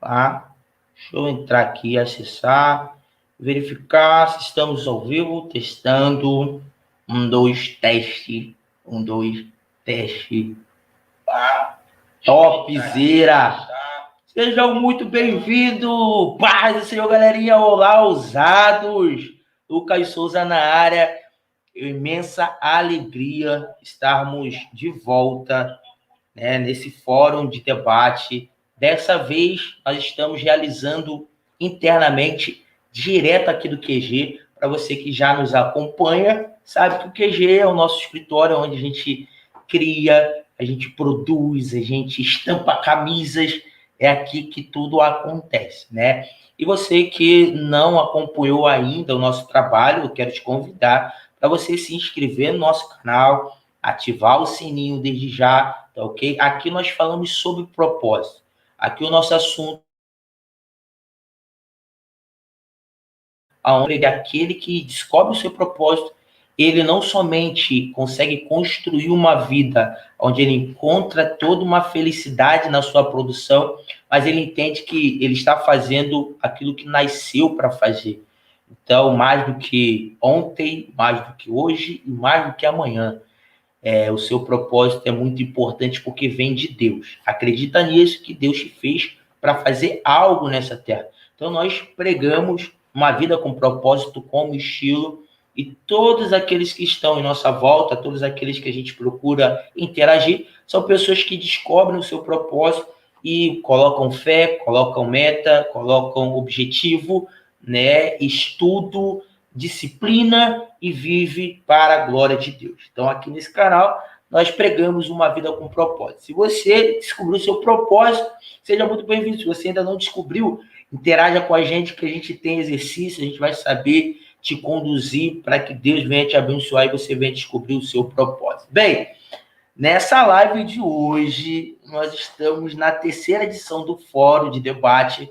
tá? Deixa eu entrar aqui, acessar, verificar se estamos ao vivo, testando. 1, 2, teste. 1, 2, teste. Topzera! Sejam muito bem-vindos! Paz do Senhor, galerinha! Olá, ousados! Lucas Souza na área. Imensa alegria estarmos de volta, né, nesse fórum de debate. Dessa vez, nós estamos realizando internamente, direto aqui do QG. Para você que já nos acompanha, sabe que o QG é o nosso escritório onde a gente cria, a gente produz, a gente estampa camisas. É aqui que tudo acontece, né? E você que não acompanhou ainda o nosso trabalho, eu quero te convidar para você se inscrever no nosso canal, ativar o sininho desde já, tá ok? Aqui nós falamos sobre propósito. Aqui o nosso assunto é aquele que descobre o seu propósito, ele não somente consegue construir uma vida onde ele encontra toda uma felicidade na sua produção, mas ele entende que ele está fazendo aquilo que nasceu para fazer. Então, mais do que ontem, mais do que hoje e mais do que amanhã. O seu propósito é muito importante porque vem de Deus. Acredita nisso, que Deus te fez para fazer algo nessa terra. Então, nós pregamos uma vida com propósito como estilo, e todos aqueles que estão em nossa volta, todos aqueles que a gente procura interagir, são pessoas que descobrem o seu propósito e colocam fé, colocam meta, colocam objetivo, né, estudo, disciplina e vive para a glória de Deus. Então, aqui nesse canal, nós pregamos uma vida com propósito. Se você descobriu o seu propósito, seja muito bem-vindo. Se você ainda não descobriu, interaja com a gente, que a gente tem exercício, a gente vai saber te conduzir para que Deus venha te abençoar e você venha descobrir o seu propósito. Bem, nessa live de hoje, nós estamos na terceira edição do Fórum de Debate.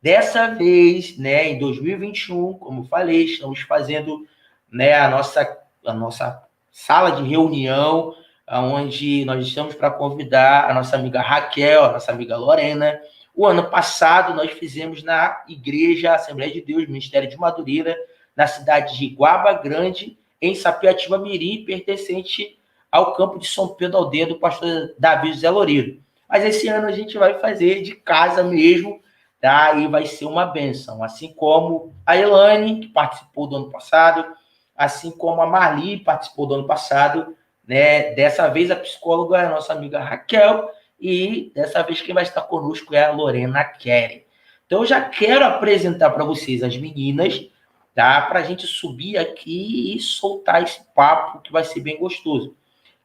Dessa vez, né, em 2021, como falei, estamos fazendo, né, a nossa sala de reunião, onde nós estamos para convidar a nossa amiga Raquel, a nossa amiga Lorena. O ano passado nós fizemos na Igreja Assembleia de Deus, Ministério de Madureira, na cidade de Guaba Grande, em Sapetiba-Mirim, pertencente ao campo de São Pedro Aldeia, do pastor Davi José Loureiro. Mas esse ano a gente vai fazer de casa mesmo, tá? E vai ser uma bênção, assim como a Elane, que participou do ano passado, assim como a Marli participou do ano passado, né? Dessa vez a psicóloga é a nossa amiga Raquel, e dessa vez quem vai estar conosco é a Lorena Keren. Então eu já quero apresentar para vocês as meninas, tá? Para a gente subir aqui e soltar esse papo que vai ser bem gostoso.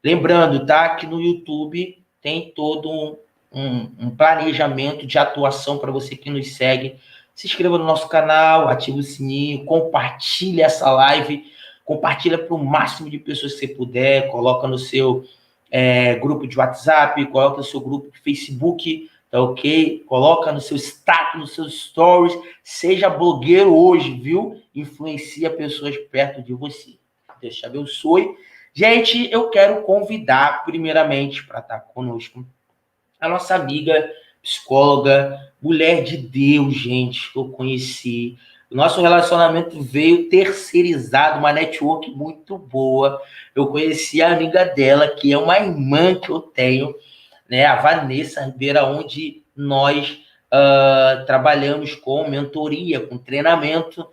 Lembrando, tá? Que no YouTube tem todo um planejamento de atuação para você que nos segue. Se inscreva no nosso canal, ative o sininho, compartilhe essa live, compartilha para o máximo de pessoas que você puder, coloca no seu grupo de WhatsApp, coloca no seu grupo de Facebook, tá ok? Coloca no seu status, nos seus stories, seja blogueiro hoje, viu? Influencia pessoas perto de você. Deus te abençoe. Gente, eu quero convidar, primeiramente, para estar conosco, a nossa amiga psicóloga, mulher de Deus, gente, que eu conheci. O nosso relacionamento veio terceirizado, uma network muito boa. Eu conheci a amiga dela, que é uma irmã que eu tenho, né, a Vanessa Ribeira, onde nós trabalhamos com mentoria, com treinamento,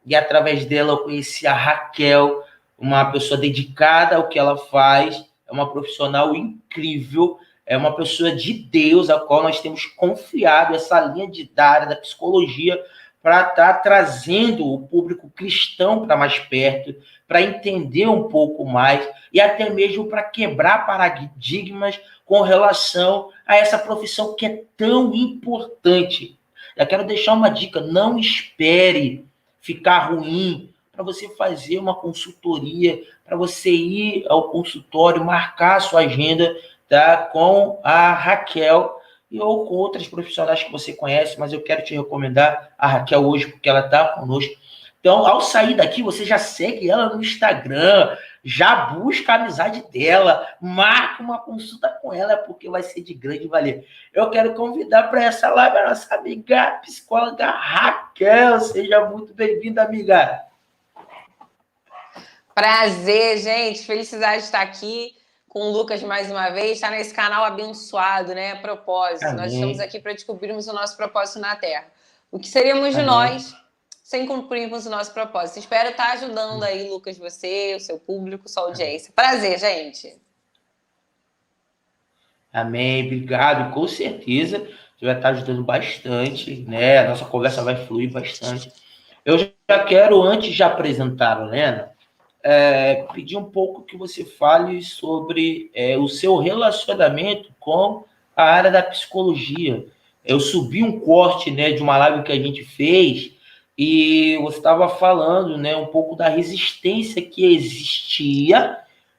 e através dela eu conheci a Raquel, uma pessoa dedicada ao que ela faz, é uma profissional incrível, é uma pessoa de Deus, a qual nós temos confiado essa linha da área da psicologia para estar trazendo o público cristão para mais perto, para entender um pouco mais e até mesmo para quebrar paradigmas com relação a essa profissão que é tão importante. Eu quero deixar uma dica: não espere ficar ruim para você fazer uma consultoria, para você ir ao consultório, marcar a sua agenda, tá, com a Raquel ou com outras profissionais que você conhece, mas eu quero te recomendar a Raquel hoje porque ela está conosco. Então, ao sair daqui, você já segue ela no Instagram, já busca a amizade dela, marca uma consulta com ela, porque vai ser de grande valia. Eu quero convidar para essa live a nossa amiga a psicóloga Raquel. Seja muito bem-vinda, amiga. Prazer, gente. Felicidade de estar aqui com o Lucas mais uma vez. Está nesse canal abençoado, né? Propósito. Amém. Nós estamos aqui para descobrirmos o nosso propósito na Terra. O que seríamos de Amém. nós sem cumprirmos o nosso propósito? Espero estar ajudando aí, Lucas, você, o seu público, sua audiência. Prazer, gente. Amém. Obrigado. Com certeza você vai estar ajudando bastante, né? A nossa conversa vai fluir bastante. Eu já quero, antes de apresentar a Lena, pedir um pouco que você fale sobre o seu relacionamento com a área da psicologia. Eu subi um corte, né, de uma live que a gente fez e você estava falando, né, um pouco da resistência que existia.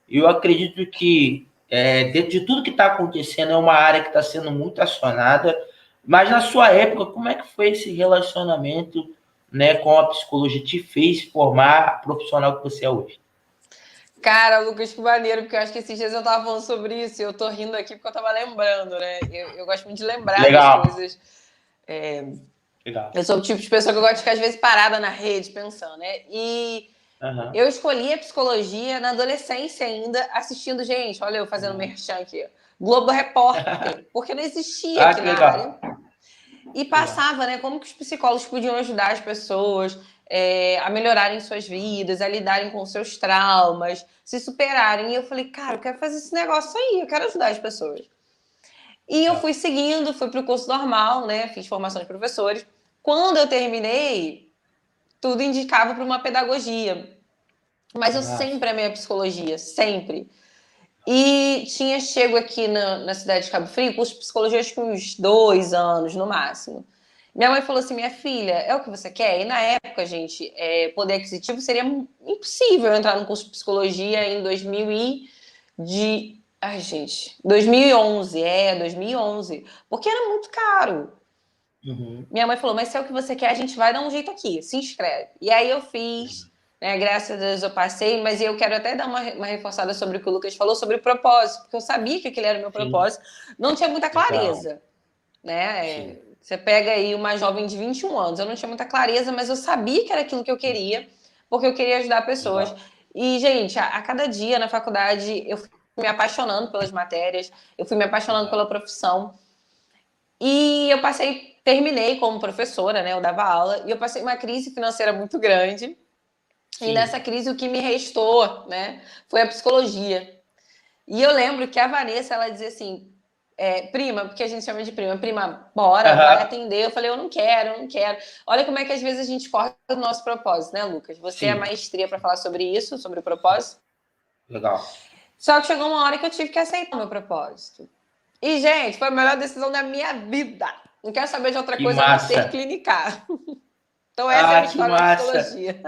Eu acredito que dentro de tudo que está acontecendo é uma área que está sendo muito acionada. Mas na sua época, como é que foi esse relacionamento, né, com a psicologia? Te fez formar a profissional que você é hoje? Cara, Lucas, que maneiro, porque eu acho que esses dias eu tava falando sobre isso e eu tô rindo aqui porque eu tava lembrando, né? Eu gosto muito de lembrar Legal. das coisas. Legal. Eu sou o tipo de pessoa que eu gosto de ficar, às vezes, parada na rede, pensando, né? E eu escolhi a psicologia na adolescência ainda, assistindo, gente, olha eu fazendo merchan aqui, Globo Repórter, porque não existia aqui na área. E passava, né, como que os psicólogos podiam ajudar as pessoas a melhorarem suas vidas, a lidarem com seus traumas, se superarem. E eu falei, cara, eu quero fazer esse negócio aí, eu quero ajudar as pessoas. E eu fui seguindo, fui para o curso normal, né, fiz formação de professores. Quando eu terminei, tudo indicava para uma pedagogia. Mas eu sempre amei a psicologia, sempre. E tinha chego aqui na cidade de Cabo Frio, curso de psicologia, acho que uns 2 anos no máximo. Minha mãe falou assim, minha filha, é o que você quer? E na época, gente, poder aquisitivo seria impossível entrar no curso de psicologia em 2011, 2011, porque era muito caro. Minha mãe falou, mas se é o que você quer, a gente vai dar um jeito aqui, se inscreve. E aí eu fiz, né, graças a Deus eu passei, mas eu quero até dar uma reforçada sobre o que o Lucas falou, sobre o propósito, porque eu sabia que aquele era o meu propósito, não tinha muita clareza, né? Você pega aí uma jovem de 21 anos, eu não tinha muita clareza, mas eu sabia que era aquilo que eu queria, porque eu queria ajudar pessoas. Legal. E, gente, a cada dia na faculdade eu fui me apaixonando pelas matérias, eu fui me apaixonando pela profissão, e eu terminei como professora, né? Eu dava aula, e eu passei uma crise financeira muito grande. Sim. E nessa crise o que me restou, né, foi a psicologia. E eu lembro que a Vanessa, ela dizia assim, prima, porque a gente chama de prima, bora, vai atender. Eu falei, eu não quero. Olha como é que às vezes a gente corta do nosso propósito, né, Lucas? Você é a maestria para falar sobre isso, sobre o propósito. Legal. Só que chegou uma hora que eu tive que aceitar o meu propósito. E, gente, foi a melhor decisão da minha vida. Não quero saber de outra coisa a não ser clinicar. Então, essa é a minha história da psicologia.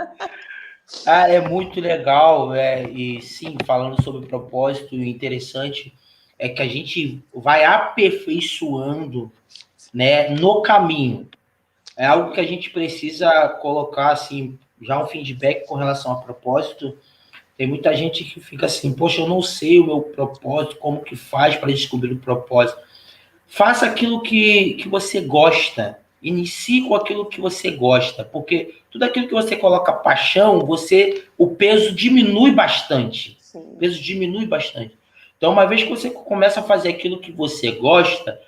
É muito legal. E, sim, falando sobre propósito, interessante é que a gente vai aperfeiçoando, né, no caminho. É algo que a gente precisa colocar, assim, já um feedback com relação a propósito. Tem muita gente que fica assim, poxa, eu não sei o meu propósito, como que faz para descobrir o propósito. Faça aquilo que você gosta. Inicie com aquilo que você gosta, porque tudo aquilo que você coloca paixão, o peso diminui bastante. Sim. O peso diminui bastante. Então, uma vez que você começa a fazer aquilo que você gosta,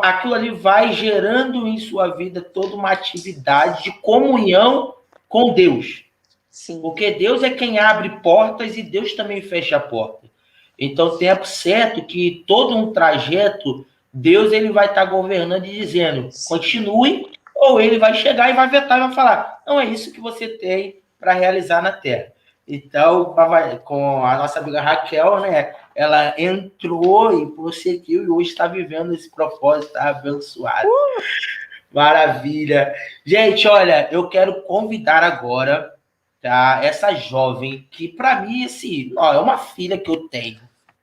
aquilo ali vai gerando em sua vida toda uma atividade de comunhão com Deus. Sim. Porque Deus é quem abre portas e Deus também fecha a porta. Então, o tempo certo que todo um trajeto, Deus ele vai estar governando e dizendo, continue, ou ele vai chegar e vai vetar e vai falar, não é isso que você tem para realizar na Terra. Então, com a nossa amiga Raquel, né, ela entrou e prosseguiu e hoje está vivendo esse propósito, está abençoado. Maravilha. Gente, olha, eu quero convidar agora, tá, essa jovem que, para mim, assim, é uma filha que eu tenho.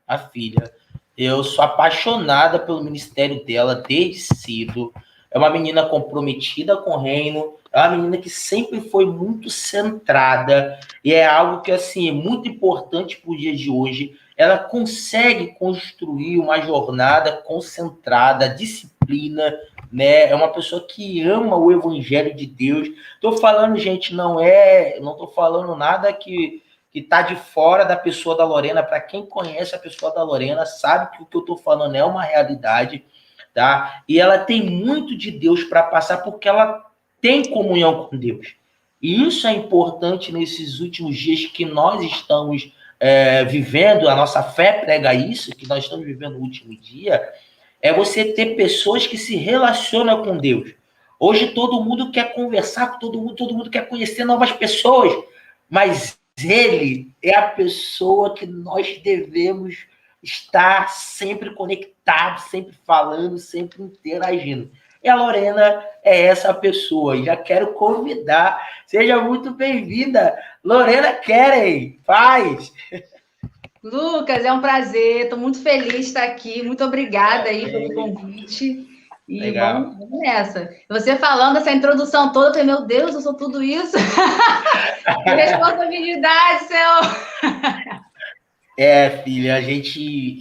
A filha. Eu sou apaixonada pelo ministério dela desde cedo. é uma menina comprometida com o reino, é uma menina que sempre foi muito centrada, e é algo que, assim, é muito importante para o dia de hoje. Ela consegue construir uma jornada concentrada, disciplina, né? É uma pessoa que ama o evangelho de Deus. Estou falando, gente, não estou falando nada que está de fora da pessoa da Lorena. Para quem conhece a pessoa da Lorena, sabe que o que eu estou falando é uma realidade, tá? E ela tem muito de Deus para passar, porque ela tem comunhão com Deus. E isso é importante nesses últimos dias que nós estamos vivendo, a nossa fé prega isso, que nós estamos vivendo no último dia, é você ter pessoas que se relacionam com Deus. Hoje todo mundo quer conversar com todo mundo quer conhecer novas pessoas, mas ele é a pessoa que nós devemos estar sempre conectados, sempre falando, sempre interagindo. E a Lorena é essa pessoa. E já quero convidar. Seja muito bem-vinda. Lorena Keren, faz! Lucas, é um prazer. Estou muito feliz de estar aqui. Muito obrigada aí pelo convite. E vamos nessa. Você falando essa introdução toda, eu falei, meu Deus, eu sou tudo isso. Que responsabilidade, Senhor. Filha, a gente...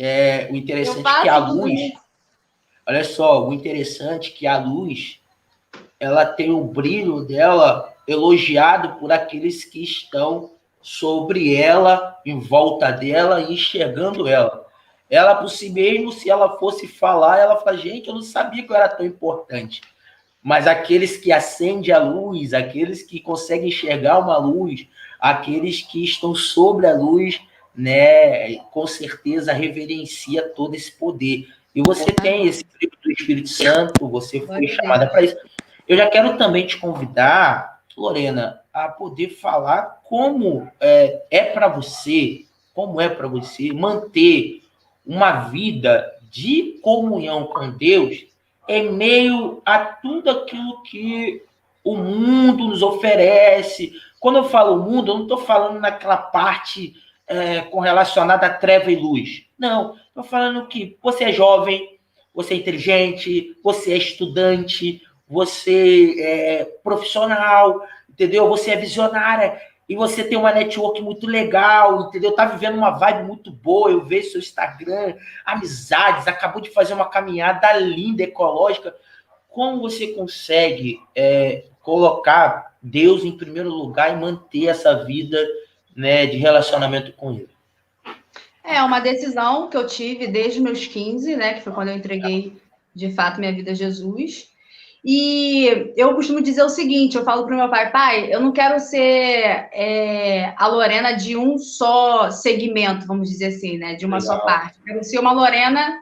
o interessante é que a luz... Olha só, o interessante é que a luz, ela tem o brilho dela elogiado por aqueles que estão sobre ela, em volta dela e enxergando ela. Ela, por si mesmo, se ela fosse falar, ela fala, gente, eu não sabia que eu era tão importante. Mas aqueles que acendem a luz, aqueles que conseguem enxergar uma luz, aqueles que estão sobre a luz, né, com certeza reverencia todo esse poder. E você tem esse filho do Espírito Santo, você foi chamada para isso. Eu já quero também te convidar, Lorena, a poder falar como para você, como é para você manter uma vida de comunhão com Deus em meio a tudo aquilo que o mundo nos oferece. Quando eu falo mundo, eu não estou falando naquela parte relacionada a treva e luz. Não, estou falando que você é jovem, você é inteligente, você é estudante, você é profissional, entendeu? Você é visionária e você tem uma network muito legal, entendeu? Tá vivendo uma vibe muito boa, eu vejo seu Instagram, amizades, acabou de fazer uma caminhada linda, ecológica. Como você consegue colocar Deus em primeiro lugar e manter essa vida, né, de relacionamento com Ele? É uma decisão que eu tive desde meus 15, né, que foi quando eu entreguei, de fato, minha vida a Jesus. E eu costumo dizer o seguinte, eu falo para o meu pai, eu não quero ser a Lorena de um só segmento, vamos dizer assim, né, de uma só parte. Eu quero ser uma Lorena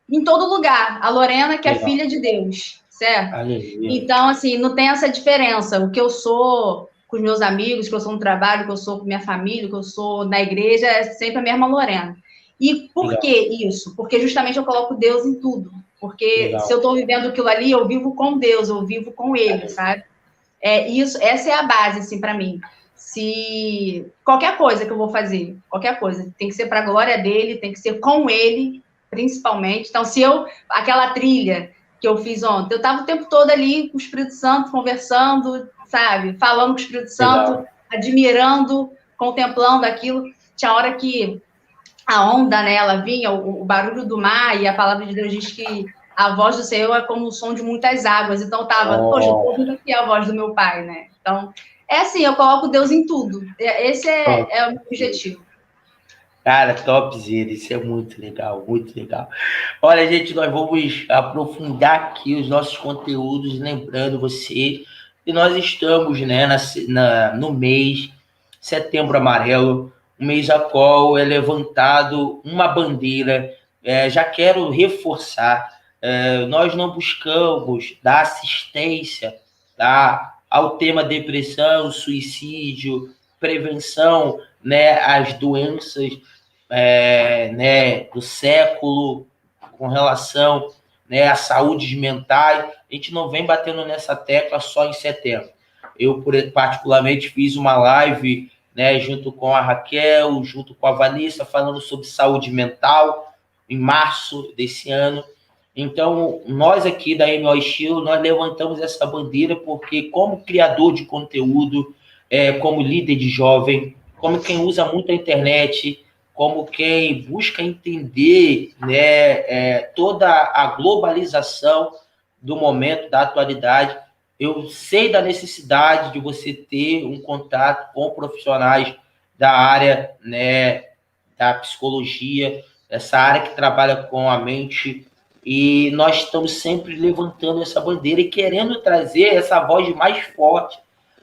em todo lugar, a Lorena que é filha de Deus, certo? Então, assim, não tem essa diferença. O que eu sou com os meus amigos, que eu sou no trabalho, que eu sou com minha família, que eu sou na igreja, é sempre a mesma Lorena. E por que isso? Porque justamente eu coloco Deus em tudo. Porque se eu estou vivendo aquilo ali, eu vivo com Deus, eu vivo com Ele, sabe? Essa é a base, assim, para mim. Se qualquer coisa que eu vou fazer, qualquer coisa, tem que ser para a glória dele, tem que ser com Ele, principalmente. Então, aquela trilha que eu fiz ontem, eu estava o tempo todo ali com o Espírito Santo, conversando, sabe? Falando com o Espírito Santo, admirando, contemplando aquilo. Tinha hora que a onda, né, ela vinha, o barulho do mar, e a palavra de Deus diz que a voz do Senhor é como o som de muitas águas. Então, eu estava, poxa, eu estou ouvindo aqui a voz do meu pai, né? Então, assim, eu coloco Deus em tudo. Esse é o meu objetivo. Cara, topzera, isso é muito legal, muito legal. Olha, gente, nós vamos aprofundar aqui os nossos conteúdos, lembrando você que nós estamos, né, no mês Setembro Amarelo, um mês a qual é levantado uma bandeira. Já quero reforçar, nós não buscamos dar assistência, tá, ao tema depressão, suicídio, prevenção, né, às doenças né, do século, com relação, né, à saúde mental. A gente não vem batendo nessa tecla só em setembro. Eu, particularmente, fiz uma live, né, junto com a Raquel, junto com a Vanessa, falando sobre saúde mental, em março desse ano. Então, nós aqui da MO Estilo, nós levantamos essa bandeira porque, como criador de conteúdo, como líder de jovem, como quem usa muito a internet, como quem busca entender, né, toda a globalização do momento, da atualidade, eu sei da necessidade de você ter um contato com profissionais da área, né, da psicologia, essa área que trabalha com a mente, e nós estamos sempre levantando essa bandeira e querendo trazer essa voz mais forte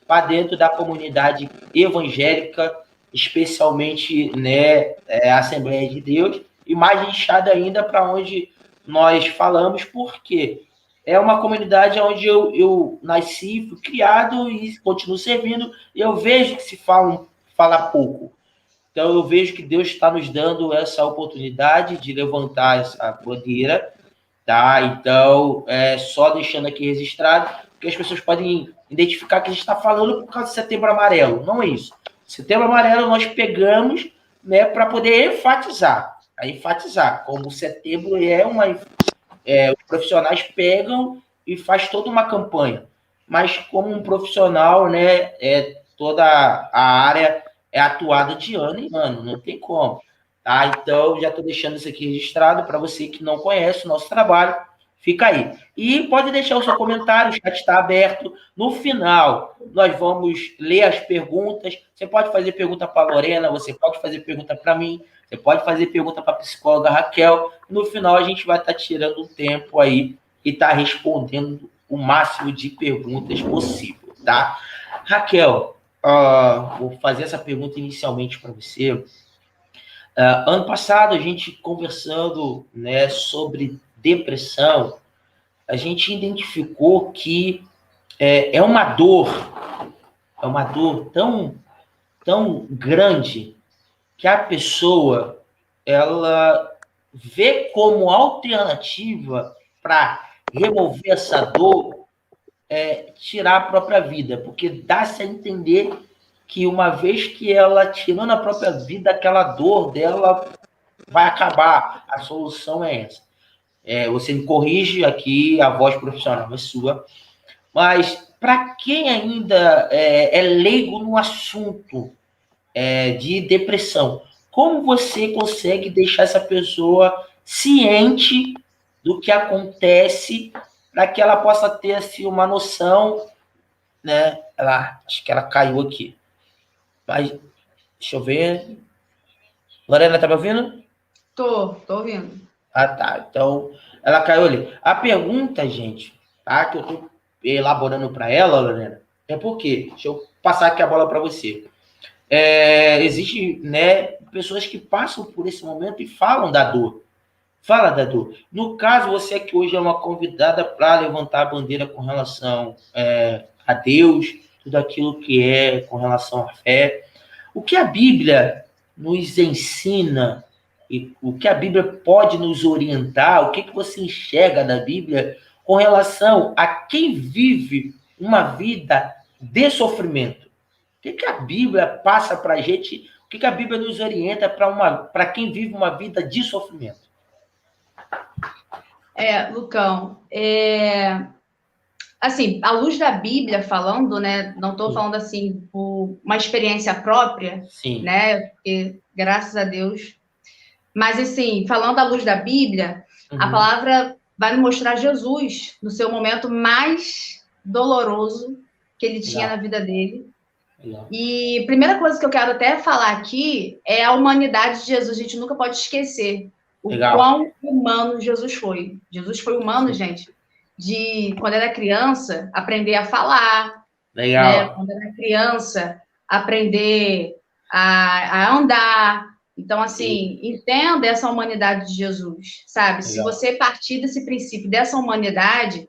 para dentro da comunidade evangélica, especialmente, né, a Assembleia de Deus, e mais inchada ainda para onde nós falamos, porque é uma comunidade onde eu nasci, fui criado e continuo servindo, e eu vejo que se fala pouco. Então, eu vejo que Deus está nos dando essa oportunidade de levantar essa bandeira, tá? Então, só deixando aqui registrado, que as pessoas podem identificar que a gente está falando por causa do Setembro Amarelo. Não é isso. Setembro Amarelo nós pegamos, né, para poder enfatizar. Como o setembro os profissionais pegam e faz toda uma campanha. Mas como um profissional, né, toda a área é atuada de ano em ano, não tem como. Tá? Então, já estou deixando isso aqui registrado para você que não conhece o nosso trabalho, fica aí. E pode deixar o seu comentário, o chat está aberto. No final, nós vamos ler as perguntas. Você pode fazer pergunta para a Lorena, você pode fazer pergunta para mim, você pode fazer pergunta para a psicóloga Raquel. No final, a gente vai estar tirando um tempo aí e estar respondendo o máximo de perguntas possível, tá? Raquel, vou fazer essa pergunta inicialmente para você. Ano passado, a gente conversando, né, sobre depressão, a gente identificou que é uma dor tão, tão grande que a pessoa ela vê como alternativa para remover essa dor tirar a própria vida, porque dá-se a entender que uma vez que ela tirando a própria vida, aquela dor dela vai acabar. A solução é essa. Você me corrige aqui, a voz profissional é sua, mas para quem ainda é leigo no assunto de depressão, como você consegue deixar essa pessoa ciente do que acontece para que ela possa ter assim, uma noção, né? Acho que ela caiu aqui. Mas, deixa eu ver. Lorena, tá me ouvindo? Tô ouvindo. Ah, tá. Então, ela caiu ali. A pergunta, gente, tá? Que eu tô elaborando para ela, Lorena, é por quê? Deixa eu passar aqui a bola para você. Existe, né, pessoas que passam por esse momento e falam da dor. Fala da dor. No caso, você que hoje é uma convidada para levantar a bandeira com relação a Deus, tudo aquilo que é com relação à fé. O que a Bíblia nos ensina e o que a Bíblia pode nos orientar, o que você enxerga da Bíblia com relação a quem vive uma vida de sofrimento? O que a Bíblia passa para a gente? O que a Bíblia nos orienta para quem vive uma vida de sofrimento? Lucão, assim, à luz da Bíblia falando, né? Não estou falando assim por uma experiência própria, sim, né? Porque, graças a Deus. Mas, assim, falando à luz da Bíblia, a palavra vai nos mostrar Jesus no seu momento mais doloroso que ele tinha na vida dele. E a primeira coisa que eu quero até falar aqui é a humanidade de Jesus. A gente nunca pode esquecer o quão humano Jesus foi. Jesus foi humano, gente, de quando era criança aprender a falar, né? Quando era criança aprender a andar. Então, assim, entenda essa humanidade de Jesus, sabe? Se você partir desse princípio, dessa humanidade,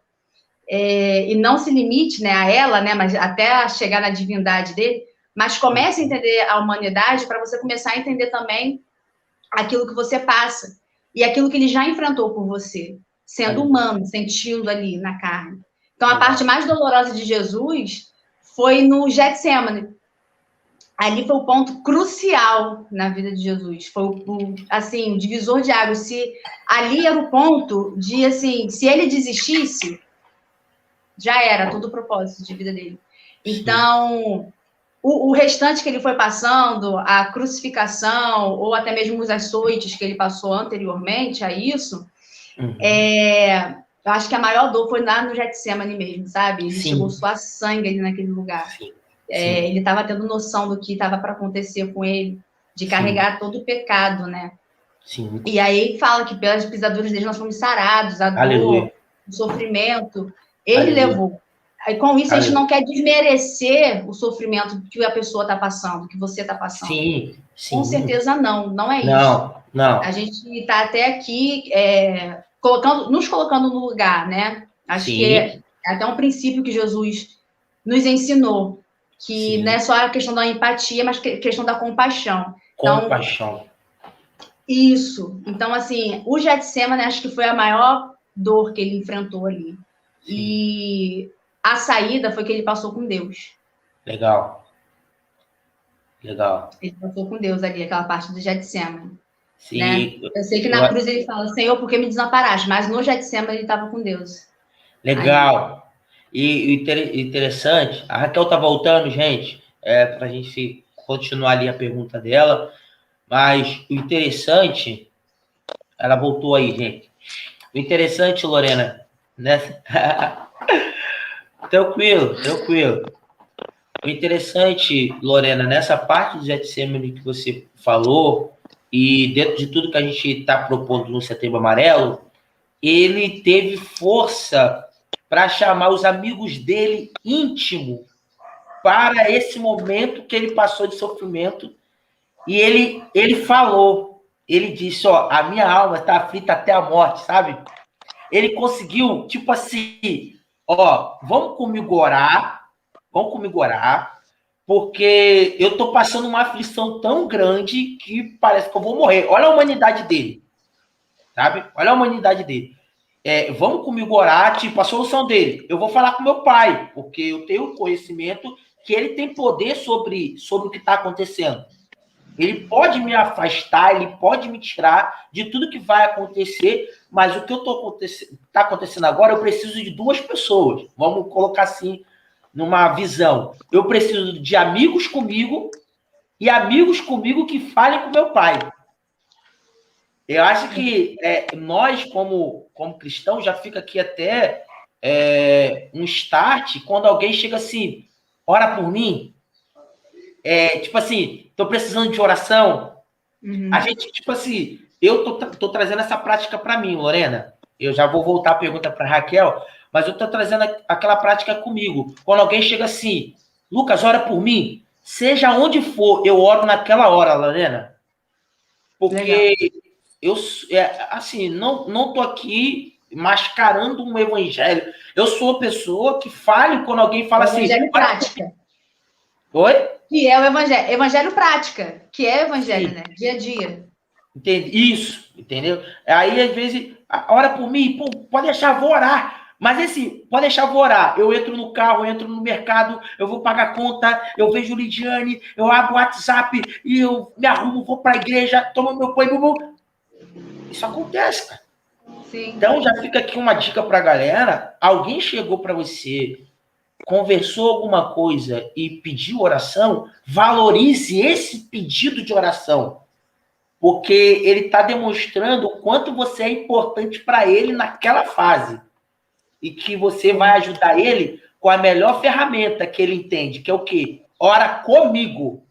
e não se limite, né, a ela, né, mas até chegar na divindade dele, mas comece a entender a humanidade para você começar a entender também aquilo que você passa e aquilo que ele já enfrentou por você, sendo humano, sentindo ali na carne. Então, a parte mais dolorosa de Jesus foi no Getsemane, ali foi o ponto crucial na vida de Jesus. Foi assim, o divisor de águas. Se ali era o ponto de, assim, se ele desistisse, já era todo o propósito de vida dele. Então, o restante que ele foi passando, a crucificação, ou até mesmo os açoites que ele passou anteriormente a isso, eu acho que a maior dor foi lá no Getsemane mesmo, sabe? Ele chegou a suar sangue ali naquele lugar. Ele estava tendo noção do que estava para acontecer com ele, de carregar todo o pecado, né? Sim. E aí ele fala que pelas pisaduras dele nós fomos sarados, a dor, o sofrimento, ele levou. Aí com isso a gente não quer desmerecer o sofrimento que a pessoa está passando, que você está passando. Sim. Com certeza não é isso. Não. A gente está até aqui nos colocando no lugar, né? Acho que é até um princípio que Jesus nos ensinou, que não é só a questão da empatia, mas a questão da compaixão. Compaixão. Isso. Então, assim, o Getsemane, acho que foi a maior dor que ele enfrentou ali. E a saída foi que ele passou com Deus. Legal. Ele passou com Deus ali, aquela parte do Getsemane. Sim. Né? Eu sei que na cruz ele fala, Senhor, por que me desamparaste? Mas no Getsemane ele estava com Deus. Legal. E interessante, a Raquel tá voltando, gente, para a gente continuar ali a pergunta dela, mas o interessante, ela voltou aí, gente. O interessante, Lorena, né? Tranquilo. O interessante, Lorena, nessa parte do Getsemane que você falou, e dentro de tudo que a gente está propondo no Setembro Amarelo, ele teve força para chamar os amigos dele íntimo para esse momento que ele passou de sofrimento. E ele falou, ele disse, ó, a minha alma está aflita até a morte, sabe? Ele conseguiu, tipo assim, ó, vamos comigo orar, porque eu tô passando uma aflição tão grande que parece que eu vou morrer. Olha a humanidade dele, sabe? Olha a humanidade dele. Vamos comigo orar, tipo, a solução dele. Eu vou falar com meu pai, porque eu tenho conhecimento que ele tem poder sobre o que está acontecendo. Ele pode me afastar, ele pode me tirar de tudo que vai acontecer, mas o que está acontecendo agora, eu preciso de duas pessoas. Vamos colocar assim, numa visão. Eu preciso de amigos comigo e amigos comigo que falem com meu pai. Eu acho que nós, como cristãos, já fica aqui até um start quando alguém chega assim, ora por mim. Tipo assim, tô precisando de oração. A gente, tipo assim, eu tô trazendo essa prática para mim, Lorena. Eu já vou voltar a pergunta para Raquel, mas eu tô trazendo aquela prática comigo. Quando alguém chega assim, Lucas, ora por mim, seja onde for, eu oro naquela hora, Lorena. Porque eu, assim, não tô aqui mascarando um evangelho. Eu sou a pessoa que fale quando alguém fala assim... Evangelho prática. Oi? Que é o evangelho. Evangelho prática, que é o evangelho, né? Dia a dia. Entendi. Isso, entendeu? Aí, às vezes, ora por mim, pô, pode deixar, vou orar. Mas pode deixar, vou orar. Eu entro no carro, eu entro no mercado, eu vou pagar a conta, eu vejo Lidiane, eu abro o WhatsApp e eu me arrumo, vou para a igreja, tomo meu banho. Isso acontece, cara. Sim. Então, já fica aqui uma dica para a galera. Alguém chegou para você, conversou alguma coisa e pediu oração, valorize esse pedido de oração. Porque ele está demonstrando o quanto você é importante para ele naquela fase. E que você vai ajudar ele com a melhor ferramenta que ele entende, que é o quê? Ora comigo.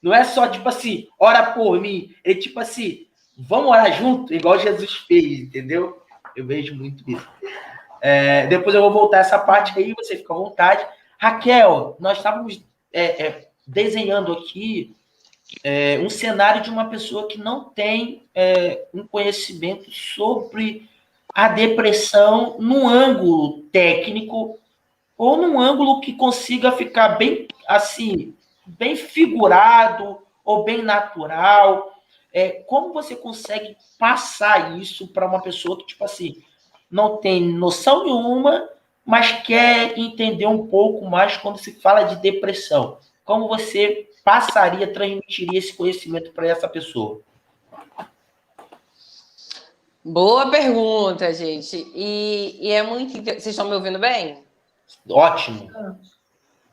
Não é só, tipo assim, ora por mim. É tipo assim, vamos orar junto, igual Jesus fez, entendeu? Eu vejo muito isso. Depois eu vou voltar essa parte aí, você fica à vontade. Raquel, nós estávamos desenhando aqui um cenário de uma pessoa que não tem um conhecimento sobre a depressão num ângulo técnico ou num ângulo que consiga ficar bem assim, bem figurado ou bem natural. Como você consegue passar isso para uma pessoa que, tipo assim, não tem noção nenhuma, mas quer entender um pouco mais quando se fala de depressão? Como você passaria, transmitiria esse conhecimento para essa pessoa? Boa pergunta, gente. E é muito... Vocês estão me ouvindo bem? Ótimo.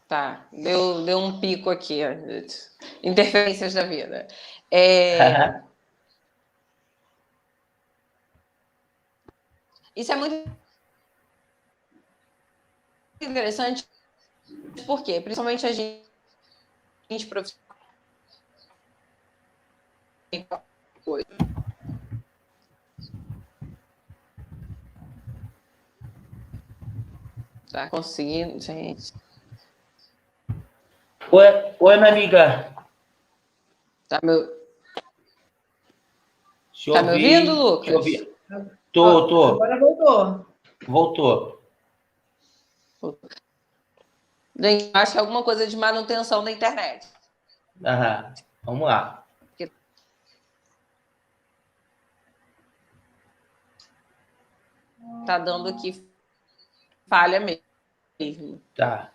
Tá, deu um pico aqui. Interferências da vida. Isso é muito interessante, porque principalmente a gente profissional. Tá conseguindo, gente? Oi, minha amiga. Tá me ouvindo, Lucas? Deixa eu ouvir. Tô. Agora voltou. Voltou. Gente, acho que é alguma coisa de manutenção da internet. Aham. Vamos lá. Tá dando aqui falha mesmo. Tá.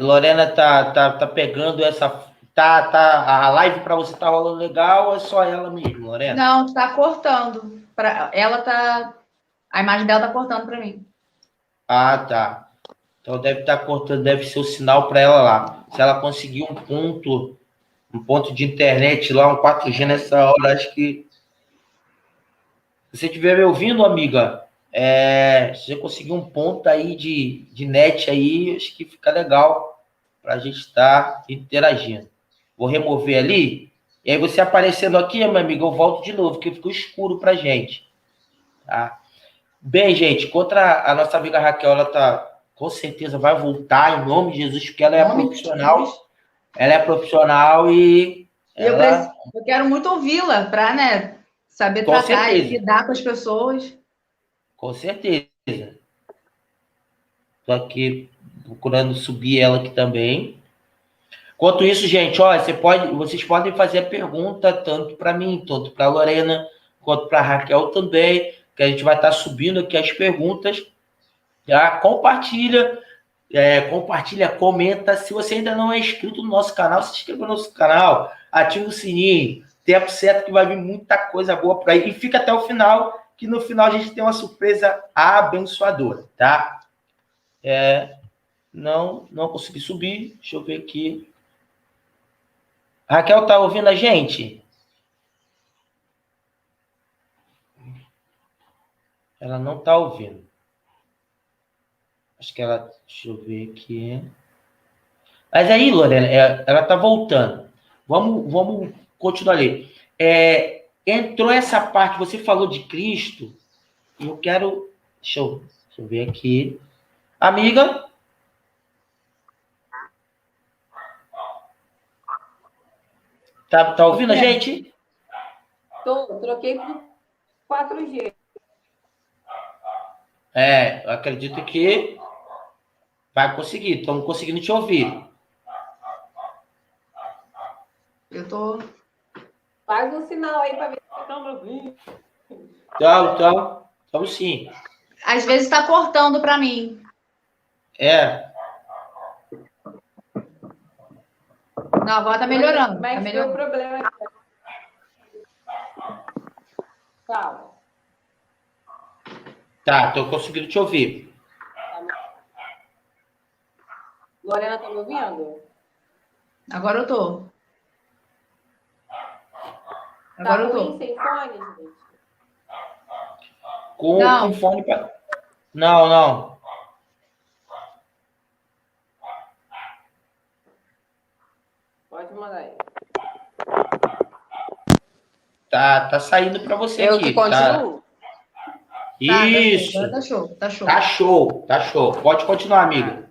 Lorena tá pegando essa... a live para você tá rolando legal ou é só ela mesmo, Lorena? Não, tá cortando. A imagem dela tá cortando para mim. Ah, tá. Então deve estar cortando, deve ser o sinal para ela lá. Se ela conseguir um ponto de internet lá, um 4G nessa hora, acho que... Se você estiver me ouvindo, amiga, se você conseguir um ponto aí de net aí, acho que fica legal para a gente estar interagindo. Vou remover ali, e aí você aparecendo aqui, meu amigo, eu volto de novo, porque ficou escuro para a gente. Tá? Bem, gente, contra a nossa amiga Raquel, ela com certeza vai voltar em nome de Jesus, porque ela é profissional. Ela é profissional e eu quero muito ouvi-la para, né, saber tratar e lidar com as pessoas. Com certeza. Estou aqui procurando subir ela aqui também. Enquanto isso, gente, ó, vocês podem fazer a pergunta tanto para mim, tanto para a Lorena, quanto para a Raquel também, que a gente vai estar subindo aqui as perguntas. Já compartilha, comenta. Se você ainda não é inscrito no nosso canal, se inscreva no nosso canal, ativa o sininho, tempo certo que vai vir muita coisa boa por aí. E fica até o final, que no final a gente tem uma surpresa abençoadora, tá? Não consegui subir. Deixa eu ver aqui. Raquel, tá ouvindo a gente? Ela não tá ouvindo. Acho que ela... Deixa eu ver aqui. Mas aí, Lorena, ela tá voltando. Vamos continuar ali. Entrou essa parte, você falou de Cristo, e eu quero... Deixa eu ver aqui. Amiga? Tá ouvindo a gente? Troquei por 4G. Eu acredito que vai conseguir. Estamos conseguindo te ouvir. Eu tô... Faz um sinal aí para ver se estão me ouvindo. Estamos sim. Às vezes está cortando para mim. Não, agora tá melhorando. Mas tá melhorando. o problema Calma. Tá, tô conseguindo te ouvir. Lorena, tá me ouvindo? Agora eu tô. Agora eu tô. Sem fone, gente? Com fone pra... Não. Pode mandar aí. Tá saindo para você eu aqui. Eu que continuo? Isso. Tá show. Tá show. Pode continuar, amiga.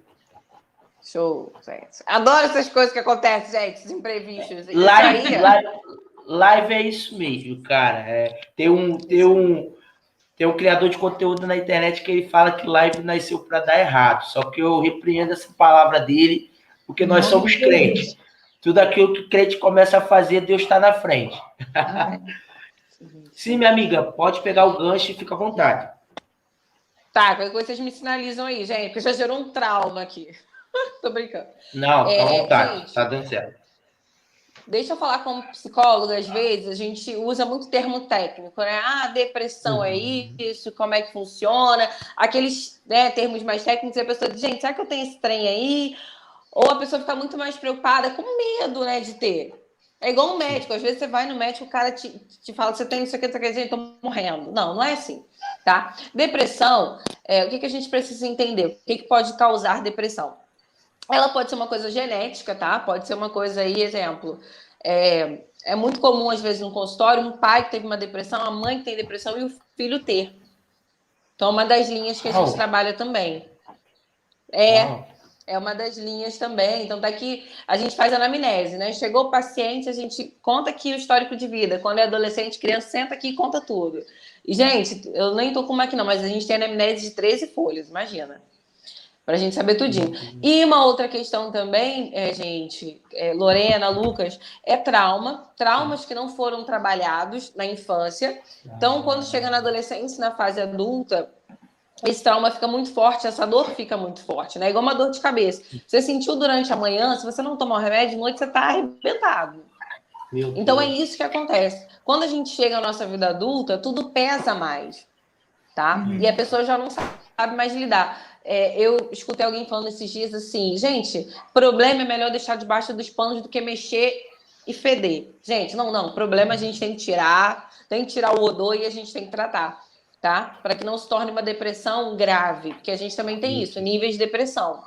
Show, gente. Adoro essas coisas que acontecem, gente, esses imprevistos. Live é isso mesmo, cara. Tem um criador de conteúdo na internet que ele fala que live nasceu para dar errado. Só que eu repreendo essa palavra dele, porque nós somos crentes. Tudo aquilo que o crente começa a fazer, Deus está na frente. Sim, minha amiga, pode pegar o gancho e fica à vontade. Tá, qualquer coisa vocês me sinalizam aí, gente, porque já gerou um trauma aqui. Tô brincando. Não, fica à vontade, Gente, tá dando certo. deixa eu falar como psicóloga, às vezes a gente usa muito termo técnico, né? Ah, depressão é isso, como é que funciona? Aqueles, né, termos mais técnicos, e a pessoa diz, gente, será que eu tenho esse trem aí? Ou a pessoa fica muito mais preocupada, com medo, né, de ter. É igual um médico, às vezes você vai no médico, o cara te fala, você tem isso aqui, gente, tô morrendo. Não, não é assim, tá? Depressão, o que a gente precisa entender? O que pode causar depressão? Ela pode ser uma coisa genética, tá? Pode ser uma coisa aí, exemplo. É muito comum, às vezes, no consultório, um pai que teve uma depressão, a mãe que tem depressão e o filho ter. Então, uma das linhas que a gente trabalha também. É uma das linhas também. Então, daqui a gente faz anamnese, né? Chegou o paciente, a gente conta aqui o histórico de vida. Quando é adolescente, criança, senta aqui e conta tudo. E, gente, eu nem tô com uma aqui não, mas a gente tem anamnese de 13 folhas, imagina. Pra gente saber tudinho. E uma outra questão também, gente, Lorena, Lucas, é trauma. Traumas que não foram trabalhados na infância. Então, quando chega na adolescência, na fase adulta, esse trauma fica muito forte, essa dor fica muito forte, né? Igual uma dor de cabeça. Você sentiu durante a manhã, se você não tomar o remédio, de noite você tá arrebentado. Então é isso que acontece. Quando a gente chega na nossa vida adulta, tudo pesa mais, tá? E a pessoa já não sabe mais lidar. Eu escutei alguém falando esses dias assim, gente, problema é melhor deixar debaixo dos panos do que mexer e feder. Gente, não. Problema a gente tem que tirar o odor e a gente tem que tratar. Tá? Para que não se torne uma depressão grave, porque a gente também tem isso, níveis de depressão,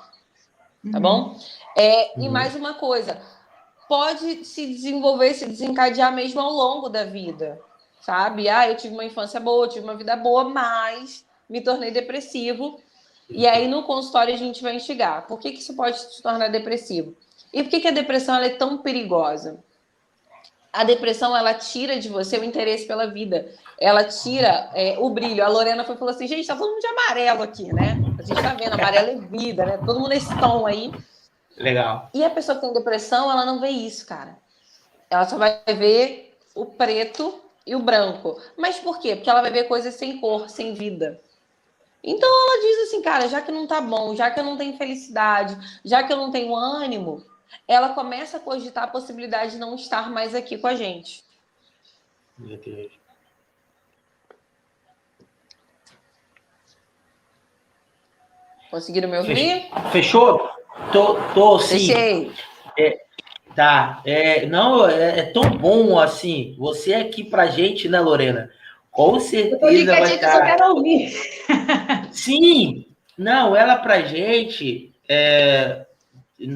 tá bom? E mais uma coisa, pode se desenvolver, se desencadear mesmo ao longo da vida, sabe? Eu tive uma infância boa, tive uma vida boa, mas me tornei depressivo, e aí no consultório a gente vai instigar. Por que isso pode se tornar depressivo? E por que a depressão ela é tão perigosa? A depressão, ela tira de você o interesse pela vida. Ela tira o brilho. A Lorena falou assim, gente, tá todo mundo de amarelo aqui, né? A gente tá vendo, amarelo é vida, né? Todo mundo nesse tom aí. Legal. E a pessoa que tem depressão, ela não vê isso, cara. Ela só vai ver o preto e o branco. Mas por quê? Porque ela vai ver coisas sem cor, sem vida. Então ela diz assim, cara, já que não tá bom, já que eu não tenho felicidade, já que eu não tenho ânimo, ela começa a cogitar a possibilidade de não estar mais aqui com a gente. Meu Deus. Conseguiram me ouvir? Fechou? Tô sim. Fechei. Tá. Não, é tão bom assim. Você aqui pra gente, né, Lorena? Com certeza vai estar. Eu só quero ouvir. Sim. Não, ela pra gente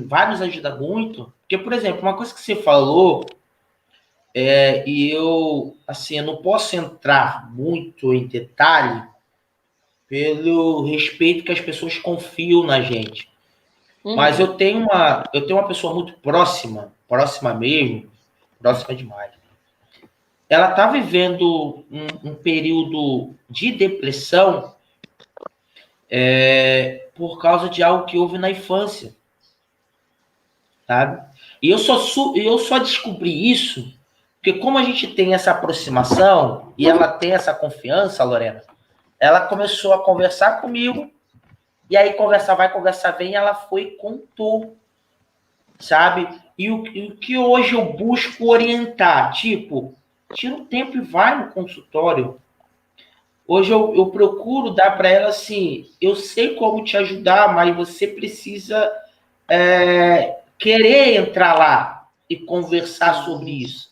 vai nos ajudar muito. Porque, por exemplo, uma coisa que você falou, e eu, assim, eu não posso entrar muito em detalhe pelo respeito que as pessoas confiam na gente. Mas eu tenho uma pessoa muito próxima mesmo, próxima demais. Ela está vivendo um período de depressão por causa de algo que houve na infância, sabe? E eu só descobri isso porque como a gente tem essa aproximação e ela tem essa confiança, Lorena, ela começou a conversar comigo e aí conversa vai, conversa vem, ela foi e contou, sabe? E o que hoje eu busco orientar, tipo, tira um tempo e vai no consultório. Hoje eu procuro dar para ela assim, eu sei como te ajudar, mas você precisa querer entrar lá e conversar sobre isso.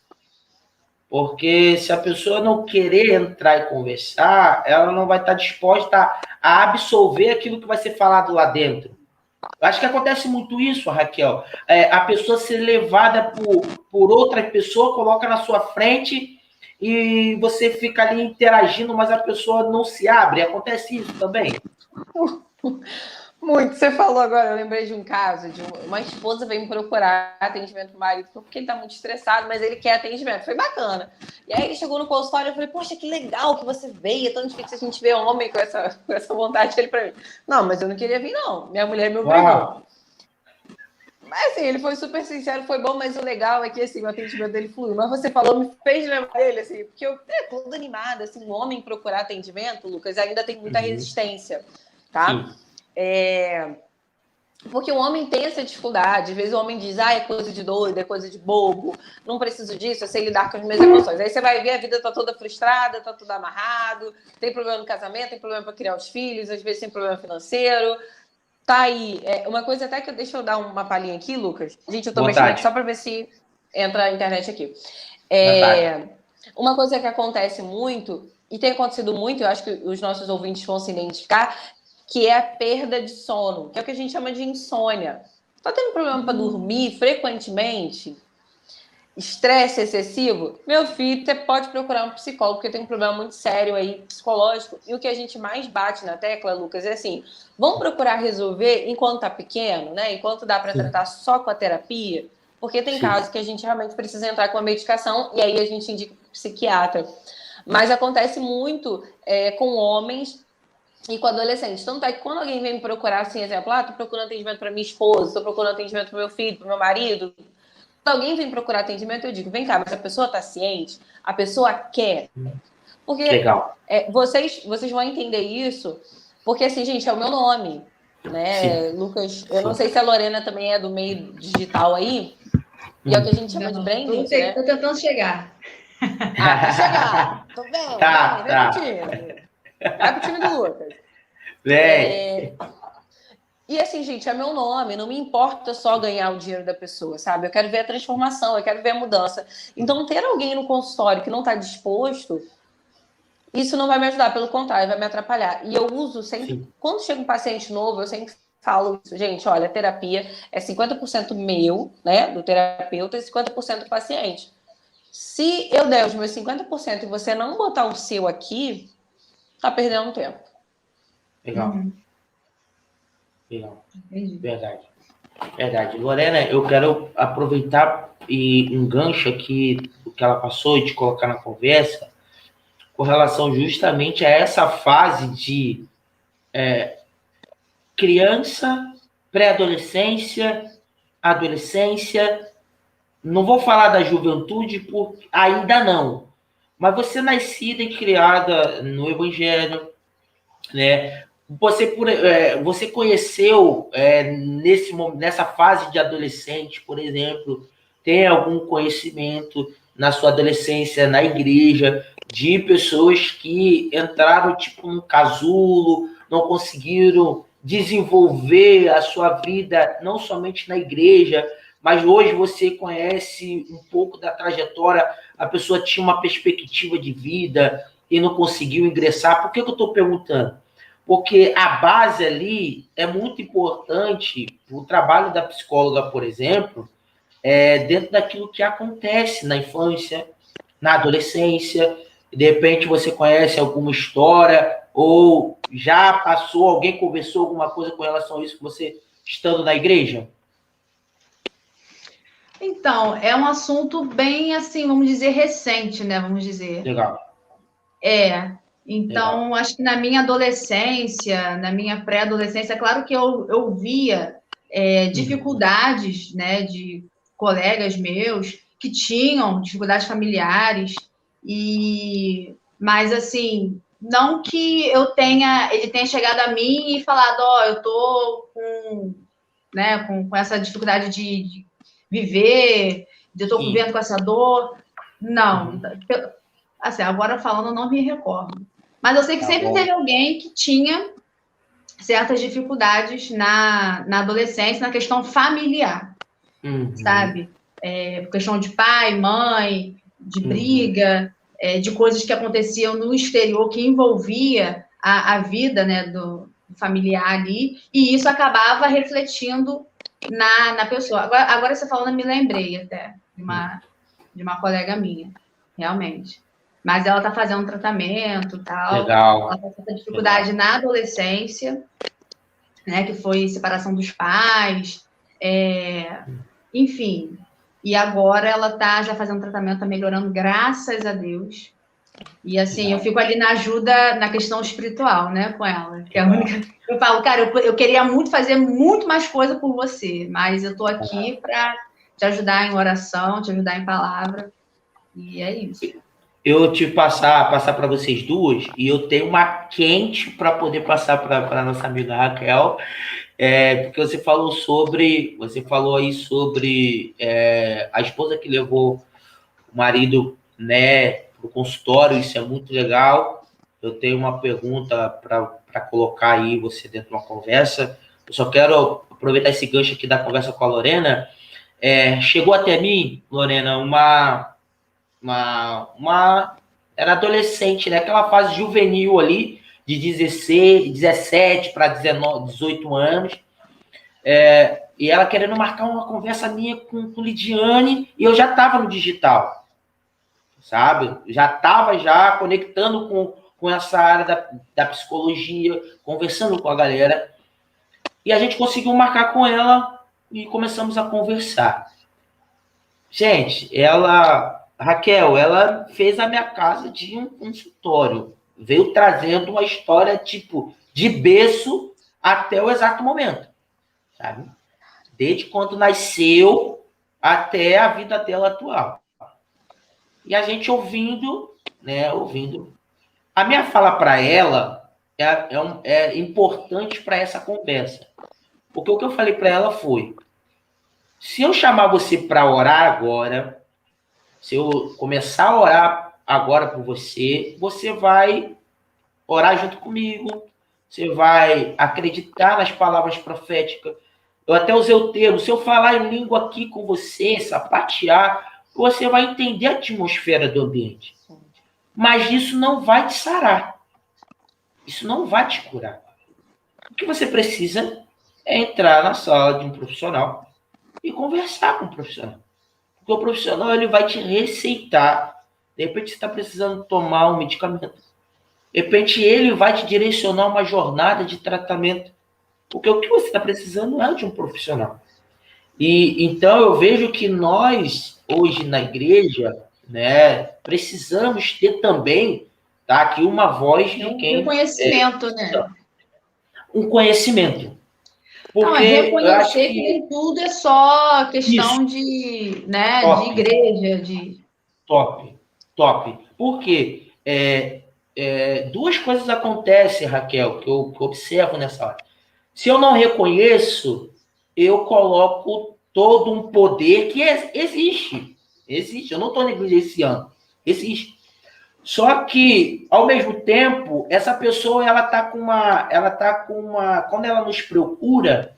Porque se a pessoa não querer entrar e conversar, ela não vai estar disposta a absorver aquilo que vai ser falado lá dentro. Eu acho que acontece muito isso, Raquel. A pessoa ser levada por outra pessoa, coloca na sua frente e você fica ali interagindo, mas a pessoa não se abre. Acontece isso também? Muito. Você falou agora, eu lembrei de um caso de uma esposa veio me procurar atendimento do marido, porque ele tá muito estressado, mas ele quer atendimento. Foi bacana. E aí ele chegou no consultório e eu falei, poxa, que legal que você veio. É tão difícil a gente ver homem com essa vontade dele pra mim. Não, mas eu não queria vir, não. Minha mulher me obrigou. Uau. Mas assim, ele foi super sincero, foi bom, mas o legal é que assim, o atendimento dele fluiu. Mas você falou, me fez lembrar dele, assim, porque eu toda animada, assim, um homem procurar atendimento, Lucas, ainda tem muita resistência, tá? Porque o homem tem essa dificuldade. Às vezes o homem diz, é coisa de doido, é coisa de bobo, não preciso disso, eu sei lidar com as minhas emoções. Aí você vai ver, a vida tá toda frustrada, tá tudo amarrado, tem problema no casamento, tem problema para criar os filhos, às vezes tem problema financeiro. Tá aí. Uma coisa até que deixa eu dar uma palhinha aqui, Lucas. Gente, eu tô mexendo aqui só para ver se entra a internet aqui. Uma coisa que acontece muito, e tem acontecido muito, eu acho que os nossos ouvintes vão se identificar, que é a perda de sono, que é o que a gente chama de insônia. Tá tendo problema para dormir frequentemente? Estresse excessivo? Meu filho, você pode procurar um psicólogo, porque tem um problema muito sério aí, psicológico. E o que a gente mais bate na tecla, Lucas, é assim, vamos procurar resolver enquanto tá pequeno, né? Enquanto dá para tratar só com a terapia, porque tem casos que a gente realmente precisa entrar com a medicação, e aí a gente indica o psiquiatra. Mas acontece muito com homens e com adolescentes. Tanto é que quando alguém vem me procurar, assim, exemplo, tô procurando atendimento para minha esposa, tô procurando atendimento para meu filho, para meu marido. Quando alguém vem procurar atendimento, eu digo, vem cá, mas a pessoa tá ciente? A pessoa quer? Porque Legal. Vocês vão entender isso, porque assim, gente, é o meu nome, né? Lucas, eu não sei se a Lorena também é do meio digital aí, e é o que a gente chama de branding, né? Tô tentando chegar. Tá chegar. Tô vendo, vem pro time. Vai pro time do Lucas. E assim, gente, é meu nome, não me importa só ganhar o dinheiro da pessoa, sabe? Eu quero ver a transformação, eu quero ver a mudança. Então, ter alguém no consultório que não está disposto, isso não vai me ajudar, pelo contrário, vai me atrapalhar. E eu uso sempre, quando chega um paciente novo, eu sempre falo isso, gente, olha, a terapia é 50% meu, né, do terapeuta, e 50% do paciente. Se eu der os meus 50% e você não botar o seu aqui, tá perdendo tempo. Legal. Legal. Verdade. Lorena, eu quero aproveitar um gancho aqui do que ela passou e te colocar na conversa com relação justamente a essa fase de criança, pré-adolescência, adolescência. Não vou falar da juventude, porque ainda não. Mas você nascida e criada no Evangelho, né? Você conheceu nessa fase de adolescente, por exemplo, tem algum conhecimento na sua adolescência, na igreja, de pessoas que entraram tipo num casulo, não conseguiram desenvolver a sua vida, não somente na igreja, mas hoje você conhece um pouco da trajetória, a pessoa tinha uma perspectiva de vida e não conseguiu ingressar. Por que eu estou perguntando? Porque a base ali é muito importante, o trabalho da psicóloga, por exemplo, dentro daquilo que acontece na infância, na adolescência. De repente você conhece alguma história ou já passou, alguém conversou alguma coisa com relação a isso, você estando na igreja? Então, é um assunto bem, assim, vamos dizer, recente, né? Vamos dizer. Legal. Então, legal. Acho que na minha adolescência, na minha pré-adolescência, é claro que eu via dificuldades, né, de colegas meus que tinham dificuldades familiares, mas, assim, não que ele tenha chegado a mim e falado, eu tô com essa dificuldade de viver, eu estou vivendo com essa dor. Não. Assim, agora falando, eu não me recordo. Mas eu sei que sempre teve alguém que tinha certas dificuldades na adolescência, na questão familiar, sabe? Questão de pai, mãe, de briga, de coisas que aconteciam no exterior que envolvia a vida, né, do familiar ali, e isso acabava refletindo na pessoa. Agora você falando, eu me lembrei até de uma colega minha, realmente. Mas ela está fazendo um tratamento e tal. Legal. Ela está com dificuldade na adolescência, né, que foi separação dos pais, enfim. E agora ela está já fazendo tratamento, está melhorando, graças a Deus. E assim, eu fico ali na ajuda na questão espiritual, né, com ela. Que é a única. Eu falo, cara, eu queria muito fazer muito mais coisa por você, mas eu tô aqui para te ajudar em oração, te ajudar em palavra. E é isso. Eu te passar para vocês duas, e eu tenho uma quente para poder passar para nossa amiga Raquel, Porque você falou aí sobre a esposa que levou o marido, né, para o consultório, isso é muito legal. Eu tenho uma pergunta para colocar aí você dentro de uma conversa. Eu só quero aproveitar esse gancho aqui da conversa com a Lorena. Chegou até mim, Lorena, era adolescente, né? Aquela fase juvenil ali, de 16, 17 para 19, 18 anos. E ela querendo marcar uma conversa minha com Lidiane, e eu já estava no digital, sabe? Já estava conectando com essa área da psicologia, conversando com a galera. E a gente conseguiu marcar com ela e começamos a conversar. Gente, Raquel, ela fez a minha casa de um consultório. Veio trazendo uma história, tipo, de berço até o exato momento, sabe? Desde quando nasceu até a vida dela atual. E a gente ouvindo, né? Ouvindo. A minha fala para ela é importante para essa conversa. Porque o que eu falei para ela foi: se eu chamar você para orar agora, se eu começar a orar agora por você, você vai orar junto comigo, você vai acreditar nas palavras proféticas. Eu até usei o termo: se eu falar em língua aqui com você, sapatear, você vai entender a atmosfera do ambiente. Mas isso não vai te sarar. Isso não vai te curar. O que você precisa é entrar na sala de um profissional e conversar com o profissional. Porque o profissional ele vai te receitar. De repente você está precisando tomar um medicamento. De repente ele vai te direcionar uma jornada de tratamento. Porque o que você está precisando é de um profissional. E então eu vejo que nós, hoje na igreja, né, precisamos ter também, tá, aqui uma voz de quem... Um conhecimento, né? Um conhecimento. Não, é Porque eu acho reconhecer que nem tudo é só questão isso, de, né, top, de igreja, de... top. Por quê? Duas coisas acontecem, Raquel, que eu observo nessa hora. Se eu não reconheço, eu coloco todo um poder que existe. Existe, eu não estou negligenciando. Existe. Só que, ao mesmo tempo, essa pessoa, ela tá com uma, quando ela nos procura,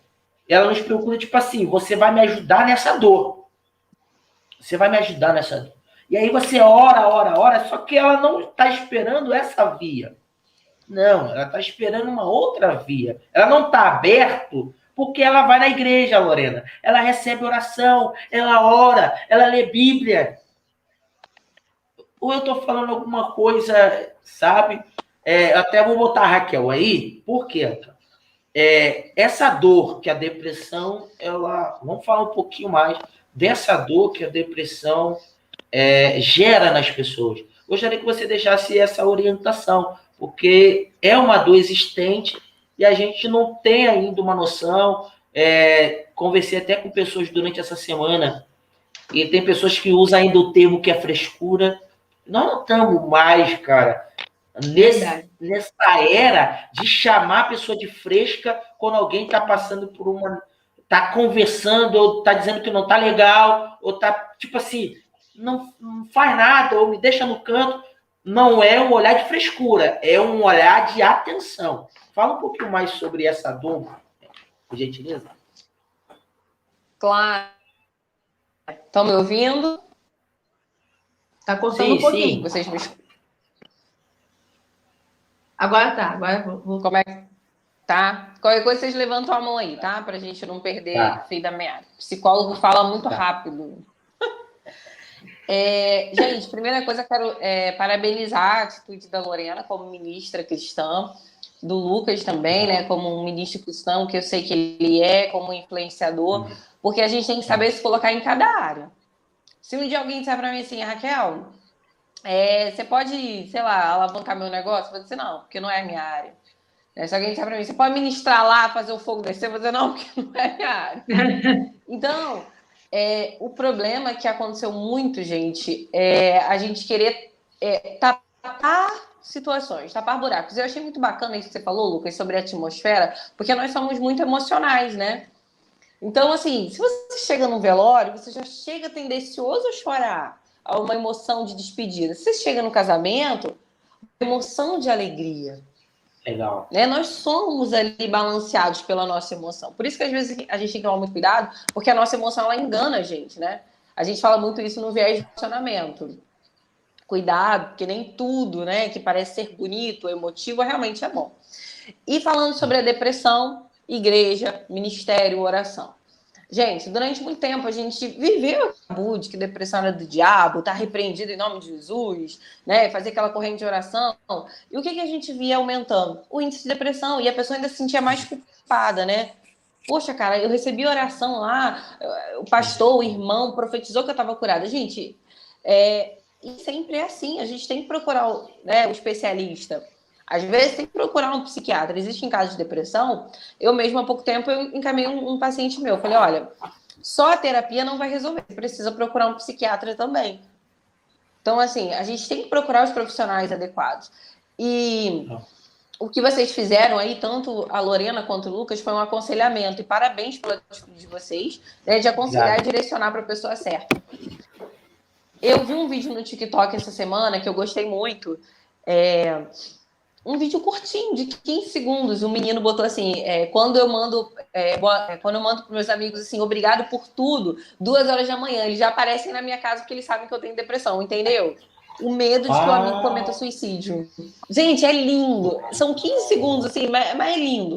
tipo assim: você vai me ajudar nessa dor. Você vai me ajudar nessa dor. E aí você ora, só que ela não está esperando essa via. Não, ela está esperando uma outra via. Ela não está aberto porque ela vai na igreja, Lorena. Ela recebe oração, ela ora, ela lê Bíblia. Ou eu estou falando alguma coisa, sabe? Até vou botar a Raquel aí. Por quê? Essa dor que a depressão, vamos falar um pouquinho mais dessa dor que a depressão gera nas pessoas. Gostaria que você deixasse essa orientação, porque é uma dor existente e a gente não tem ainda uma noção. Conversei até com pessoas durante essa semana, e tem pessoas que usam ainda o termo que é frescura. Nós não estamos mais, cara, nessa era de chamar a pessoa de fresca quando alguém está passando por está conversando, ou está dizendo que não está legal, ou está, tipo assim, não faz nada, ou me deixa no canto. Não é um olhar de frescura, é um olhar de atenção. Fala um pouquinho mais sobre essa dor, por gentileza. Claro. Estão me ouvindo? Tá cortando um pouquinho. Sim. Vocês me... Agora tá, agora vou... Como é que tá? Qualquer coisa vocês levantam a mão aí, tá? Pra gente não perder fio da meada. O psicólogo fala muito rápido. Gente, primeira coisa, quero parabenizar a atitude da Lorena como ministra cristã, do Lucas também, né, como um ministro cristão, que eu sei que ele como influenciador, porque a gente tem que saber se colocar em cada área. Se um dia alguém disser para mim assim: Raquel, você pode, sei lá, alavancar meu negócio? Eu vou dizer: não, porque não é a minha área. Se alguém disser para mim: você pode ministrar lá, fazer o fogo descer? Eu vou dizer: não, porque não é a minha área. Então, o problema que aconteceu muito, gente, a gente querer tapar situações, tapar buracos. Eu achei muito bacana isso que você falou, Lucas, sobre a atmosfera, porque nós somos muito emocionais, né? Então, assim, se você chega num velório, você já chega tendencioso a chorar, a uma emoção de despedida. Se você chega no casamento, emoção de alegria. Legal. Né? Nós somos ali balanceados pela nossa emoção. Por isso que às vezes a gente tem que tomar muito cuidado, porque a nossa emoção ela engana a gente, né? A gente fala muito isso no viés de relacionamento. Cuidado, porque nem tudo, né, que parece ser bonito, emotivo, realmente é bom. E falando sobre a depressão, igreja, ministério, oração. Gente, durante muito tempo a gente viveu o tabu de que depressão era do diabo, tá repreendido em nome de Jesus, né? Fazer aquela corrente de oração. E o que a gente via aumentando? O índice de depressão. E a pessoa ainda se sentia mais culpada, né? Poxa, cara, eu recebi oração lá, o pastor, o irmão, profetizou que eu estava curada. Gente, e sempre é assim, a gente tem que procurar o especialista. Às vezes tem que procurar um psiquiatra. Existem casos de depressão. Eu mesmo, há pouco tempo, eu encaminhei um paciente meu. Falei, olha, só a terapia não vai resolver. Você precisa procurar um psiquiatra também. Então, assim, a gente tem que procurar os profissionais adequados. E o que vocês fizeram aí, tanto a Lorena quanto o Lucas, foi um aconselhamento. E parabéns pela atitude de vocês, né, de aconselhar e direcionar para a pessoa certa. Eu vi um vídeo no TikTok essa semana que eu gostei muito. Um vídeo curtinho, de 15 segundos. O menino botou assim, quando eu mando para meus amigos assim, obrigado por tudo, 2 horas da manhã, eles já aparecem na minha casa porque eles sabem que eu tenho depressão, entendeu? O medo de que o amigo cometa suicídio. Gente, é lindo. São 15 segundos, assim, mas é lindo.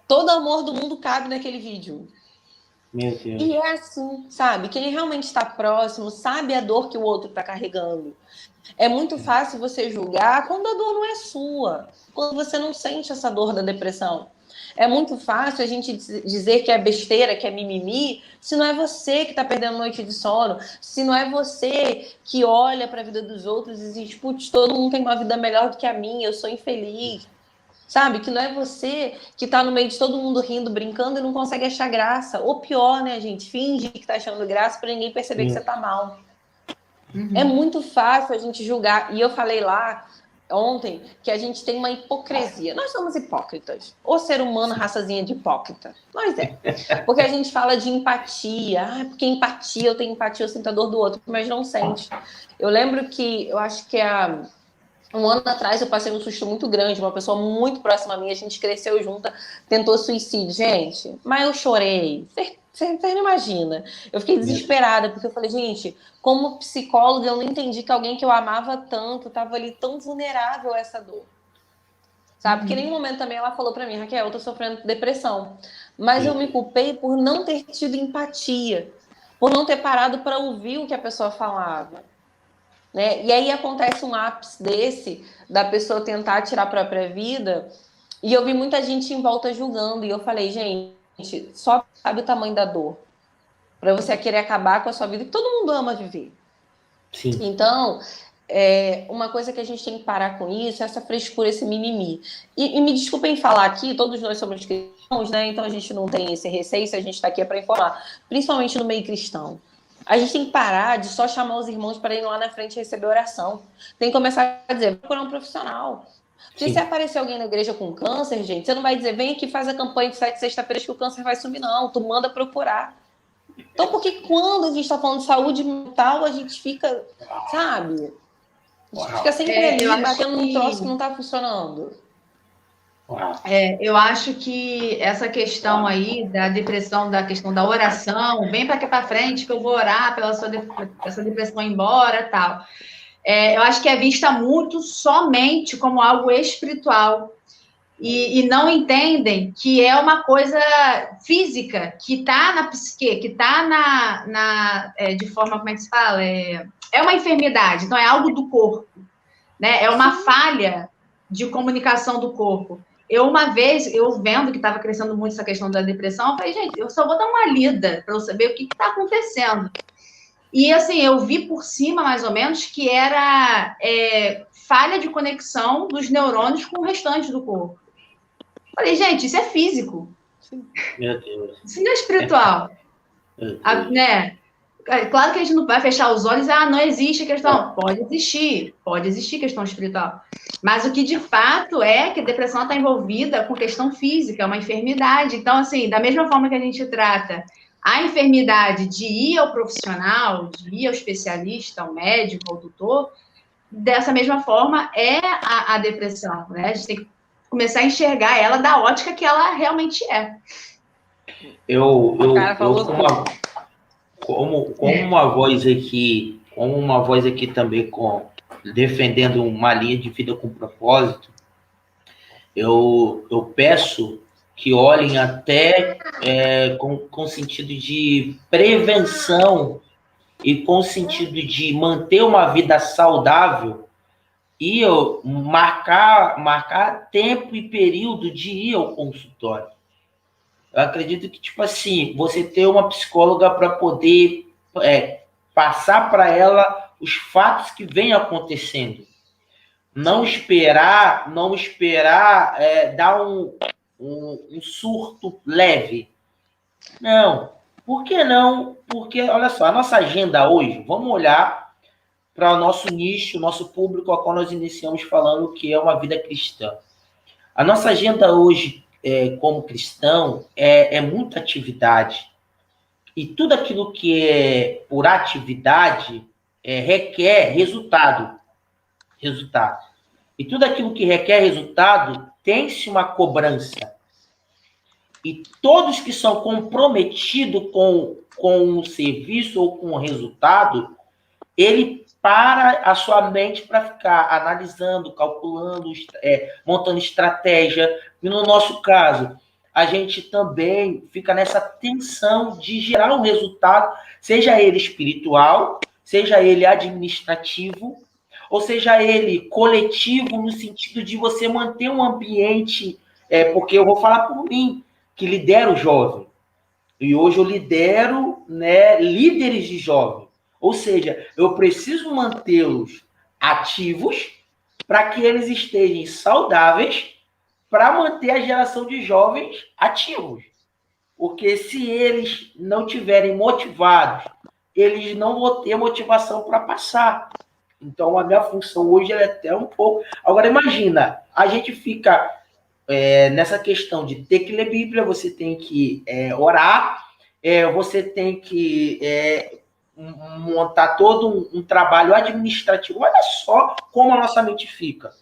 Todo amor do mundo cabe naquele vídeo. Meu Deus. E é assim, sabe? Quem realmente está próximo sabe a dor que o outro está carregando. É muito fácil você julgar quando a dor não é sua, quando você não sente essa dor da depressão. É muito fácil a gente dizer que é besteira, que é mimimi, se não é você que está perdendo noite de sono, se não é você que olha para a vida dos outros e diz, putz, todo mundo tem uma vida melhor do que a minha, eu sou infeliz. Sabe? Que não é você que está no meio de todo mundo rindo, brincando e não consegue achar graça. Ou pior, né, gente? Finge que está achando graça para ninguém perceber que você está mal. É muito fácil a gente julgar. E eu falei lá ontem que a gente tem uma hipocrisia. Nós somos hipócritas. O ser humano, raçazinha de hipócrita. Nós Porque a gente fala de empatia. Porque empatia, eu tenho empatia, eu sinto a dor do outro, mas não sente. Eu lembro que, eu acho que um ano atrás eu passei um susto muito grande, uma pessoa muito próxima a mim, a gente cresceu junta, tentou suicídio. Gente, mas eu chorei. Você não imagina. Eu fiquei desesperada, porque eu falei, gente, como psicóloga, eu não entendi que alguém que eu amava tanto estava ali tão vulnerável a essa dor. Sabe? Porque em nenhum momento também ela falou para mim, Raquel, eu tô sofrendo depressão. Mas eu me culpei por não ter tido empatia, por não ter parado para ouvir o que a pessoa falava. Né? E aí acontece um ápice desse, da pessoa tentar tirar a própria vida, e eu vi muita gente em volta julgando, e eu falei, gente, só sabe o tamanho da dor para você querer acabar com a sua vida, que todo mundo ama viver. Sim. Então, uma coisa que a gente tem que parar com isso é essa frescura, esse mimimi. E me desculpem falar aqui, todos nós somos cristãos, né? Então a gente não tem esse receio, se a gente está aqui para informar, principalmente no meio cristão. A gente tem que parar de só chamar os irmãos para ir lá na frente receber oração. Tem que começar a dizer, procurar um profissional. Porque se aparecer alguém na igreja com câncer, gente, você não vai dizer, vem aqui, faz a campanha de 7 sexta-feiras que o câncer vai sumir, não. Tu manda procurar. Então, porque quando a gente está falando de saúde mental, a gente fica, sabe? A gente fica sempre ali, batendo num troço que não está funcionando. Eu acho que essa questão aí da depressão, da questão da oração, vem para aqui para frente que eu vou orar pela essa depressão ir embora, tal. Eu acho que é vista muito somente como algo espiritual e não entendem que é uma coisa física que está na psique, que está de forma, como é que se fala? É uma enfermidade, então é algo do corpo, né? É uma falha de comunicação do corpo. Uma vez, vendo que estava crescendo muito essa questão da depressão, eu falei, gente, eu só vou dar uma lida para eu saber o que está acontecendo. E, assim, eu vi por cima, mais ou menos, que era falha de conexão dos neurônios com o restante do corpo. Eu falei, gente, isso é físico. Meu Deus. Isso não é espiritual. Né? Claro que a gente não vai fechar os olhos, não existe questão. Pode existir questão espiritual. Mas o que de fato é que a depressão está envolvida com questão física, é uma enfermidade. Então, assim, da mesma forma que a gente trata a enfermidade de ir ao profissional, de ir ao especialista, ao médico, ao doutor, dessa mesma forma é a depressão, né? A gente tem que começar a enxergar ela da ótica que ela realmente é. Como uma voz aqui também defendendo uma linha de vida com propósito, eu peço que olhem até com sentido de prevenção e com sentido de manter uma vida saudável e eu marcar tempo e período de ir ao consultório. Eu acredito que, tipo assim, você ter uma psicóloga para poder passar para ela os fatos que vêm acontecendo. Não esperar dar um surto leve. Não. Por que não? Porque, olha só, a nossa agenda hoje, vamos olhar para o nosso nicho, nosso público, ao qual nós iniciamos falando que é uma vida cristã. A nossa agenda hoje, como cristão, é muita atividade. E tudo aquilo que é por atividade requer resultado. E tudo aquilo que requer resultado tem-se uma cobrança. E todos que são comprometidos com o serviço ou com o resultado, ele para a sua mente para ficar analisando, calculando, montando estratégia. E no nosso caso, a gente também fica nessa tensão de gerar um resultado, seja ele espiritual, seja ele administrativo, ou seja ele coletivo, no sentido de você manter um ambiente, porque eu vou falar por mim, que lidero jovem. E hoje eu lidero, né, líderes de jovem. Ou seja, eu preciso mantê-los ativos para que eles estejam saudáveis para manter a geração de jovens ativos. Porque se eles não tiverem motivados, eles não vão ter motivação para passar. Então, a minha função hoje é até um pouco... Agora, imagina, a gente fica nessa questão de ter que ler Bíblia, você tem que orar, você tem que montar todo um trabalho administrativo. Olha só como a nossa mente fica.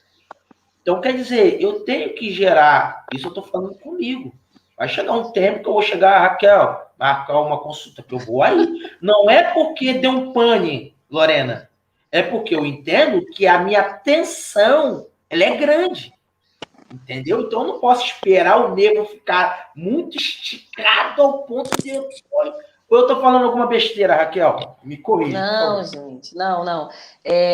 Então, quer dizer, eu tenho que gerar, isso eu estou falando comigo. Vai chegar um tempo que eu vou chegar, Raquel, marcar uma consulta que eu vou aí. Não é porque deu um pane, Lorena. É porque eu entendo que a minha tensão, ela é grande. Entendeu? Então, eu não posso esperar o nervo ficar muito esticado ao ponto de... Ou eu estou falando alguma besteira, Raquel? Me corrija. Não, gente, não.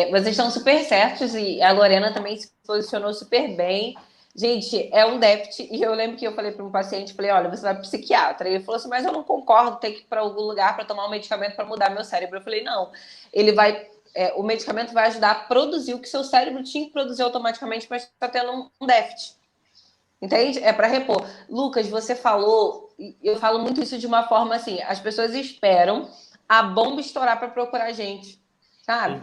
Vocês estão super certos e a Lorena também se posicionou super bem. Gente, é um déficit. E eu lembro que eu falei para um paciente, falei, olha, você vai para o psiquiatra. E ele falou assim, mas eu não concordo, tem que ir para algum lugar para tomar um medicamento para mudar meu cérebro. Eu falei, não, ele vai... o medicamento vai ajudar a produzir o que seu cérebro tinha que produzir automaticamente, mas está tendo um déficit. Entende? É para repor. Lucas, você falou, eu falo muito isso de uma forma assim, as pessoas esperam a bomba estourar para procurar a gente, sabe?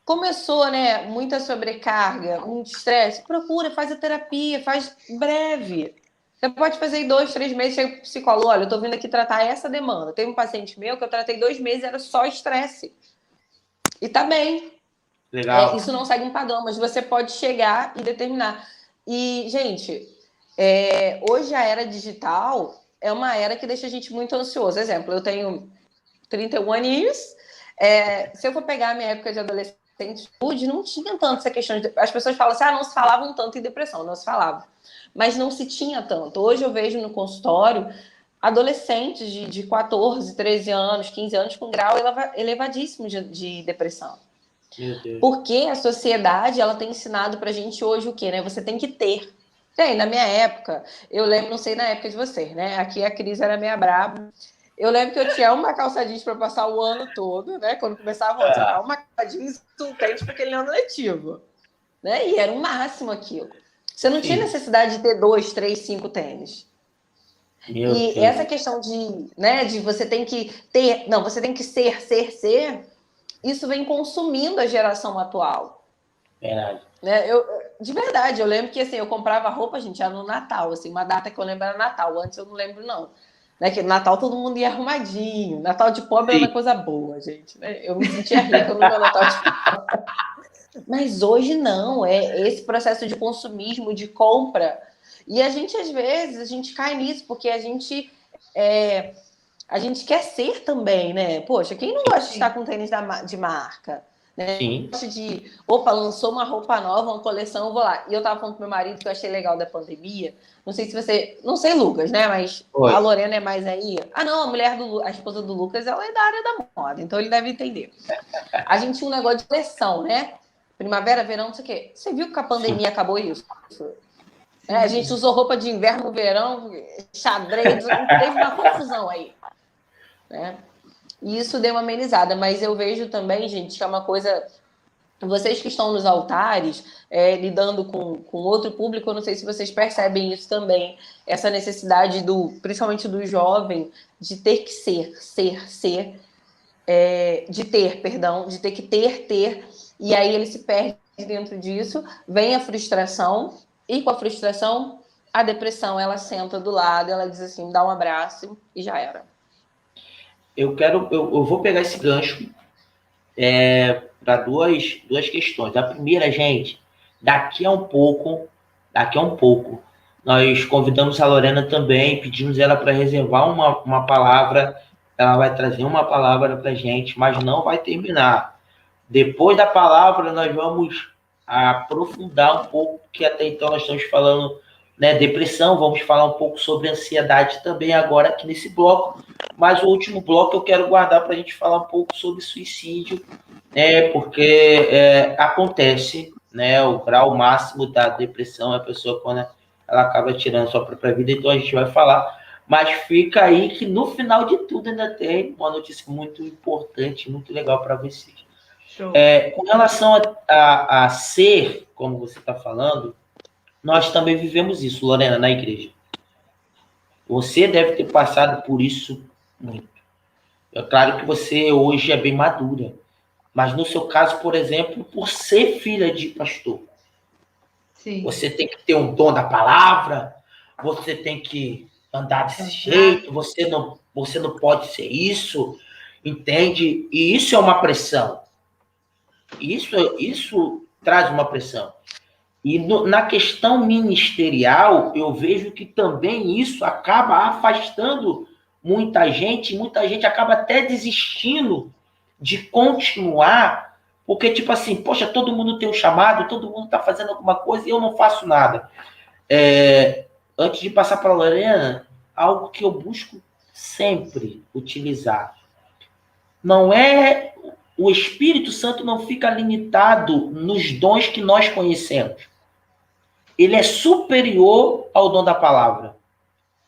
Começou, né, muita sobrecarga, muito estresse, procura, faz a terapia, faz breve. Você pode fazer em 2, 3 meses, chega pro psicólogo, olha, eu tô vindo aqui tratar essa demanda. Tem um paciente meu que eu tratei 2 meses, era só estresse. E tá bem. Legal. Isso não segue um padrão, mas você pode chegar e determinar. E, gente, hoje a era digital é uma era que deixa a gente muito ansioso. Exemplo, eu tenho 31 aninhos. Se eu for pegar a minha época de adolescente, não tinha tanto essa questão de... As pessoas falam assim, não se falavam tanto em depressão. Não se falava. Mas não se tinha tanto. Hoje eu vejo no consultório adolescentes de 14, 13 anos, 15 anos com grau elevadíssimo de depressão. Porque a sociedade, ela tem ensinado pra gente hoje o quê, né? Você tem que ter. Na minha época, eu lembro, não sei na época de vocês, né? Aqui a Cris era meio braba. Eu lembro que eu tinha uma calça jeans para passar o ano todo, né? Quando começava o ano, uma calça jeans e um tênis para aquele ano letivo. Né? E era o máximo aquilo. Você não tinha necessidade de ter 2, 3, 5 tênis. Meu E Deus. essa questão de você tem que ter, não, você tem que ser, isso vem consumindo a geração atual. Verdade. Né? De verdade, eu lembro que assim, eu comprava roupa, gente, já no Natal, assim, uma data que eu lembro era Natal, antes eu não lembro, não. Né? Que no Natal todo mundo ia arrumadinho, Natal de pobre era uma coisa boa, gente. Né? Eu me sentia rica no meu Natal de pobre. Mas hoje não, é esse processo de consumismo, de compra. E a gente, às vezes, a gente cai nisso, porque a gente quer ser também, né? Poxa, quem não gosta de estar com tênis de marca? Né? Sim. Gosta de, opa, lançou uma roupa nova, uma coleção, eu vou lá. E eu tava falando pro meu marido que eu achei legal da pandemia. Não sei se você. Não sei, Lucas, né? Mas Oi. a Lorena é mais aí. Ah, não, a esposa do Lucas, ela é da área da moda, então ele deve entender. A gente tinha um negócio de coleção, né? Primavera, verão, não sei o quê. Você viu que com a pandemia acabou isso? A gente usou roupa de inverno, verão, xadrez, teve uma confusão aí. Né? E isso deu uma amenizada, mas eu vejo também, gente, que é uma coisa. Vocês que estão nos altares, lidando com outro público, eu não sei se vocês percebem isso também, essa necessidade principalmente do jovem, de ter que de ter que ter, e aí ele se perde dentro disso, vem a frustração, e com a frustração, a depressão, ela senta do lado, ela diz assim, dá um abraço, e já era. Eu vou pegar esse gancho para duas questões. A primeira, gente, daqui a um pouco, nós convidamos a Lorena também, pedimos ela para reservar uma palavra. Ela vai trazer uma palavra para a gente, mas não vai terminar. Depois da palavra, nós vamos aprofundar um pouco, que até então nós estamos falando, né, depressão, vamos falar um pouco sobre ansiedade também agora aqui nesse bloco, mas o último bloco eu quero guardar para a gente falar um pouco sobre suicídio, porque acontece, né, o grau máximo da depressão é a pessoa quando ela acaba tirando a sua própria vida, então a gente vai falar, mas fica aí que no final de tudo ainda tem uma notícia muito importante, muito legal para vocês. Com relação a ser, como você está falando, nós também vivemos isso, Lorena, na igreja. Você deve ter passado por isso muito. É claro que você hoje é bem madura, mas no seu caso, por exemplo, por ser filha de pastor, sim, você tem que ter um dom da palavra, você tem que andar desse jeito, você não pode ser isso, entende? E isso é uma pressão. Isso traz uma pressão. E na questão ministerial, eu vejo que também isso acaba afastando muita gente acaba até desistindo de continuar, porque, tipo assim, poxa, todo mundo tem um chamado, todo mundo está fazendo alguma coisa e eu não faço nada. Antes de passar para a Lorena, algo que eu busco sempre utilizar. Não é... O Espírito Santo não fica limitado nos dons que nós conhecemos. Ele é superior ao dom da palavra.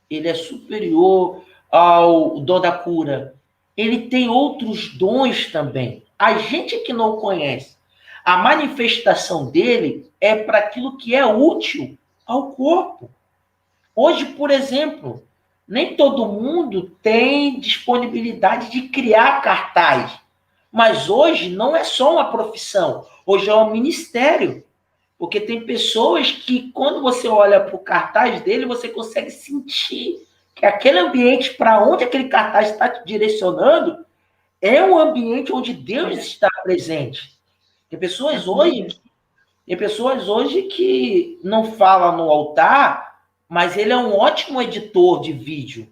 Ele é superior ao dom da cura. Ele tem outros dons também. A gente que não conhece. A manifestação dele é para aquilo que é útil ao corpo. Hoje, por exemplo, nem todo mundo tem disponibilidade de criar cartaz. Mas hoje não é só uma profissão, hoje é um ministério. Porque tem pessoas que, quando você olha para o cartaz dele, você consegue sentir que aquele ambiente, para onde aquele cartaz está te direcionando, é um ambiente onde Deus está presente. Tem pessoas hoje que não falam no altar, mas ele é um ótimo editor de vídeo.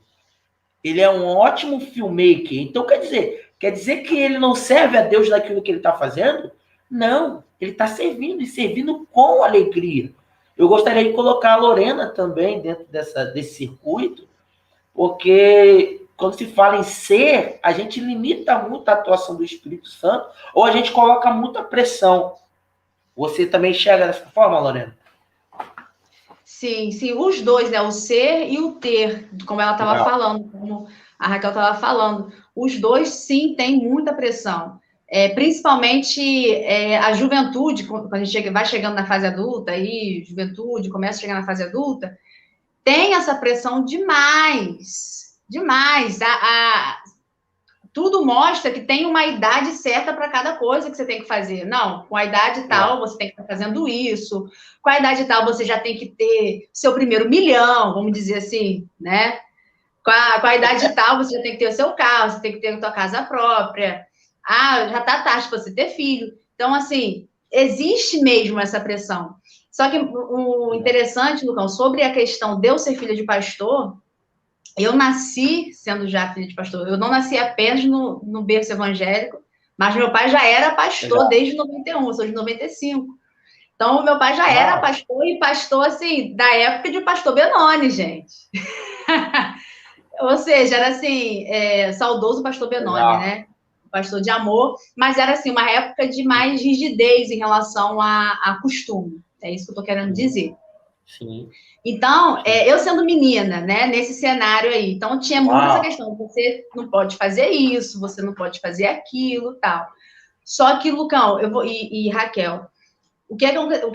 Ele é um ótimo filmmaker. Então, quer dizer que ele não serve a Deus naquilo que ele está fazendo? Não, ele está servindo, e servindo com alegria. Eu gostaria de colocar a Lorena também dentro desse circuito, porque quando se fala em ser, a gente limita muito a atuação do Espírito Santo, ou a gente coloca muita pressão. Você também enxerga dessa forma, Lorena? Sim, os dois, né? O ser e o ter, como ela estava falando, como a Raquel estava falando. Os dois, sim, têm muita pressão. Principalmente a juventude, quando a gente vai chegando na fase adulta, aí juventude, começa a chegar na fase adulta, tem essa pressão demais. Tudo mostra que tem uma idade certa para cada coisa que você tem que fazer. Não, com a idade tal, você tem que estar fazendo isso. Com a idade tal, você já tem que ter seu primeiro milhão, vamos dizer assim, né? Com a idade tal, você já tem que ter o seu carro, você tem que ter a sua casa própria. Já tá tarde para você ter filho. Então, assim, existe mesmo essa pressão. Só que o interessante, Lucão, sobre a questão de eu ser filha de pastor, eu nasci sendo já filha de pastor. Eu não nasci apenas no berço evangélico, mas meu pai já era pastor desde 91, eu sou de 95. Então, meu pai já era pastor, e pastor, assim, da época de pastor Benoni, gente. Ou seja, era assim, saudoso pastor Benoni, né? Pastor de amor, mas era assim, uma época de mais rigidez em relação a costume. É isso que eu tô querendo dizer. Sim. Então, eu sendo menina, né, nesse cenário aí, então tinha muito essa questão, você não pode fazer isso, você não pode fazer aquilo, tal. Só que, Lucão, e Raquel, o que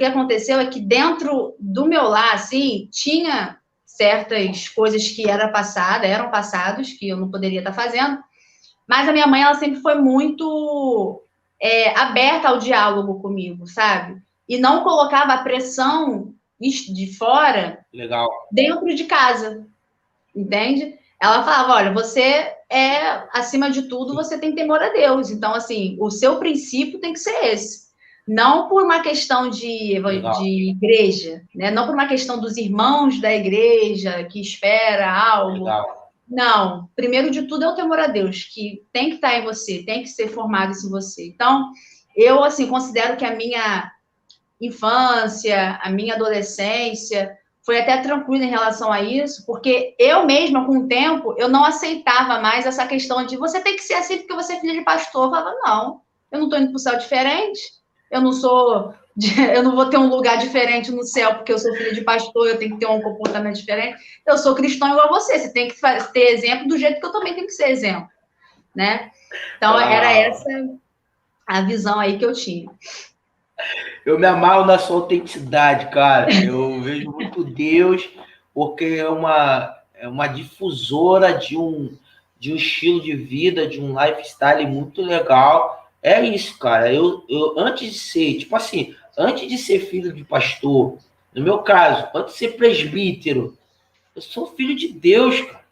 aconteceu é que dentro do meu lar, assim, tinha certas coisas que eram passados, que eu não poderia estar fazendo, mas a minha mãe, ela sempre foi muito aberta ao diálogo comigo, sabe? E não colocava a pressão de fora dentro de casa, entende? Ela falava, olha, você acima de tudo, você tem temor a Deus. Então, assim, o seu princípio tem que ser esse. Não por uma questão de igreja, né? Não por uma questão dos irmãos da igreja que espera algo. Não, primeiro de tudo é o temor a Deus, que tem que estar em você, tem que ser formado em você. Então, eu, assim, considero que a minha infância, a minha adolescência foi até tranquila em relação a isso, porque eu mesma, com o tempo, eu não aceitava mais essa questão de você tem que ser assim porque você é filha de pastor. Eu falava, não, eu não estou indo para o céu diferente, eu não vou ter um lugar diferente no céu porque eu sou filha de pastor, eu tenho que ter um comportamento diferente. Eu sou cristão igual a você tem que ter exemplo do jeito que eu também tenho que ser exemplo, né? Então, era essa a visão aí que eu tinha. Eu me amarro na sua autenticidade, cara. Eu vejo muito Deus, porque é uma difusora de um estilo de vida, de um lifestyle muito legal. É isso, cara. Eu antes de ser, tipo assim, antes de ser filho de pastor, no meu caso, antes de ser presbítero, eu sou filho de Deus, cara.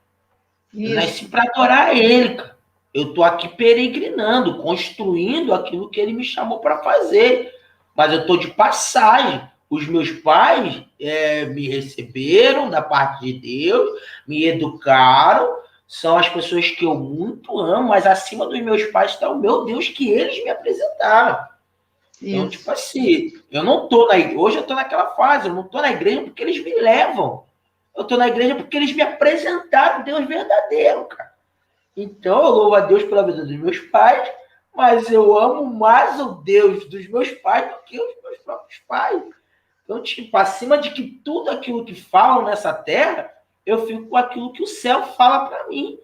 Eu nasci para adorar Ele, cara. Eu tô aqui peregrinando, construindo aquilo que Ele me chamou para fazer. Mas eu estou de passagem. Os meus pais me receberam da parte de Deus, me educaram, são as pessoas que eu muito amo, mas acima dos meus pais está o meu Deus que eles me apresentaram. Isso. Então, tipo assim, eu não estou na igreja, hoje eu estou naquela fase, eu não estou na igreja porque eles me levam. Eu estou na igreja porque eles me apresentaram Deus verdadeiro, cara. Então, eu louvo a Deus pela vida dos meus pais, mas eu amo mais o Deus dos meus pais do que os meus próprios pais. Então, tipo, acima de que tudo aquilo que falam nessa terra, eu fico com aquilo que o céu fala para mim.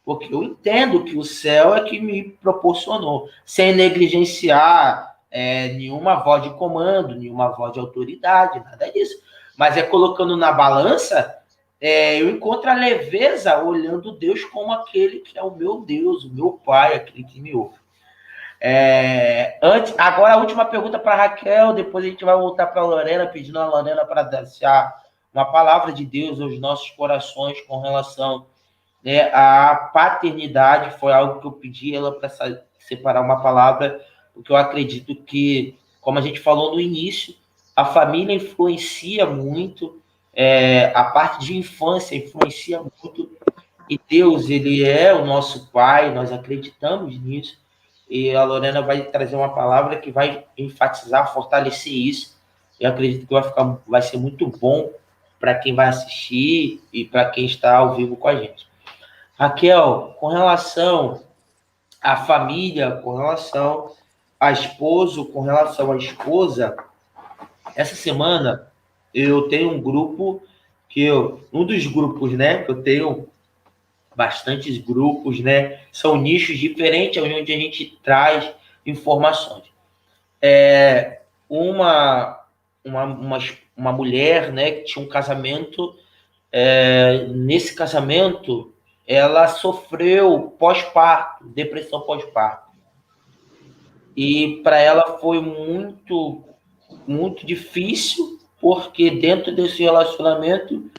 Porque eu entendo que o céu é que me proporcionou, sem negligenciar nenhuma voz de comando, nenhuma voz de autoridade, nada disso. Mas colocando na balança, eu encontro a leveza olhando Deus como aquele que é o meu Deus, o meu Pai, aquele que me ouve. Agora a última pergunta para a Raquel, depois a gente vai voltar para a Lorena, pedindo a Lorena para deixar uma palavra de Deus aos nossos corações com relação à paternidade. Foi algo que eu pedi ela para separar uma palavra, porque eu acredito que, como a gente falou no início, a família influencia muito, a parte de infância influencia muito, e Deus, Ele é o nosso Pai, nós acreditamos nisso. E a Lorena vai trazer uma palavra que vai enfatizar, fortalecer isso. Eu acredito que vai ser muito bom para quem vai assistir e para quem está ao vivo com a gente. Raquel, com relação à família, com relação a esposo, com relação à esposa, essa semana eu tenho um grupo um dos grupos, né, que eu tenho bastantes grupos, né? São nichos diferentes onde a gente traz informações. Uma mulher, né, que tinha um casamento nesse casamento, ela sofreu pós-parto, depressão pós-parto. E para ela foi muito, muito difícil, porque dentro desse relacionamento,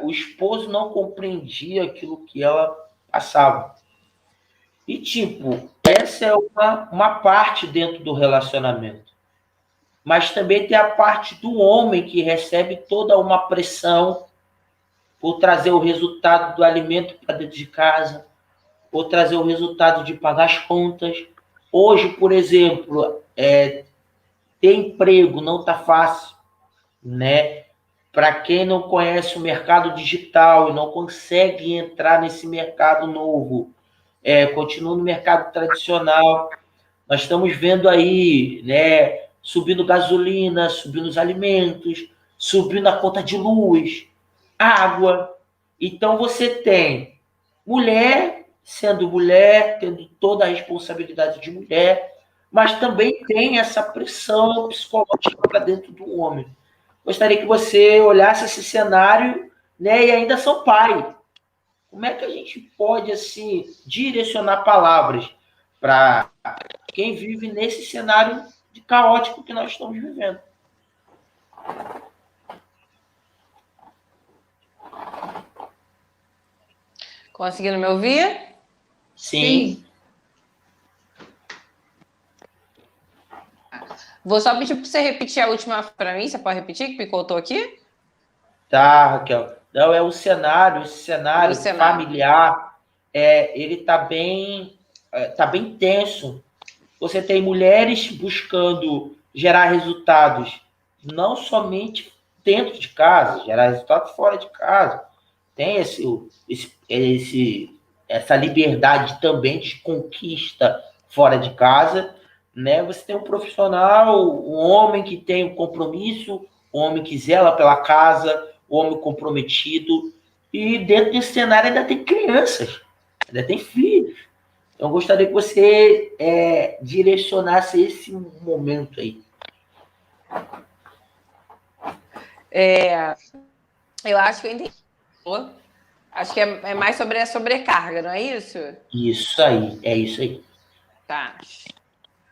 o esposo não compreendia aquilo que ela passava. E, tipo, essa é uma parte dentro do relacionamento. Mas também tem a parte do homem que recebe toda uma pressão por trazer o resultado do alimento para dentro de casa, por trazer o resultado de pagar as contas. Hoje, por exemplo, ter emprego não está fácil, né? Para quem não conhece o mercado digital e não consegue entrar nesse mercado novo, continua no mercado tradicional. Nós estamos vendo aí, né, subindo gasolina, subindo os alimentos, subindo a conta de luz, água. Então você tem mulher sendo mulher, tendo toda a responsabilidade de mulher, mas também tem essa pressão psicológica para dentro do homem. Gostaria que você olhasse esse cenário, né, e ainda são pai. Como é que a gente pode, assim, direcionar palavras para quem vive nesse cenário de caótico que nós estamos vivendo? Conseguindo me ouvir? Sim. Vou só pedir para você repetir a última para mim. Você pode repetir, que picotou aqui? Tá, Raquel. Não, esse cenário familiar, ele está bem tenso. Você tem mulheres buscando gerar resultados não somente dentro de casa, gerar resultados fora de casa. Tem essa liberdade também de conquista fora de casa, né? Você tem um profissional, um homem que tem um compromisso, um homem que zela pela casa, um homem comprometido, e dentro desse cenário ainda tem crianças, ainda tem filhos. Então, eu gostaria que você direcionasse esse momento aí. Eu acho que eu entendi. Acho que é mais sobre a sobrecarga, não é isso? Isso aí, é isso aí. Tá.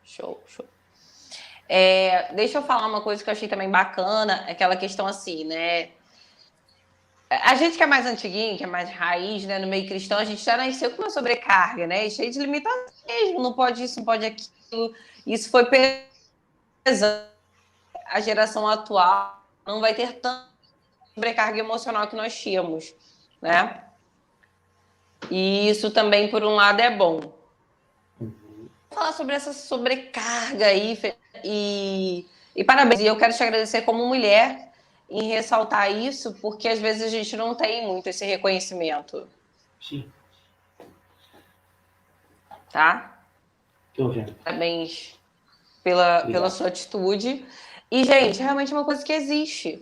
Show. Deixa eu falar uma coisa que eu achei também bacana, aquela questão assim, né? A gente que é mais antiguinho, que é mais raiz, né, no meio cristão, a gente já nasceu com uma sobrecarga, né? Cheio de limitações mesmo, não pode isso, não pode aquilo. Isso foi pesando. A geração atual não vai ter tanta sobrecarga emocional que nós tínhamos, né? E isso também, por um lado, é bom. Vou falar sobre essa sobrecarga aí e parabéns. E eu quero te agradecer como mulher em ressaltar isso, porque às vezes a gente não tem muito esse reconhecimento. Sim. Tá? Tô vendo. Parabéns pela sua atitude. E, gente, realmente é uma coisa que existe,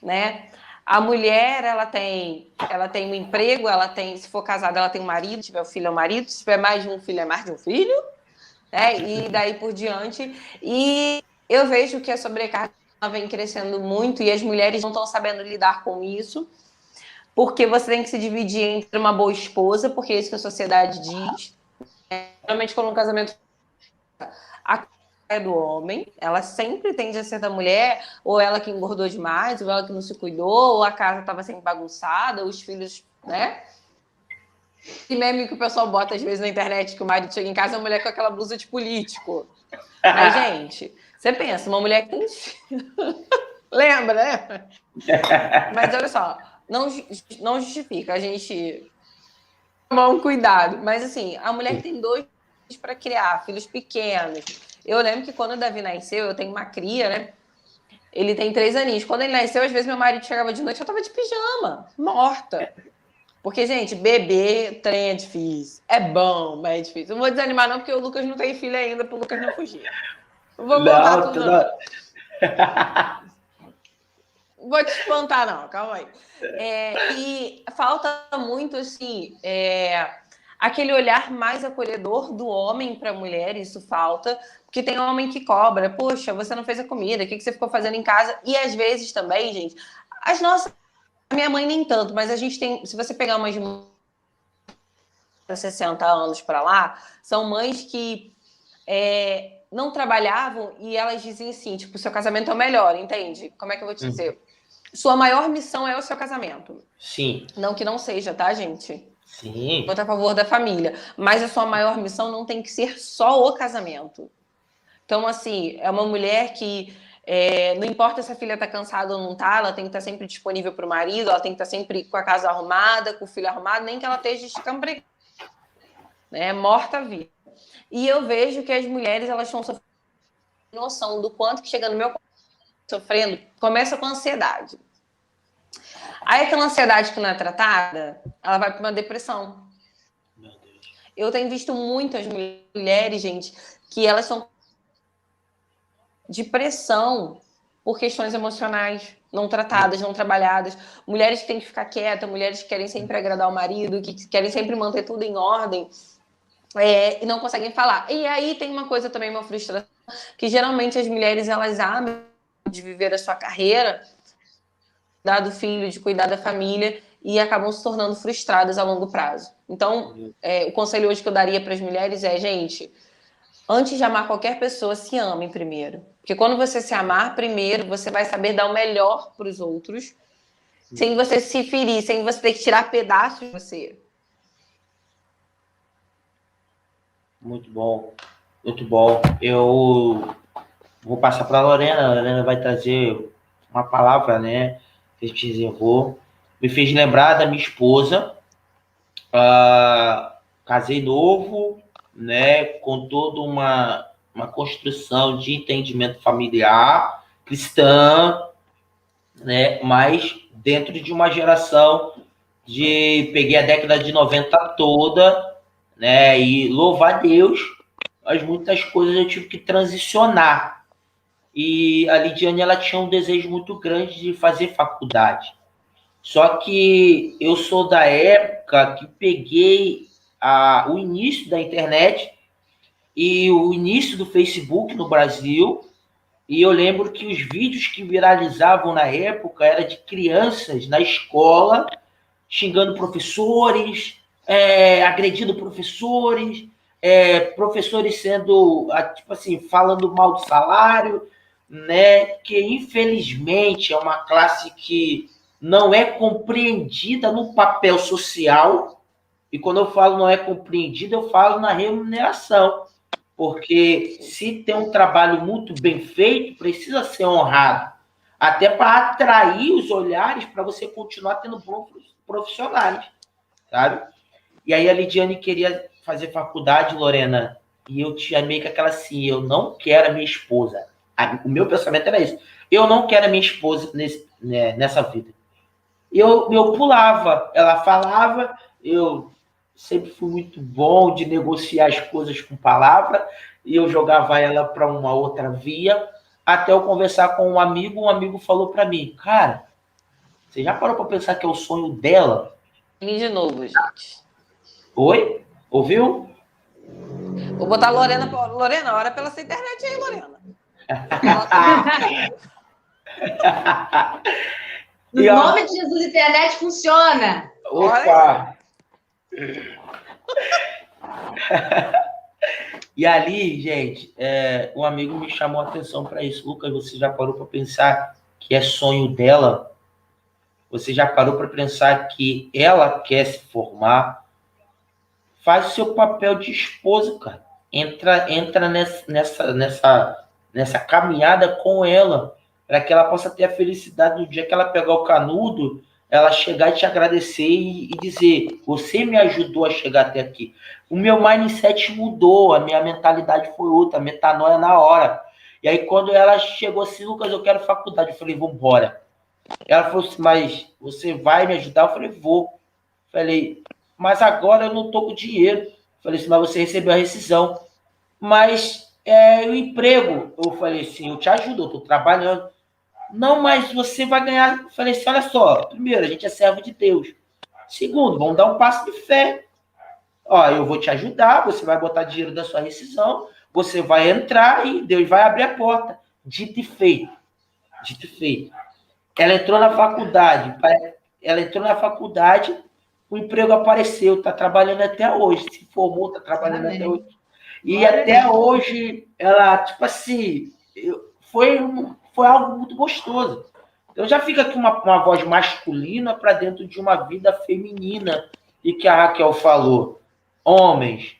né? A mulher, ela tem um emprego, ela tem, se for casada, ela tem um marido, se tiver um filho é um marido, se tiver mais de um filho é mais de um filho, né? E daí por diante. E eu vejo que a sobrecarga vem crescendo muito e as mulheres não estão sabendo lidar com isso, porque você tem que se dividir entre uma boa esposa, porque é isso que a sociedade diz. Geralmente, quando um casamento a é do homem, ela sempre tende a ser da mulher, ou ela que engordou demais, ou ela que não se cuidou, ou a casa estava sempre bagunçada, os filhos, né? E meme que o pessoal bota às vezes na internet, que o marido chega em casa e a mulher com aquela blusa de político. Mas, gente, você pensa, uma mulher que tem lembra, né? Mas olha só, não justifica a gente tomar um cuidado. Mas assim, a mulher que tem 2 para criar, filhos pequenos. Eu lembro que quando o Davi nasceu, eu tenho uma cria, né? Ele tem 3 aninhos. Quando ele nasceu, às vezes meu marido chegava de noite, eu tava de pijama, morta. Porque, gente, bebê trem é difícil. É bom, mas é difícil. Não vou desanimar não, porque o Lucas não tem filho ainda, pro Lucas não fugir. Não vou contar tudo, não. Vou te espantar, não. Calma aí. E falta muito, assim, aquele olhar mais acolhedor do homem para a mulher, isso falta, porque tem homem que cobra, poxa, você não fez a comida, o que você ficou fazendo em casa? E às vezes também, gente, as nossas A minha mãe nem tanto, mas a gente tem... Se você pegar umas 60 anos para lá, são mães que não trabalhavam e elas dizem assim, tipo, seu casamento é o melhor, entende? Como é que eu vou te dizer? Sua maior missão é o seu casamento. Sim. Não que não seja, tá, gente? Sim. Vou a favor da família. Mas a sua maior missão não tem que ser só o casamento. Então, assim, é uma mulher que não importa se a filha tá cansada ou não tá, ela tem que estar sempre disponível para o marido, ela tem que estar sempre com a casa arrumada, com o filho arrumado, nem que ela esteja escambregada, né? Morta viva. E eu vejo que as mulheres, elas estão sofrendo noção do quanto que chega no meu sofrendo, começa com ansiedade. Aí aquela ansiedade que não é tratada, ela vai para uma depressão. Meu Deus. Eu tenho visto muitas mulheres, gente, que elas são de pressão por questões emocionais não tratadas, não trabalhadas. Mulheres que têm que ficar quietas, mulheres que querem sempre agradar o marido, que querem sempre manter tudo em ordem e não conseguem falar. E aí tem uma coisa também, uma frustração, que geralmente as mulheres, elas amam de viver a sua carreira, cuidar do filho, de cuidar da família e acabam se tornando frustradas a longo prazo. Então, o conselho hoje que eu daria para as mulheres é, gente, antes de amar qualquer pessoa, se amem primeiro. Porque quando você se amar primeiro, você vai saber dar o melhor para os outros, sem você se ferir, sem você ter que tirar pedaços de você. Muito bom. Muito bom. Eu vou passar para a Lorena vai trazer uma palavra, né, que a gente reservou. Me fez lembrar da minha esposa. Casei novo, né, com toda uma construção de entendimento familiar, cristã, né, mas dentro de uma geração peguei a década de 90 toda, né, e louvar a Deus, mas muitas coisas eu tive que transicionar. E a Lidiane, ela tinha um desejo muito grande de fazer faculdade. Só que eu sou da época que peguei o início da internet e o início do Facebook no Brasil, e eu lembro que os vídeos que viralizavam na época eram de crianças na escola xingando professores, agredindo professores, professores sendo, tipo assim, falando mal do salário, né? Que infelizmente é uma classe que não é compreendida no papel social, e quando eu falo não é compreendida, eu falo na remuneração, porque se tem um trabalho muito bem feito, precisa ser honrado, até para atrair os olhares para você continuar tendo bons profissionais, sabe? E aí a Lidiane queria fazer faculdade, Lorena, e eu tinha meio que aquela assim, eu não quero a minha esposa. O meu pensamento era isso, eu não quero a minha esposa nessa vida. Eu pulava, ela falava, eu sempre fui muito bom de negociar as coisas com palavra, e eu jogava ela para uma outra via, até eu conversar com um amigo falou para mim, cara, você já parou para pensar que é o sonho dela? E de novo, gente. Oi? Ouviu? Vou botar a Lorena. Lorena, ora pela sua internet aí, Lorena. No nome de Jesus, a internet funciona. Opa! E ali, gente, um amigo me chamou a atenção para isso. Lucas, você já parou para pensar que é sonho dela? Você já parou para pensar que ela quer se formar? Faz o seu papel de esposa, cara. Entra nessa caminhada com ela, para que ela possa ter a felicidade no dia que ela pegar o canudo, ela chegar e te agradecer e dizer, você me ajudou a chegar até aqui. O meu mindset mudou, a minha mentalidade foi outra, a metanoia na hora. E aí quando ela chegou assim, Lucas, eu quero faculdade, eu falei, vamos embora. Ela falou assim, mas você vai me ajudar? Eu falei, vou. Falei, mas agora eu não estou com dinheiro. Falei assim, mas você recebeu a rescisão. Mas o emprego, eu falei assim, eu te ajudo, eu estou trabalhando. Não, mas você vai ganhar. Eu falei assim, olha só, primeiro, a gente é servo de Deus. Segundo, vamos dar um passo de fé. Ó, eu vou te ajudar, você vai botar dinheiro da sua rescisão, você vai entrar e Deus vai abrir a porta. Dito e feito. Dito e feito. Ela entrou na faculdade, ela entrou na faculdade, o emprego apareceu, está trabalhando até hoje, se formou, está trabalhando até hoje. E até hoje, ela, tipo assim, foi algo muito gostoso. Então já fica aqui uma voz masculina para dentro de uma vida feminina. E que a Raquel falou, homens,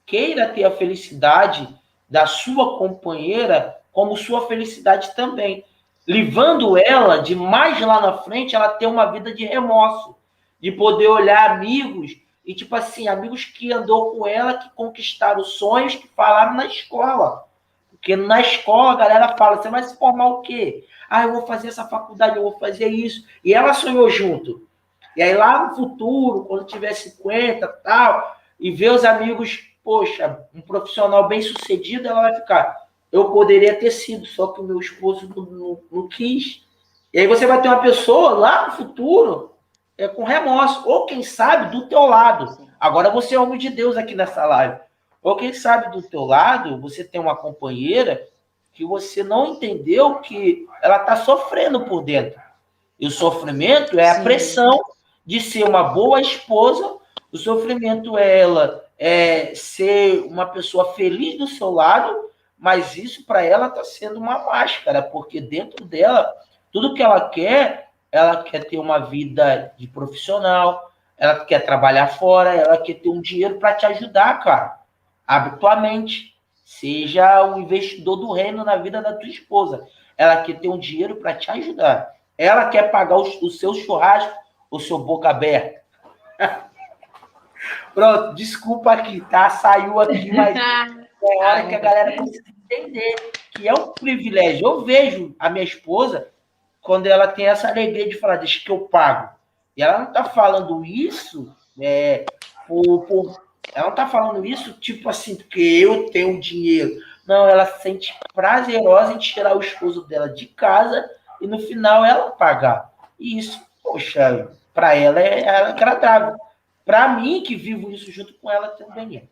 queira ter a felicidade da sua companheira como sua felicidade também, levando ela de mais lá na frente, ela ter uma vida de remorso, de poder olhar amigos e, tipo assim, amigos que andou com ela, que conquistaram sonhos, que falaram na escola. Porque na escola a galera fala, você vai se formar o quê? Ah, eu vou fazer essa faculdade, eu vou fazer isso. E ela sonhou junto. E aí lá no futuro, quando tiver 50 tal, e ver os amigos, poxa, um profissional bem sucedido, ela vai ficar, eu poderia ter sido, só que o meu esposo não quis. E aí você vai ter uma pessoa lá no futuro com remorso, ou quem sabe do teu lado. Agora você é homem de Deus aqui nessa live. Ou quem sabe do teu lado, você tem uma companheira que você não entendeu que ela está sofrendo por dentro. E o sofrimento é a pressão de ser uma boa esposa, o sofrimento é ela ser uma pessoa feliz do seu lado, mas isso para ela está sendo uma máscara, porque dentro dela, tudo que ela quer ter uma vida de profissional, ela quer trabalhar fora, ela quer ter um dinheiro para te ajudar, cara. Abre tua mente, seja um investidor do reino na vida da tua esposa. Ela quer ter um dinheiro para te ajudar. Ela quer pagar o seu churrasco, o seu boca aberta. Pronto, desculpa aqui, tá? Saiu aqui, mas é hora que a galera precisa entender que é um privilégio. Eu vejo a minha esposa, quando ela tem essa alegria de falar, deixa que eu pago. E ela não tá falando isso ela não tá falando isso, tipo assim, porque eu tenho dinheiro. Não, ela se sente prazerosa em tirar o esposo dela de casa e no final ela pagar. E isso, poxa, para ela é agradável. Para mim, que vivo isso junto com ela, também é.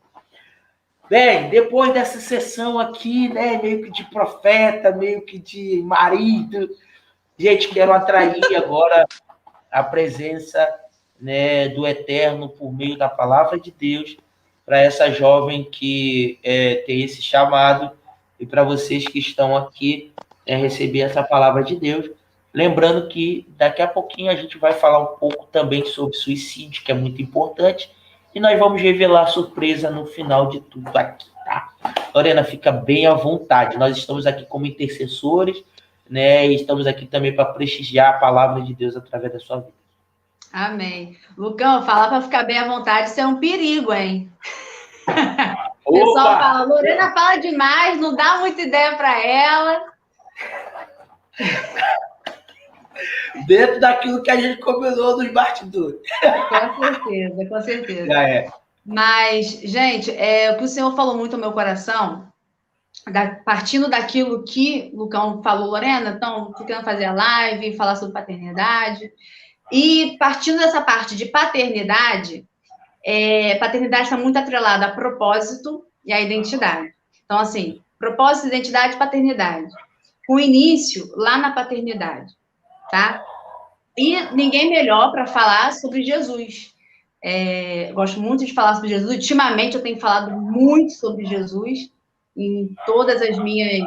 Bem, depois dessa sessão aqui, né, meio que de profeta, meio que de marido, gente, quero atrair agora a presença, né, do Eterno por meio da palavra de Deus para essa jovem que tem esse chamado e para vocês que estão aqui receber essa palavra de Deus. Lembrando que daqui a pouquinho a gente vai falar um pouco também sobre suicídio, que é muito importante, e nós vamos revelar a surpresa no final de tudo aqui, tá? Lorena, fica bem à vontade. Nós estamos aqui como intercessores, né? E estamos aqui também para prestigiar a palavra de Deus através da sua vida. Amém. Lucão, falar para ficar bem à vontade, isso é um perigo, hein? O pessoal fala, Lorena fala demais, não dá muita ideia para ela. Dentro daquilo que a gente combinou nos bastidores. Com certeza. Já é. Mas, gente, o que o Senhor falou muito ao meu coração, partindo daquilo que o Lucão falou, Lorena, então, tô querendo fazer a live, falar sobre paternidade. E partindo dessa parte de paternidade, paternidade está muito atrelada a propósito e a identidade. Então, assim, propósito, identidade e paternidade. Com início lá na paternidade, tá? E ninguém melhor para falar sobre Jesus. Gosto muito de falar sobre Jesus. Ultimamente eu tenho falado muito sobre Jesus em todas as minhas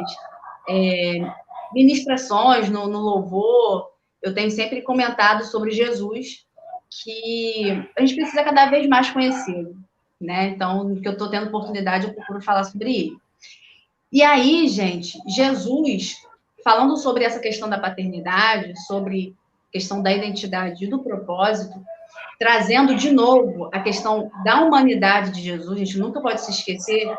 ministrações, no louvor. Eu tenho sempre comentado sobre Jesus, que a gente precisa cada vez mais conhecê-lo, né? Então, que eu estou tendo oportunidade, eu procuro falar sobre ele. E aí, gente, Jesus, falando sobre essa questão da paternidade, sobre a questão da identidade e do propósito, trazendo de novo a questão da humanidade de Jesus, a gente nunca pode se esquecer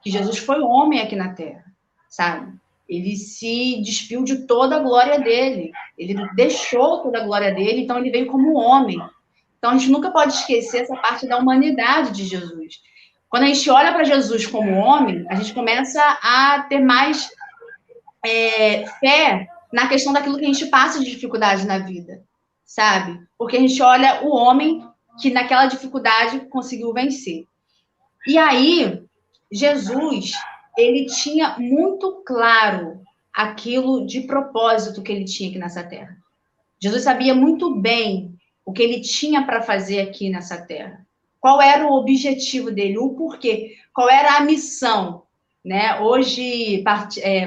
que Jesus foi homem aqui na Terra, sabe? Ele se despiu de toda a glória dele, ele deixou toda a glória dele, então ele veio como homem. Então a gente nunca pode esquecer essa parte da humanidade de Jesus. Quando a gente olha para Jesus como homem, a gente começa a ter mais fé na questão daquilo que a gente passa de dificuldade na vida, sabe? Porque a gente olha o homem que naquela dificuldade conseguiu vencer. E aí, Jesus, ele tinha muito claro aquilo de propósito que ele tinha aqui nessa terra. Jesus sabia muito bem o que ele tinha para fazer aqui nessa terra. Qual era o objetivo dele, o porquê, qual era a missão, né? Hoje,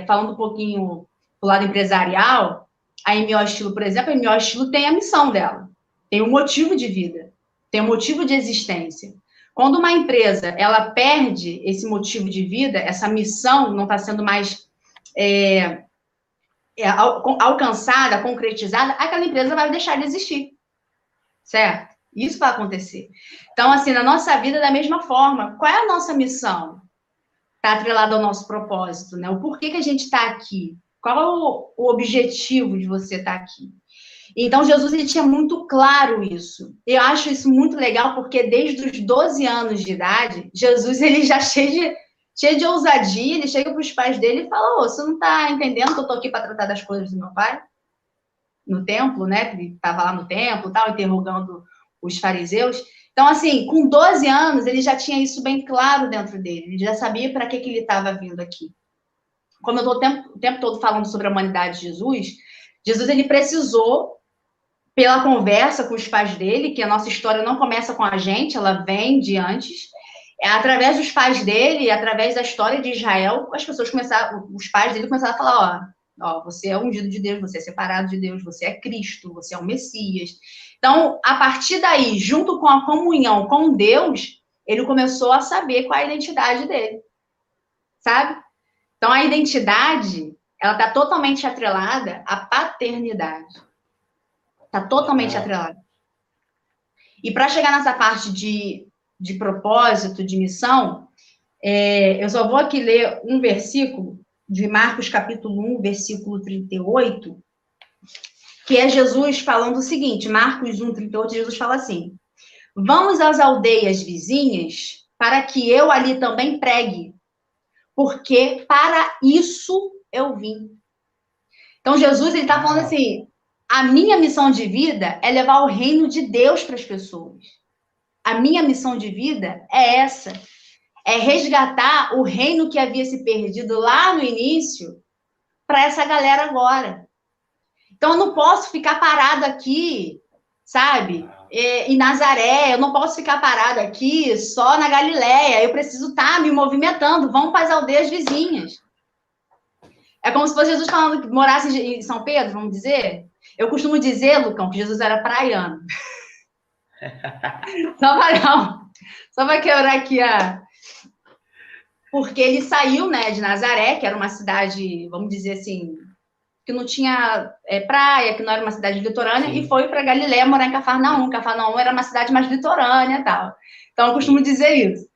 falando um pouquinho do lado empresarial, a MO Estilo, por exemplo, a MO Estilo tem a missão dela, tem um motivo de vida, tem um motivo de existência. Quando uma empresa, ela perde esse motivo de vida, essa missão não está sendo mais alcançada, concretizada, aquela empresa vai deixar de existir, certo? Isso vai acontecer. Então, assim, na nossa vida, da mesma forma, qual é a nossa missão? Está atrelado ao nosso propósito, né? O porquê que a gente está aqui? Qual é o objetivo de você estar aqui? Então, Jesus, ele tinha muito claro isso. Eu acho isso muito legal, porque desde os 12 anos de idade, Jesus, ele já cheio de ousadia, ele chega para os pais dele e fala, você não está entendendo que eu estou aqui para tratar das coisas do meu pai? No templo, né? Ele estava lá no templo, tal, interrogando os fariseus. Então, assim, com 12 anos, ele já tinha isso bem claro dentro dele. Ele já sabia para que ele estava vindo aqui. Como eu estou o tempo todo falando sobre a humanidade de Jesus, ele precisou, pela conversa com os pais dele, que a nossa história não começa com a gente, ela vem de antes, através dos pais dele, através da história de Israel, os pais dele começaram a falar, ó, você é ungido de Deus, você é separado de Deus, você é Cristo, você é o Messias. Então, a partir daí, junto com a comunhão com Deus, ele começou a saber qual é a identidade dele, sabe? Então, a identidade, ela está totalmente atrelada à paternidade. Está totalmente atrelada. E para chegar nessa parte de propósito, de missão, eu só vou aqui ler um versículo de Marcos, capítulo 1, versículo 38, que é Jesus falando o seguinte, Marcos 1, 38, Jesus fala assim, vamos às aldeias vizinhas para que eu ali também pregue, porque para isso eu vim. Então, Jesus, ele está falando assim, a minha missão de vida é levar o reino de Deus para as pessoas. A minha missão de vida é essa, é resgatar o reino que havia se perdido lá no início para essa galera agora. Então, eu não posso ficar parado aqui, sabe, em Nazaré, eu não posso ficar parado aqui só na Galileia, eu preciso estar me movimentando, vamos para as aldeias vizinhas. É como se fosse Jesus falando que morasse em São Pedro, vamos dizer. Eu costumo dizer, Lucão, que Jesus era praiano. Só para quebrar aqui Porque ele saiu, né, de Nazaré, que era uma cidade, vamos dizer assim, que não tinha praia, que não era uma cidade litorânea, sim, e foi para Galileia morar em Cafarnaum. Cafarnaum era uma cidade mais litorânea e tal. Então, eu costumo dizer isso.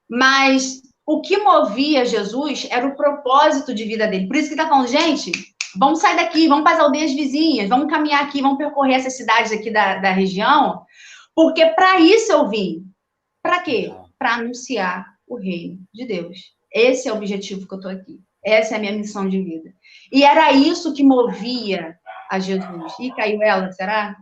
Mas o que movia Jesus era o propósito de vida dele. Por isso que ele está falando, gente, vamos sair daqui, vamos para as aldeias vizinhas, vamos caminhar aqui, vamos percorrer essas cidades aqui da região, porque para isso eu vim. Para quê? Para anunciar o reino de Deus. Esse é o objetivo que eu estou aqui. Essa é a minha missão de vida. E era isso que movia a Jesus. Ih, caiu ela, será?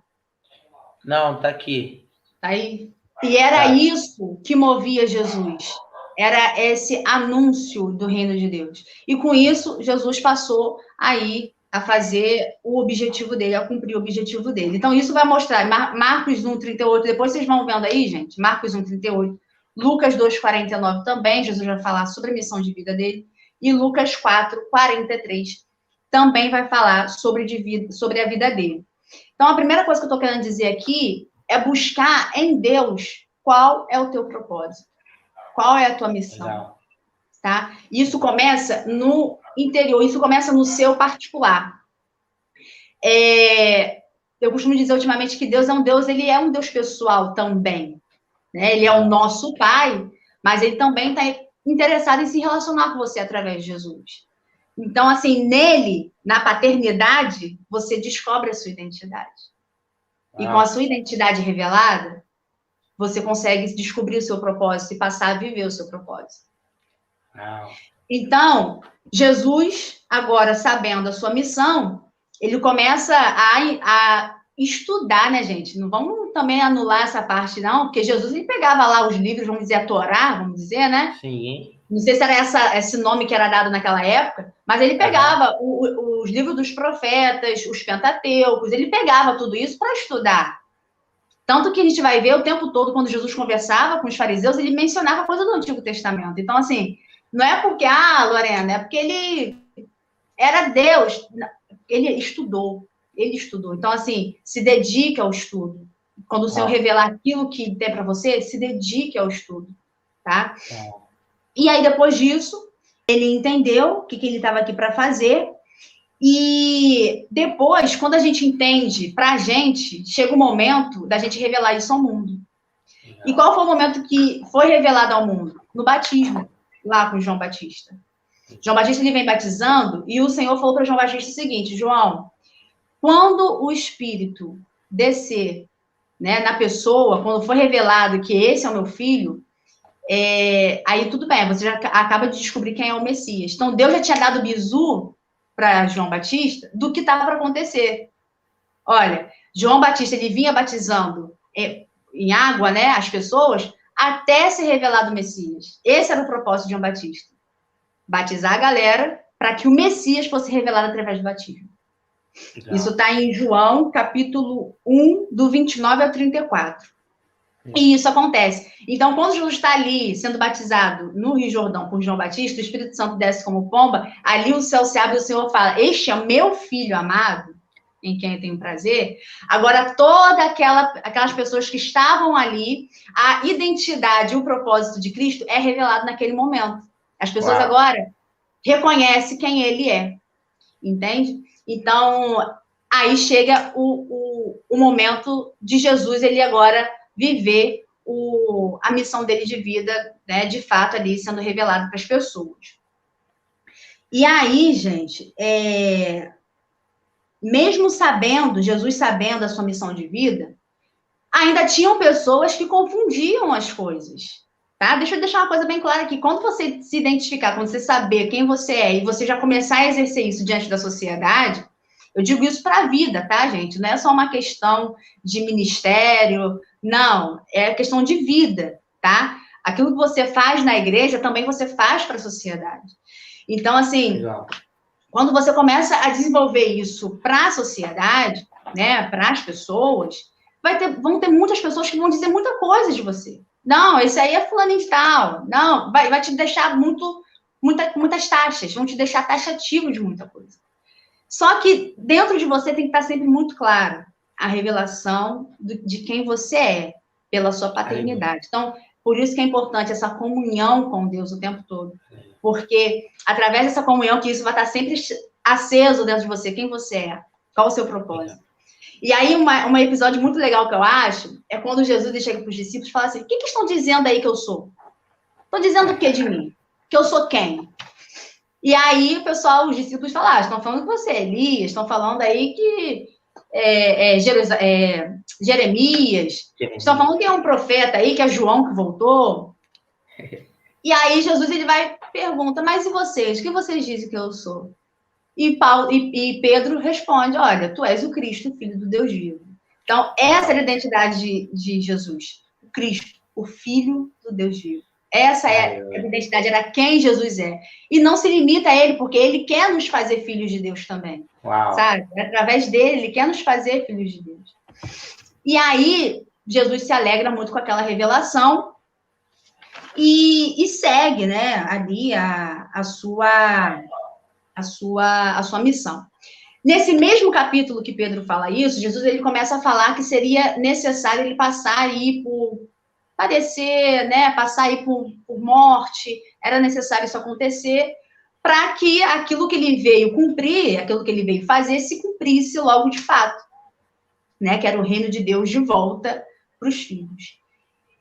Não, tá aqui. Tá aí? E era isso que movia Jesus. Era esse anúncio do reino de Deus. E com isso, Jesus passou aí a fazer o objetivo dele, a cumprir o objetivo dele. Então, isso vai mostrar Marcos 1, 38, depois vocês vão vendo aí, gente, Marcos 1, 38, Lucas 2, 49 também, Jesus vai falar sobre a missão de vida dele, e Lucas 4, 43 também vai falar sobre a vida dele. Então, a primeira coisa que eu estou querendo dizer aqui é buscar em Deus qual é o teu propósito, qual é a tua missão. Legal. Tá? Isso começa no interior, isso começa no seu particular. Eu costumo dizer ultimamente que Deus é um Deus, ele é um Deus pessoal também. Né? Ele é o nosso Pai, mas ele também está interessado em se relacionar com você através de Jesus. Então, assim, nele, na paternidade, você descobre a sua identidade. E com a sua identidade revelada, você consegue descobrir o seu propósito e passar a viver o seu propósito. Então, Jesus, agora sabendo a sua missão, ele começa a estudar, né, gente? Não vamos também anular essa parte, não, porque Jesus, ele pegava lá os livros, vamos dizer, a Torá, vamos dizer, né? Sim. Não sei se era esse nome que era dado naquela época, mas ele pegava os livros dos profetas, os Pentateucos, ele pegava tudo isso para estudar. Tanto que a gente vai ver o tempo todo, quando Jesus conversava com os fariseus, ele mencionava coisa do Antigo Testamento. Então, assim, não é porque, Lorena, é porque ele era Deus. Ele estudou. Então, assim, se dedique ao estudo. Quando o Senhor revelar aquilo que tem para você, se dedique ao estudo, tá? E aí, depois disso, ele entendeu o que ele estava aqui para fazer. E depois, quando a gente entende, para a gente, chega o momento da gente revelar isso ao mundo. E qual foi o momento que foi revelado ao mundo? No batismo, lá com João Batista. João Batista, ele vem batizando, e o Senhor falou para João Batista o seguinte: João, quando o Espírito descer, né, na pessoa, quando for revelado que esse é o meu filho, aí tudo bem, você já acaba de descobrir quem é o Messias. Então, Deus já tinha dado bizu para João Batista do que estava para acontecer. Olha, João Batista, ele vinha batizando em água, né, as pessoas, até ser revelado o Messias. Esse era o propósito de João Batista. Batizar a galera para que o Messias fosse revelado através do batismo. Legal. Isso está em João, capítulo 1, do 29 ao 34. E isso acontece. Então, quando Jesus está ali, sendo batizado no Rio Jordão por João Batista, o Espírito Santo desce como pomba, ali o céu se abre e o Senhor fala: este é o meu filho amado, em quem eu tenho prazer. Agora, todas aquelas pessoas que estavam ali, a identidade e o propósito de Cristo é revelado naquele momento. As pessoas agora reconhecem quem ele é. Entende? Então, aí chega o momento de Jesus, ele agora viver a missão dele de vida, né, de fato, ali sendo revelado para as pessoas. E aí, gente, mesmo sabendo, Jesus sabendo a sua missão de vida, ainda tinham pessoas que confundiam as coisas, tá? Deixa eu deixar uma coisa bem clara aqui. Quando você se identificar, quando você saber quem você é e você já começar a exercer isso diante da sociedade, eu digo isso para a vida, tá, gente? Não é só uma questão de ministério, não. É questão de vida, tá? Aquilo que você faz na igreja, também você faz para a sociedade. Então, assim, legal. Quando você começa a desenvolver isso para a sociedade, né, para as pessoas, vão ter muitas pessoas que vão dizer muita coisa de você. Não, esse aí é fulano de tal. Não, vai te deixar muitas taxas, vão te deixar taxativo de muita coisa. Só que dentro de você tem que estar sempre muito claro a revelação de quem você é, pela sua paternidade. Então, por isso que é importante essa comunhão com Deus o tempo todo. Porque através dessa comunhão, que isso vai estar sempre aceso dentro de você, quem você é, qual o seu propósito. E aí, um episódio muito legal que eu acho, é quando Jesus chega para os discípulos e fala assim: o que estão dizendo aí que eu sou? Estão dizendo o que de mim? Que eu sou quem? E aí, o pessoal, os discípulos falaram: estão falando que você é Elias, estão falando aí que Jeremias, estão falando que é um profeta aí, que é João que voltou. E aí, Jesus, ele vai e pergunta: mas e vocês? O que vocês dizem que eu sou? E Pedro responde: olha, tu és o Cristo, filho do Deus vivo. Então, essa era a identidade de Jesus. O Cristo, o filho do Deus vivo. Essa é a identidade, era quem Jesus é. E não se limita a ele, porque ele quer nos fazer filhos de Deus também. Uau. Sabe? Através dele, ele quer nos fazer filhos de Deus. E aí, Jesus se alegra muito com aquela revelação e segue, né, ali a sua missão. Nesse mesmo capítulo que Pedro fala isso, Jesus ele começa a falar que seria necessário ele passar aí por padecer, né, passar aí por morte, era necessário isso acontecer para que aquilo que ele veio cumprir, aquilo que ele veio fazer, se cumprisse logo de fato, né, que era o reino de Deus de volta para os filhos.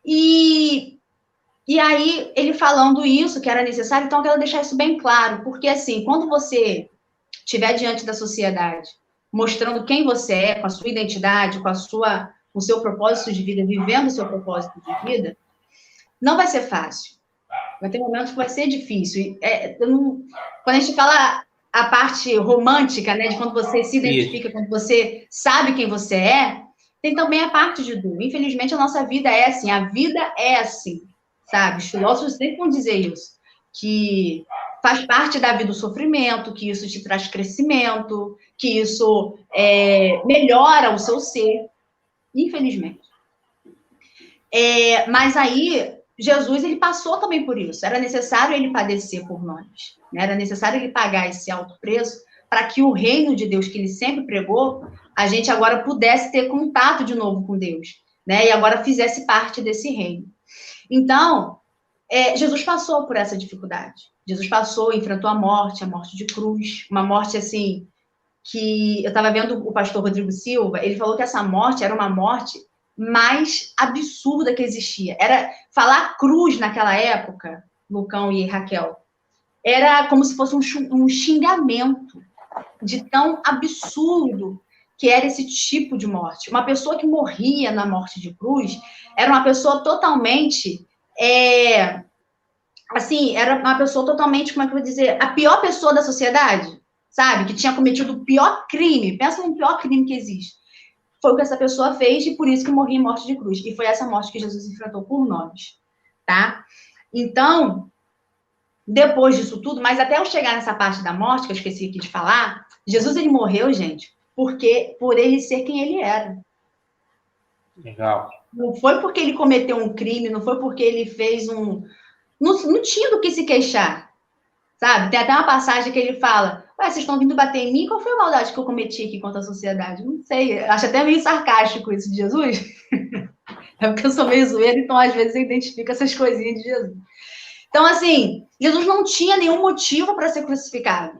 E aí, ele falando isso, que era necessário, então eu quero deixar isso bem claro, porque assim, quando você estiver diante da sociedade, mostrando quem você é, com a sua identidade, com o seu propósito de vida, vivendo o seu propósito de vida, não vai ser fácil. Vai ter momentos que vai ser difícil. Quando a gente fala a parte romântica, né, de quando você se identifica, quando você sabe quem você é, tem também a parte de dor. Infelizmente, a nossa vida é assim, a vida é assim, sabe? Os filósofos sempre vão dizer isso, que faz parte da vida o sofrimento, que isso te traz crescimento, que isso melhora o seu ser, infelizmente. Mas aí, Jesus, ele passou também por isso. Era necessário ele padecer por nós. Né? Era necessário ele pagar esse alto preço para que o reino de Deus que ele sempre pregou, a gente agora pudesse ter contato de novo com Deus. Né? E agora fizesse parte desse reino. Então, Jesus passou por essa dificuldade. Jesus passou, enfrentou a morte de cruz, uma morte assim, que eu estava vendo o pastor Rodrigo Silva, ele falou que essa morte era uma morte mais absurda que existia. Era falar cruz naquela época, Lucão e Raquel, era como se fosse um xingamento de tão absurdo que era esse tipo de morte. Uma pessoa que morria na morte de cruz era uma pessoa totalmente... assim, era uma pessoa totalmente, como é que eu vou dizer, a pior pessoa da sociedade, sabe? Que tinha cometido o pior crime. Pensa no pior crime que existe. Foi o que essa pessoa fez e por isso que morria em morte de cruz. E foi essa morte que Jesus enfrentou por nós, tá? Então, depois disso tudo, mas até eu chegar nessa parte da morte, que eu esqueci aqui de falar, Jesus, ele morreu, gente, porque por ele ser quem ele era. Legal. Não foi porque ele cometeu um crime, não foi porque ele fez não tinha do que se queixar, sabe? Tem até uma passagem que ele fala, vocês estão vindo bater em mim? Qual foi a maldade que eu cometi aqui contra a sociedade? Não sei, acho até meio sarcástico isso de Jesus. É porque eu sou meio zoeira, então às vezes eu identifico essas coisinhas de Jesus. Então, assim, Jesus não tinha nenhum motivo para ser crucificado,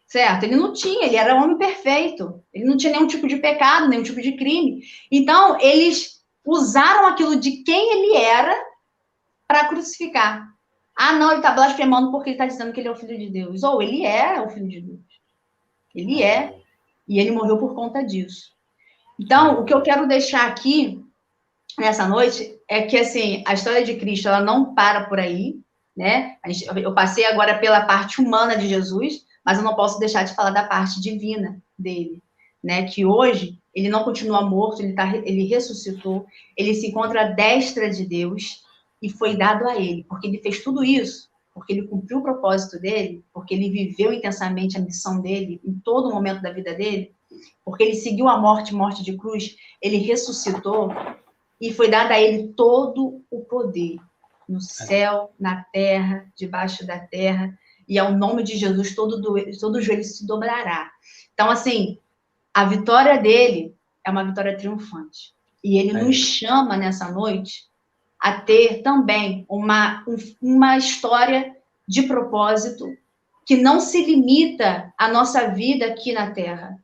certo? Ele não tinha, ele era um homem perfeito. Ele não tinha nenhum tipo de pecado, nenhum tipo de crime. Então, eles usaram aquilo de quem ele era para crucificar. Ah, não, ele está blasfemando porque ele está dizendo que ele é o Filho de Deus. Ou ele é o Filho de Deus. Ele é. E ele morreu por conta disso. Então, o que eu quero deixar aqui nessa noite é que, assim, a história de Cristo, ela não para por aí, né? Eu passei agora pela parte humana de Jesus, mas eu não posso deixar de falar da parte divina dele, né? Que hoje ele não continua morto, ele ressuscitou, ele se encontra à destra de Deus e foi dado a ele, porque ele fez tudo isso, porque ele cumpriu o propósito dele, porque ele viveu intensamente a missão dele em todo momento da vida dele, porque ele seguiu a morte de cruz, ele ressuscitou e foi dado a ele todo o poder no céu, na terra, debaixo da terra, e ao nome de Jesus todo joelho se dobrará. Então, assim, a vitória dele é uma vitória triunfante. E ele nos chama nessa noite a ter também uma história de propósito que não se limita à nossa vida aqui na Terra,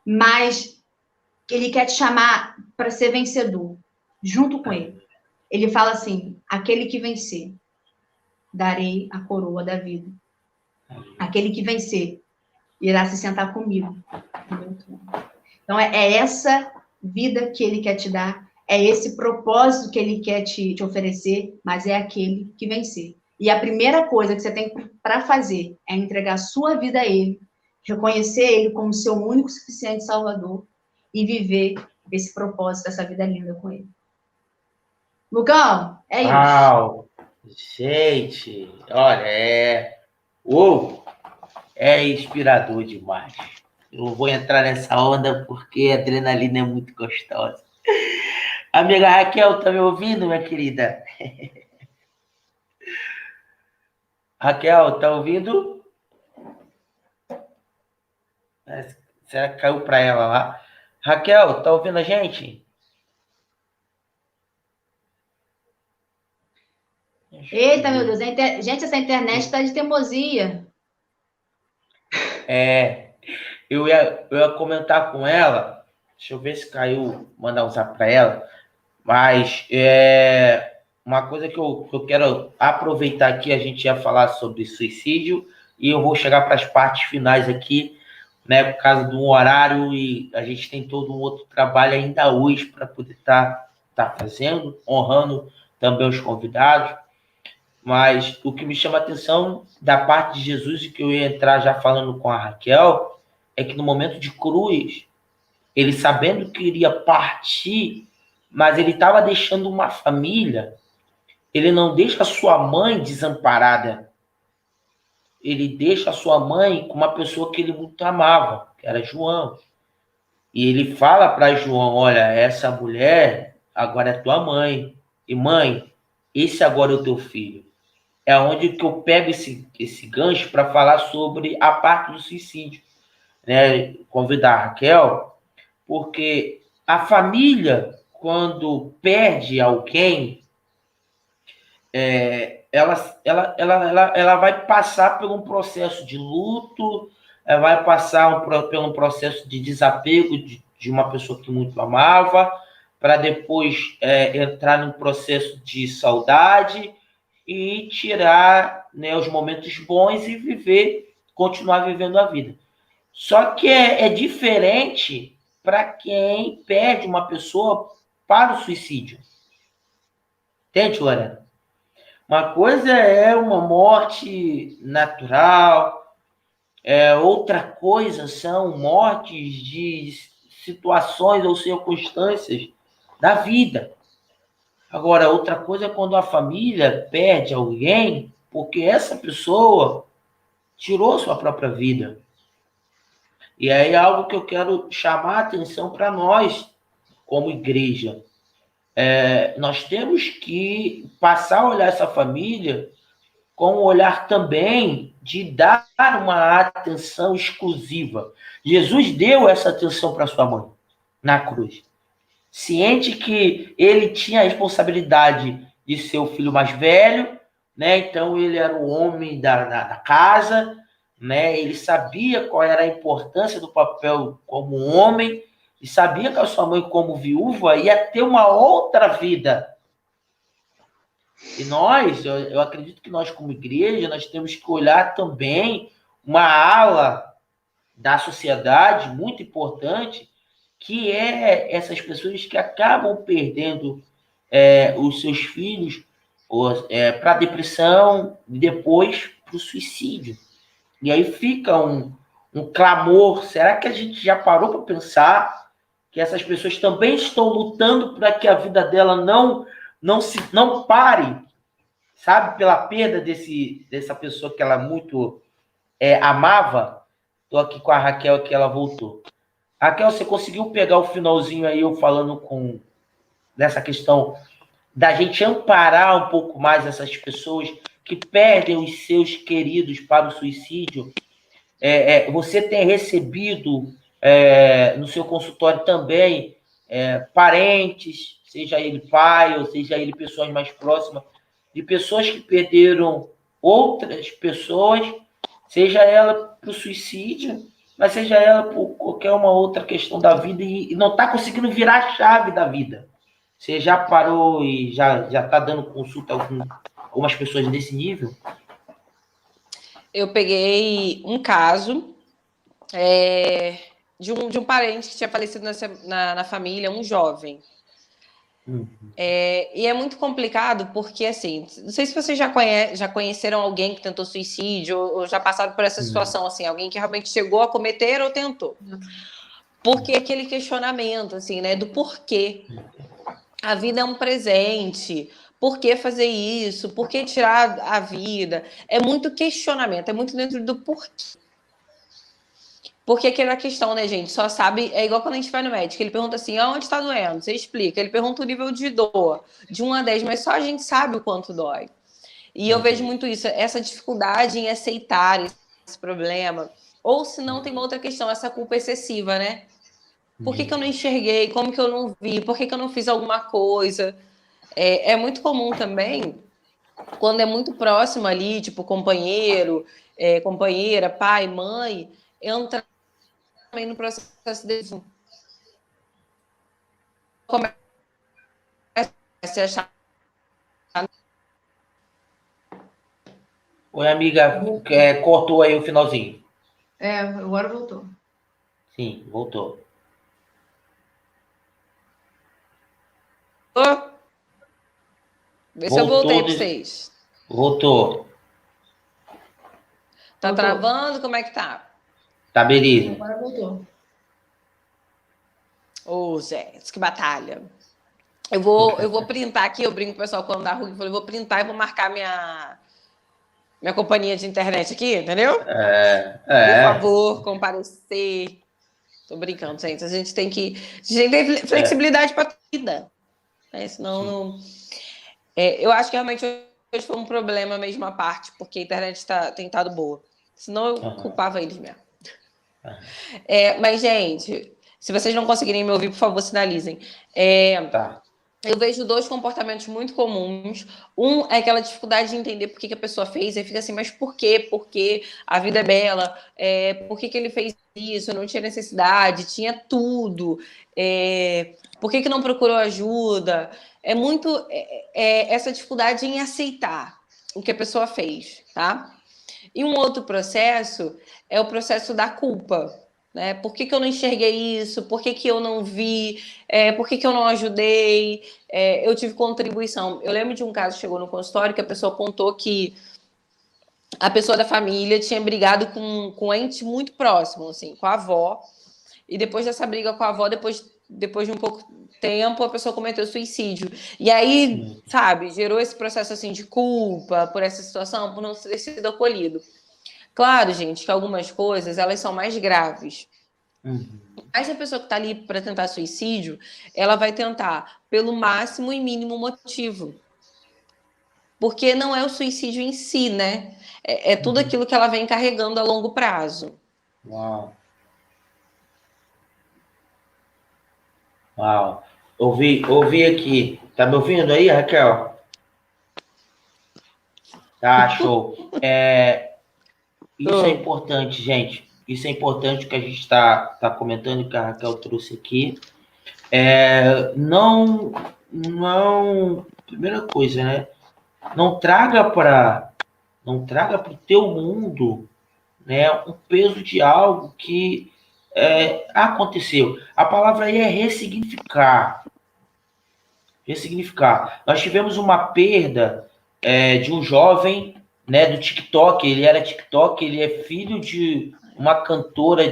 mas ele quer te chamar para ser vencedor, junto com ele. Ele fala assim, aquele que vencer, darei a coroa da vida. Aquele que vencer, irá se sentar comigo. Então, é essa vida que ele quer te dar, é esse propósito que ele quer te oferecer, mas é aquele que vencer. E a primeira coisa que você tem para fazer é entregar a sua vida a ele, reconhecer ele como seu único, suficiente Salvador e viver esse propósito, essa vida linda com ele. Lucão, é isso. Uau! Gente, olha, é inspirador demais. Eu vou entrar nessa onda porque a adrenalina é muito gostosa. Amiga Raquel, tá me ouvindo, minha querida? Raquel, tá ouvindo? Será que caiu para ela lá? Raquel, tá ouvindo a gente? Eita, meu Deus. Gente, essa internet está de teimosia. Eu ia comentar com ela. Deixa eu ver se caiu, mandar usar para ela. Mas uma coisa que eu quero aproveitar aqui, a gente ia falar sobre suicídio e eu vou chegar para as partes finais aqui, né, por causa do horário e a gente tem todo um outro trabalho ainda hoje para poder estar fazendo, honrando também os convidados. Mas o que me chama a atenção da parte de Jesus e que eu ia entrar já falando com a Raquel é que no momento de cruz, ele sabendo que iria partir, mas ele estava deixando uma família, ele não deixa a sua mãe desamparada. ele deixa a sua mãe com uma pessoa que ele muito amava, que era João. E ele fala para João, olha, essa mulher agora é tua mãe. E mãe, esse agora é o teu filho. É onde que eu pego esse gancho para falar sobre a parte do suicídio, né? Convidar a Raquel, porque a família, quando perde alguém, ela vai passar por um processo de luto, ela vai passar por um processo de desapego de uma pessoa que muito amava, para depois entrar num processo de saudade e tirar, né, os momentos bons e continuar vivendo a vida. Só que é diferente para quem perde uma pessoa para o suicídio. Entende, Lorena? Uma coisa é uma morte natural, outra coisa são mortes de situações ou circunstâncias da vida. Agora, outra coisa é quando a família perde alguém porque essa pessoa tirou sua própria vida. E aí é algo que eu quero chamar a atenção para nós, como igreja. Nós temos que passar a olhar essa família com um olhar também de dar uma atenção exclusiva. Jesus deu essa atenção para sua mãe na cruz, ciente que ele tinha a responsabilidade de ser o filho mais velho, né? Então ele era o homem da casa, né? Ele sabia qual era a importância do papel como homem e sabia que a sua mãe, como viúva, ia ter uma outra vida. E eu acredito que nós, como igreja, nós temos que olhar também uma ala da sociedade muito importante, que é essas pessoas que acabam perdendo os seus filhos para a depressão e depois para o suicídio. E aí fica um clamor. Será que a gente já parou para pensar que essas pessoas também estão lutando para que a vida dela não pare, sabe, pela perda dessa pessoa que ela muito amava? Estou aqui com a Raquel, que ela voltou. Raquel, você conseguiu pegar o finalzinho aí, eu falando dessa questão da gente amparar um pouco mais essas pessoas que perdem os seus queridos para o suicídio? Você tem recebido no seu consultório também parentes, seja ele pai ou seja ele pessoas mais próximas, de pessoas que perderam outras pessoas, seja ela para o suicídio, mas seja ela por qualquer uma outra questão da vida e não está conseguindo virar a chave da vida. Você já parou e já está dando consulta a algumas pessoas desse nível? Eu peguei um caso de um parente que tinha falecido na família, um jovem. E é muito complicado porque, assim, não sei se vocês já conheceram alguém que tentou suicídio ou já passaram por essa situação, assim, alguém que realmente chegou a cometer ou tentou. Porque aquele questionamento, assim, né, do porquê. A vida é um presente. Por que fazer isso? Por que tirar a vida? É muito questionamento, é muito dentro do porquê. Porque aquela questão, né, gente? Só sabe. É igual quando a gente vai no médico. Ele pergunta assim: aonde está doendo? Você explica. Ele pergunta o nível de dor, de 1 a 10, mas só a gente sabe o quanto dói. E eu vejo muito isso, essa dificuldade em aceitar esse problema. Ou se não, tem uma outra questão, essa culpa excessiva, né? Por que eu não enxerguei? Como que eu não vi? Por que eu não fiz alguma coisa? É muito comum também, quando é muito próximo ali, tipo companheiro, companheira, pai, mãe, entra também no processo de começa a achar. Oi, amiga, cortou aí o finalzinho. Agora voltou. Sim, voltou. Vê se eu voltei para vocês. Voltou. Tá travando? Como é que tá? Tá, beleza. Agora voltou. Ô, Zé, que batalha. Eu vou printar aqui, eu brinco com o pessoal quando dá ruim, eu vou printar e vou marcar minha companhia de internet aqui, entendeu? Por É. favor, comparecer. Tô brincando, gente. A gente tem que ter flexibilidade para vida. Senão não... eu acho que realmente hoje foi um problema mesmo à parte, porque a internet tem estado boa. Senão eu culpava eles mesmo. Mas, gente, se vocês não conseguirem me ouvir, por favor, sinalizem. Tá. Eu vejo 2 comportamentos muito comuns. Um é aquela dificuldade de entender por que a pessoa fez. Aí fica assim, mas por quê? Porque a vida é bela. Por que ele fez isso? Não tinha necessidade, tinha tudo. Por que não procurou ajuda? É muito essa dificuldade em aceitar o que a pessoa fez, tá? E um outro processo é o processo da culpa. Né? Por que eu não enxerguei isso? Por que eu não vi? Por que eu não ajudei? Eu tive contribuição. Eu lembro de um caso que chegou no consultório que a pessoa contou que a pessoa da família tinha brigado com um ente muito próximo, assim, com a avó. E depois dessa briga com a avó, depois de um pouco tempo, a pessoa cometeu suicídio. E aí, sabe, gerou esse processo assim de culpa por essa situação, por não ter sido acolhido. Claro, gente, que algumas coisas elas são mais graves. Mas a pessoa que está ali para tentar suicídio, ela vai tentar pelo máximo e mínimo motivo. Porque não é o suicídio em si, né? É tudo aquilo que ela vem carregando a longo prazo. Uau. Ouvi aqui. Tá me ouvindo aí, Raquel? Tá, show. Isso é importante, gente. Isso é importante o que a gente está comentando, que a Raquel trouxe aqui. Primeira coisa, né? Não traga para o teu mundo, né, um peso de algo que aconteceu. A palavra aí é ressignificar. Ressignificar. Nós tivemos uma perda de um jovem, né, do TikTok. Ele era TikTok, ele é filho de uma cantora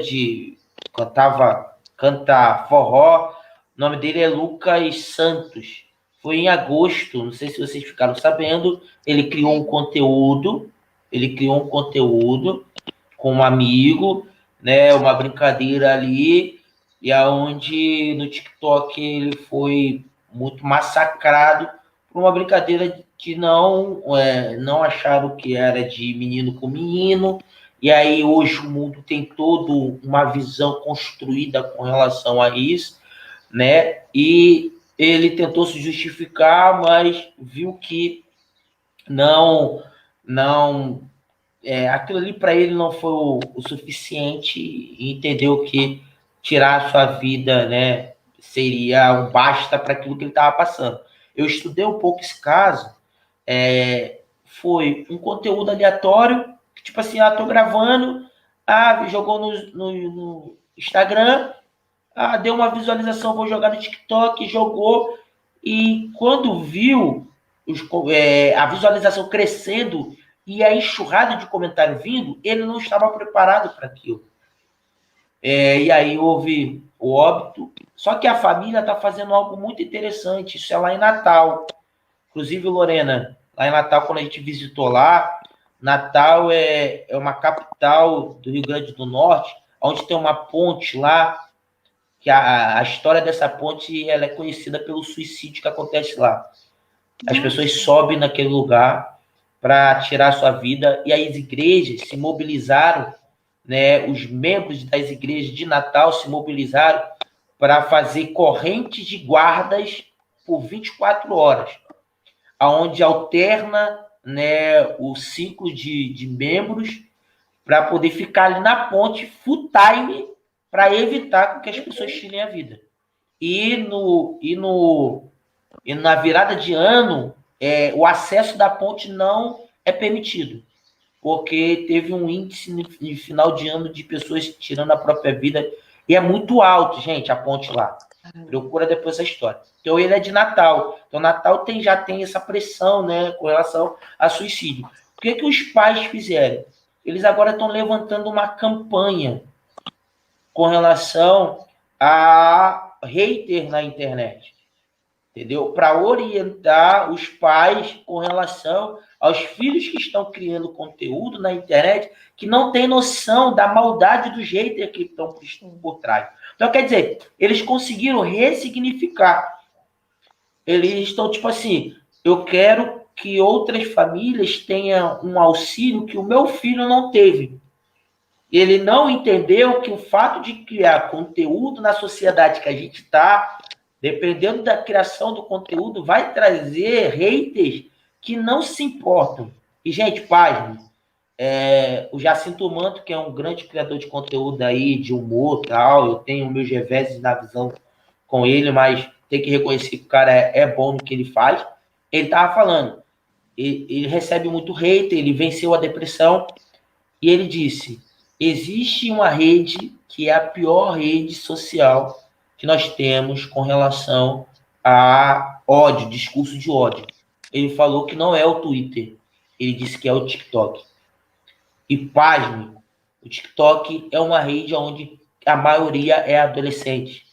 canta forró. O nome dele é Lucas Santos. Foi em agosto, não sei se vocês ficaram sabendo, ele criou um conteúdo com um amigo, né, uma brincadeira ali, e aonde no TikTok ele foi muito massacrado por uma brincadeira que não acharam que era de menino com menino, e aí hoje o mundo tem toda uma visão construída com relação a isso, né? E ele tentou se justificar, mas viu que aquilo ali para ele não foi o suficiente e entendeu que tirar a sua vida, né, seria um basta para aquilo que ele estava passando. Eu estudei um pouco esse caso, foi um conteúdo aleatório, que, tipo assim, tô gravando, jogou no Instagram, deu uma visualização, vou jogar no TikTok, jogou, e quando viu a visualização crescendo e a enxurrada de comentário vindo, ele não estava preparado para aquilo. E aí houve o óbito. Só que a família está fazendo algo muito interessante. Isso é lá em Natal. Inclusive, Lorena, lá em Natal, quando a gente visitou lá, Natal é uma capital do Rio Grande do Norte, onde tem uma ponte lá, que a história dessa ponte ela é conhecida pelo suicídio que acontece lá. As pessoas sobem naquele lugar para tirar sua vida, e as igrejas se mobilizaram, né, os membros das igrejas de Natal se mobilizaram para fazer correntes de guardas por 24 horas, onde alterna, né, o ciclo de membros para poder ficar ali na ponte full time para evitar que as pessoas tirem a vida. E na virada de ano, o acesso da ponte não é permitido, porque teve um índice no final de ano de pessoas tirando a própria vida, e é muito alto, gente, a ponte lá. Procura depois essa história. Então, ele é de Natal. Então, Natal já tem essa pressão, né, com relação a suicídio. O que os pais fizeram? Eles agora estão levantando uma campanha com relação a hater na internet. entendeu? Para orientar os pais com relação aos filhos que estão criando conteúdo na internet, que não tem noção da maldade do hater que estão por trás. Então, quer dizer, eles conseguiram ressignificar. Eles estão, tipo assim, eu quero que outras famílias tenham um auxílio que o meu filho não teve. Ele não entendeu que o fato de criar conteúdo na sociedade que a gente está, dependendo da criação do conteúdo, vai trazer haters que não se importam. E, gente, página, o Jacinto Manto, que é um grande criador de conteúdo aí, de humor e tal, eu tenho meus reveses na visão com ele, mas tem que reconhecer que o cara é bom no que ele faz. Ele estava falando, ele recebe muito hater, ele venceu a depressão, e ele disse, existe uma rede que é a pior rede social que nós temos com relação a ódio, discurso de ódio. Ele falou que não é o Twitter, ele disse que é o TikTok. E pasme, o TikTok é uma rede onde a maioria é adolescente.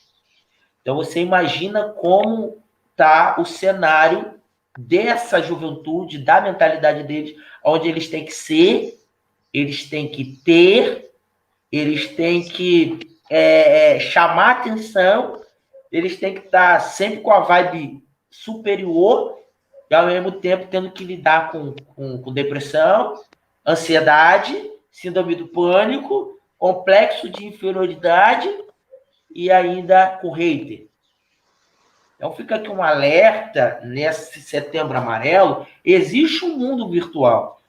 Então você imagina como está o cenário dessa juventude, da mentalidade deles, onde eles têm que ser, eles têm que ter, eles têm que chamar atenção, eles têm que estar sempre com a vibe superior e, ao mesmo tempo, tendo que lidar com depressão, ansiedade, síndrome do pânico, complexo de inferioridade e ainda com hater. Então, fica aqui um alerta, nesse Setembro Amarelo, existe um mundo virtual.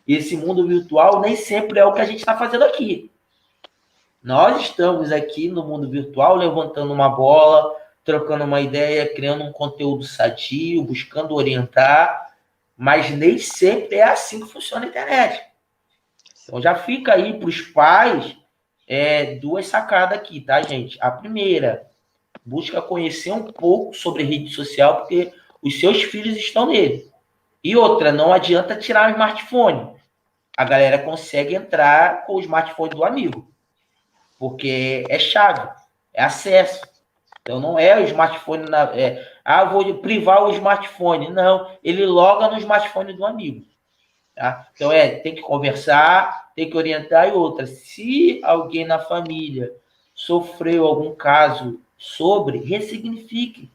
E esse mundo virtual nem sempre é o que a gente está fazendo aqui. Nós estamos aqui no mundo virtual levantando uma bola, trocando uma ideia, criando um conteúdo sadio, buscando orientar, mas nem sempre é assim que funciona a internet. Então já fica aí para os pais duas sacadas aqui, tá, gente? A primeira, busca conhecer um pouco sobre rede social, porque os seus filhos estão nele. E outra, não adianta tirar o smartphone. A galera consegue entrar com o smartphone do amigo, porque é chave, é acesso. Então não é o smartphone, vou privar o smartphone. Não, ele loga no smartphone do amigo. Tá? Então tem que conversar, tem que orientar. E outra, se alguém na família sofreu algum caso ressignifique.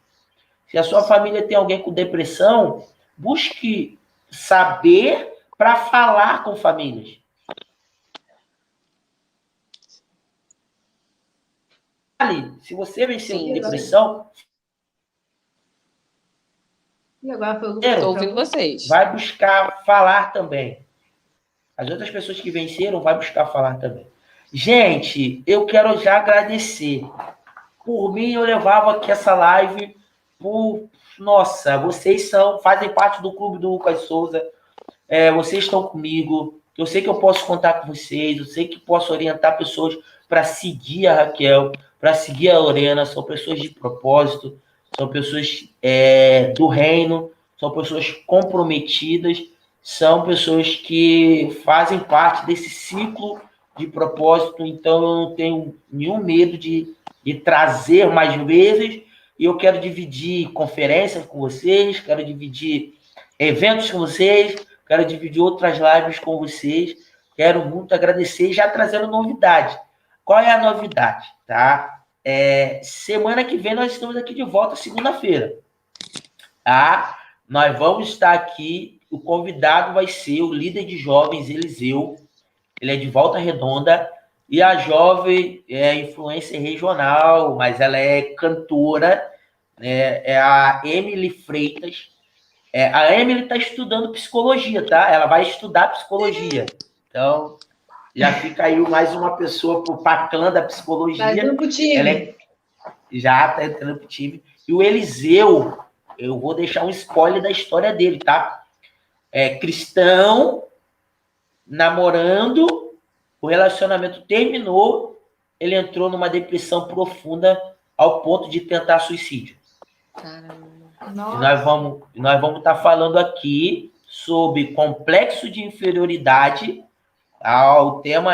Se a sua família tem alguém com depressão, busque saber para falar com famílias. Se você venceu com depressão... E agora estou ouvindo vocês. Vai buscar falar também. As outras pessoas que venceram vai buscar falar também. Gente, eu quero já agradecer. Por mim, eu levava aqui essa live nossa, vocês fazem parte do clube do Lucas Souza. Vocês estão comigo. Eu sei que eu posso contar com vocês. Eu sei que posso orientar pessoas para seguir a Raquel, para seguir a Lorena. São pessoas de propósito, são pessoas do reino, são pessoas comprometidas, são pessoas que fazem parte desse ciclo de propósito. Então, eu não tenho nenhum medo de trazer mais vezes. E eu quero dividir conferências com vocês, quero dividir eventos com vocês, quero dividir outras lives com vocês. Quero muito agradecer e já trazendo novidade. Qual é a novidade? Tá? Semana que vem nós estamos aqui de volta, segunda-feira. Tá? Nós vamos estar aqui, o convidado vai ser o líder de jovens, Eliseu. Ele é de Volta Redonda. E a jovem é influencer regional, mas ela é cantora, né? É a Emily Freitas. A Emily está estudando psicologia, tá? Ela vai estudar psicologia. Então, já fica aí mais uma pessoa para a clã da psicologia. Tá entrando pro time. Já está entrando pro time. E o Eliseu, eu vou deixar um spoiler da história dele, tá? Cristão, namorando... O relacionamento terminou, ele entrou numa depressão profunda ao ponto de tentar suicídio. Caramba. E nós vamos estar falando aqui sobre complexo de inferioridade. O tema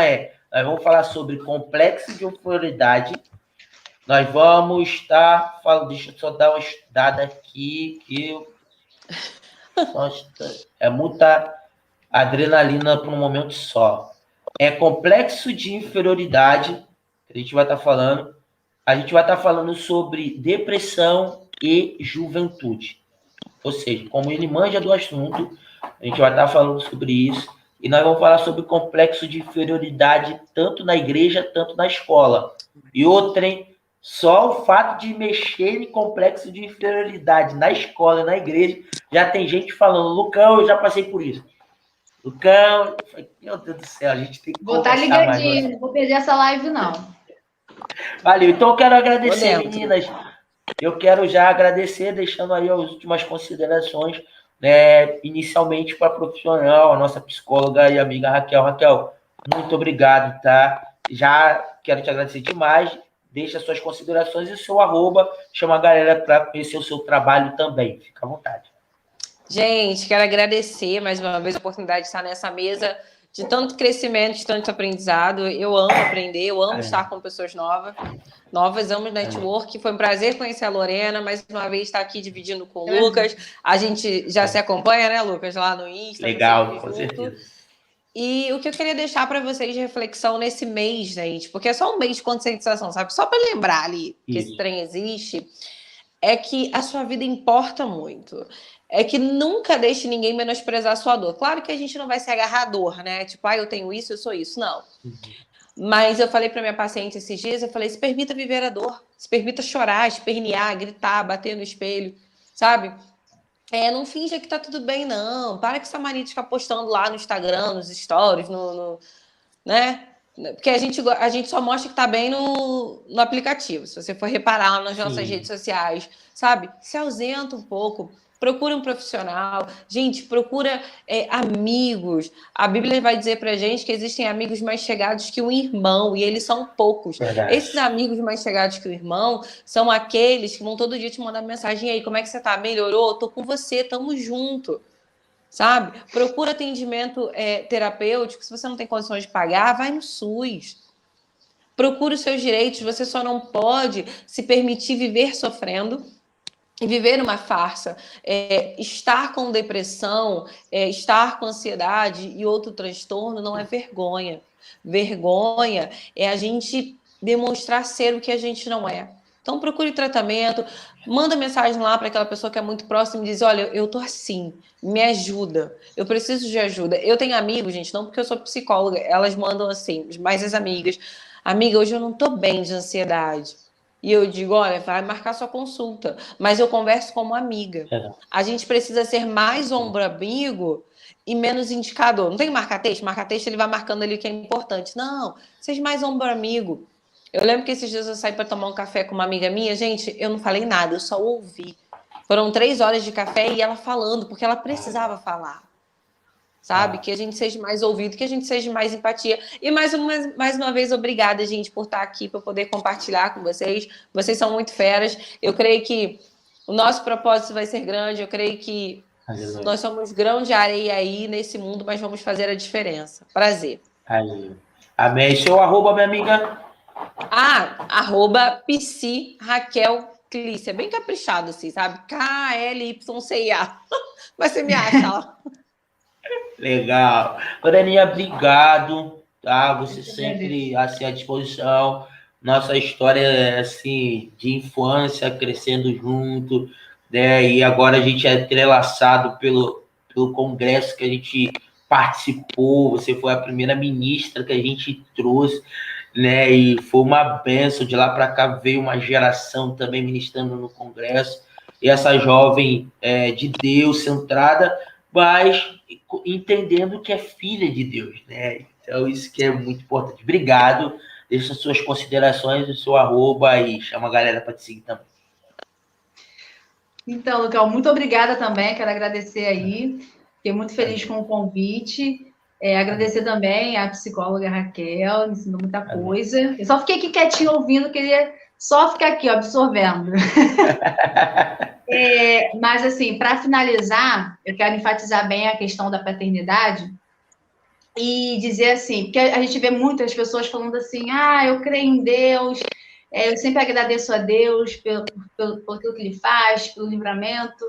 nós vamos falar sobre complexo de inferioridade Nós vamos estar falando, deixa eu só dar uma estudada aqui, que é muita adrenalina para um momento só. É complexo de inferioridade, que a gente vai estar falando. A gente vai estar falando sobre depressão e juventude. Ou seja, como ele manja do assunto, a gente vai estar falando sobre isso. E nós vamos falar sobre complexo de inferioridade, tanto na igreja, tanto na escola. E outrem, só o fato de mexer em complexo de inferioridade na escola e na igreja, já tem gente falando, Lucão, eu já passei por isso. Lucão, meu Deus do céu, a gente tem que vou estar ligadinho, não vou perder essa live, não. Valeu, então eu quero agradecer, meninas. Eu quero já agradecer, deixando aí as últimas considerações, né, inicialmente para a profissional, a nossa psicóloga e amiga Raquel. Raquel, muito obrigado, tá? Já quero te agradecer demais. Deixa suas considerações e o seu @, chama a galera para conhecer o seu trabalho também. Fica à vontade. Gente, quero agradecer mais uma vez a oportunidade de estar nessa mesa de tanto crescimento, de tanto aprendizado. Eu amo aprender, eu amo estar com pessoas novas, amo network. Foi um prazer conhecer a Lorena, mais uma vez estar aqui dividindo com o Lucas. A gente já se acompanha, né, Lucas, lá no Insta. Legal, com certeza. E o que eu queria deixar para vocês de reflexão nesse mês, gente, porque é só um mês de conscientização, sabe? Só para lembrar ali que esse trem existe, é que a sua vida importa muito. É que nunca deixe ninguém menosprezar a sua dor. Claro que a gente não vai se agarrar à dor, né? Tipo, eu tenho isso, eu sou isso. Não. Mas eu falei para minha paciente esses dias, eu falei, se permita viver a dor. Se permita chorar, espernear, gritar, bater no espelho, sabe? Não finja que tá tudo bem, não. Para que essa mania de ficar postando lá no Instagram, nos stories, né? Porque a gente só mostra que tá bem no aplicativo. Se você for reparar lá nas nossas redes sociais, sabe? Se ausenta um pouco. Procura um profissional. Gente, procura amigos. A Bíblia vai dizer pra gente que existem amigos mais chegados que um irmão, e eles são poucos. Verdade. Esses amigos mais chegados que o irmão são aqueles que vão todo dia te mandar mensagem. E aí, como é que você tá? Melhorou? Tô com você, tamo junto. Sabe? Procura atendimento terapêutico. Se você não tem condições de pagar, vai no SUS. Procura os seus direitos. Você só não pode se permitir viver sofrendo e viver uma farsa. Estar com depressão, estar com ansiedade e outro transtorno não é vergonha. Vergonha é a gente demonstrar ser o que a gente não é. Então procure tratamento, manda mensagem lá para aquela pessoa que é muito próxima e diz, olha, eu tô assim, me ajuda, eu preciso de ajuda. Eu tenho amigos, gente, não porque eu sou psicóloga, elas mandam assim, mais as amigas, amiga, hoje eu não tô bem de ansiedade. E eu digo, olha, vai marcar sua consulta. Mas eu converso como amiga. A gente precisa ser mais ombro-amigo e menos indicador. Não tem marca-texto? Marca-texto ele vai marcando ali o que é importante. Não, seja mais ombro-amigo. Eu lembro que esses dias eu saí para tomar um café com uma amiga minha. Gente, eu não falei nada, eu só ouvi. Foram 3 horas de café e ela falando, porque ela precisava falar. Sabe? Que a gente seja mais ouvido, que a gente seja mais empatia. E mais uma vez, obrigada, gente, por estar aqui, para poder compartilhar com vocês. Vocês são muito feras. Eu creio que o nosso propósito vai ser grande. Eu creio que nós somos grão de areia aí nesse mundo, mas vamos fazer a diferença. Prazer. Amém. Seu @, minha amiga? @Psi Raquel Clícia. Bem caprichado, assim, sabe? KLYCIA. Mas você me acha lá. Legal. Loreninha, obrigado, tá? Você sempre assim, à disposição. Nossa história é assim, de infância, crescendo junto, né? E agora a gente é entrelaçado pelo congresso que a gente participou. Você foi a primeira ministra que a gente trouxe, né? E foi uma benção. De lá para cá veio uma geração também ministrando no congresso. E essa jovem de Deus, centrada, mas entendendo que é filha de Deus, né? Então, isso que é muito importante. Obrigado. Deixa suas considerações, o seu @ e chama a galera para te seguir também. Então, Lucão, muito obrigada também. Quero agradecer aí. Fiquei muito feliz com o convite. Agradecer também à psicóloga Raquel, me ensinou muita coisa. Eu só fiquei aqui quietinho ouvindo, queria só ficar aqui, ó, absorvendo. Mas, assim, para finalizar, eu quero enfatizar bem a questão da paternidade e dizer assim, porque a gente vê muitas pessoas falando assim, eu creio em Deus, Eu sempre agradeço a Deus por aquilo que Ele faz, pelo livramento.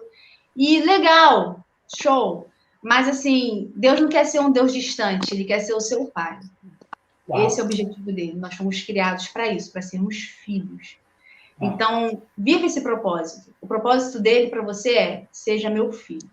E legal, show. Mas, assim, Deus não quer ser um Deus distante, Ele quer ser o seu Pai. Uau. Esse é o objetivo dele. Nós fomos criados para isso, para sermos filhos. Uau. Então, viva esse propósito. O propósito dele para você é: seja meu filho.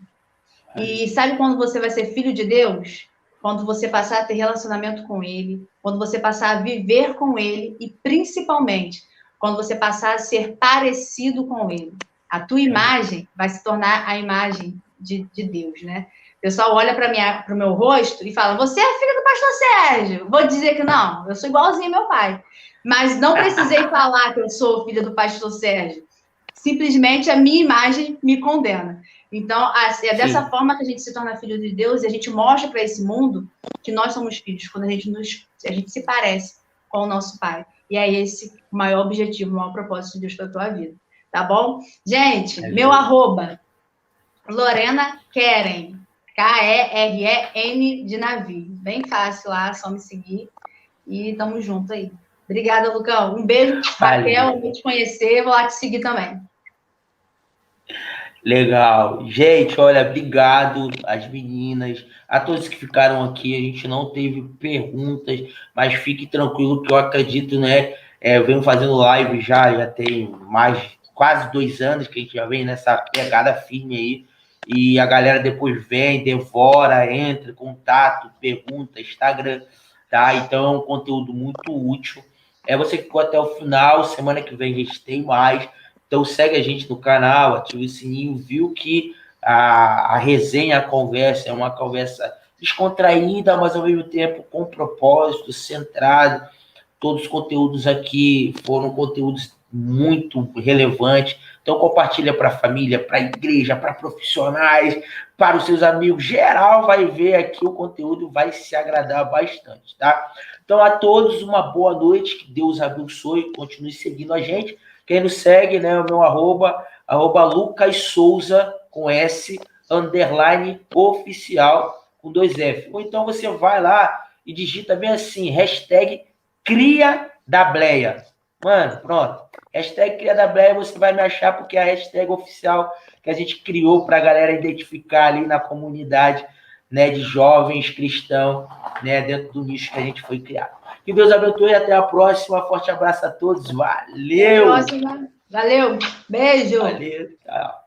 E sabe quando você vai ser filho de Deus? Quando você passar a ter relacionamento com Ele, quando você passar a viver com Ele e, principalmente, quando você passar a ser parecido com Ele. A tua imagem vai se tornar a imagem de Deus, né? O pessoal olha para o meu rosto e fala: você é filho do pastor Sérgio. Vou dizer que não, eu sou igualzinho ao meu pai. Mas não precisei falar que eu sou filha do pastor Sérgio. Simplesmente a minha imagem me condena. Então, é dessa forma que a gente se torna filho de Deus e a gente mostra para esse mundo que nós somos filhos, quando a gente se parece com o nosso pai. E é esse o maior objetivo, o maior propósito de Deus para a tua vida. Tá bom? Gente, meu arroba, Lorena Keren, Keren de navio. Bem fácil lá, só me seguir. E tamo junto aí. Obrigada, Lucão. Um beijo, Raquel, vou te conhecer, vou lá te seguir também. Legal. Gente, olha, obrigado às meninas, a todos que ficaram aqui. A gente não teve perguntas, mas fique tranquilo que eu acredito, né? Eu venho fazendo live já tem quase 2 anos que a gente já vem nessa pegada firme aí. E a galera depois vem, devora, entra em contato, pergunta, Instagram, tá? Então é um conteúdo muito útil. Você ficou até o final, semana que vem a gente tem mais. Então segue a gente no canal, ativa o sininho, viu que a resenha, a conversa é uma conversa descontraída, mas ao mesmo tempo com propósito, centrado. Todos os conteúdos aqui foram conteúdos muito relevantes. Então compartilha para a família, para a igreja, para profissionais, para os seus amigos. Geral vai ver aqui o conteúdo, vai se agradar bastante, tá? Então a todos uma boa noite, que Deus abençoe, continue seguindo a gente. Quem nos segue, né, o meu arroba Lucas Souza, com S, _ oficial, com 2 F. Ou então você vai lá e digita bem assim, hashtag Cria da Bleia. Mano, pronto. Hashtag Cria da Bleia, você vai me achar, porque é a hashtag oficial que a gente criou para a galera identificar ali na comunidade, né, de jovens cristãos, né, dentro do nicho que a gente foi criado. Que Deus abençoe e até a próxima. Forte abraço a todos. Valeu! Até a próxima. Valeu. Beijo. Valeu. Tchau.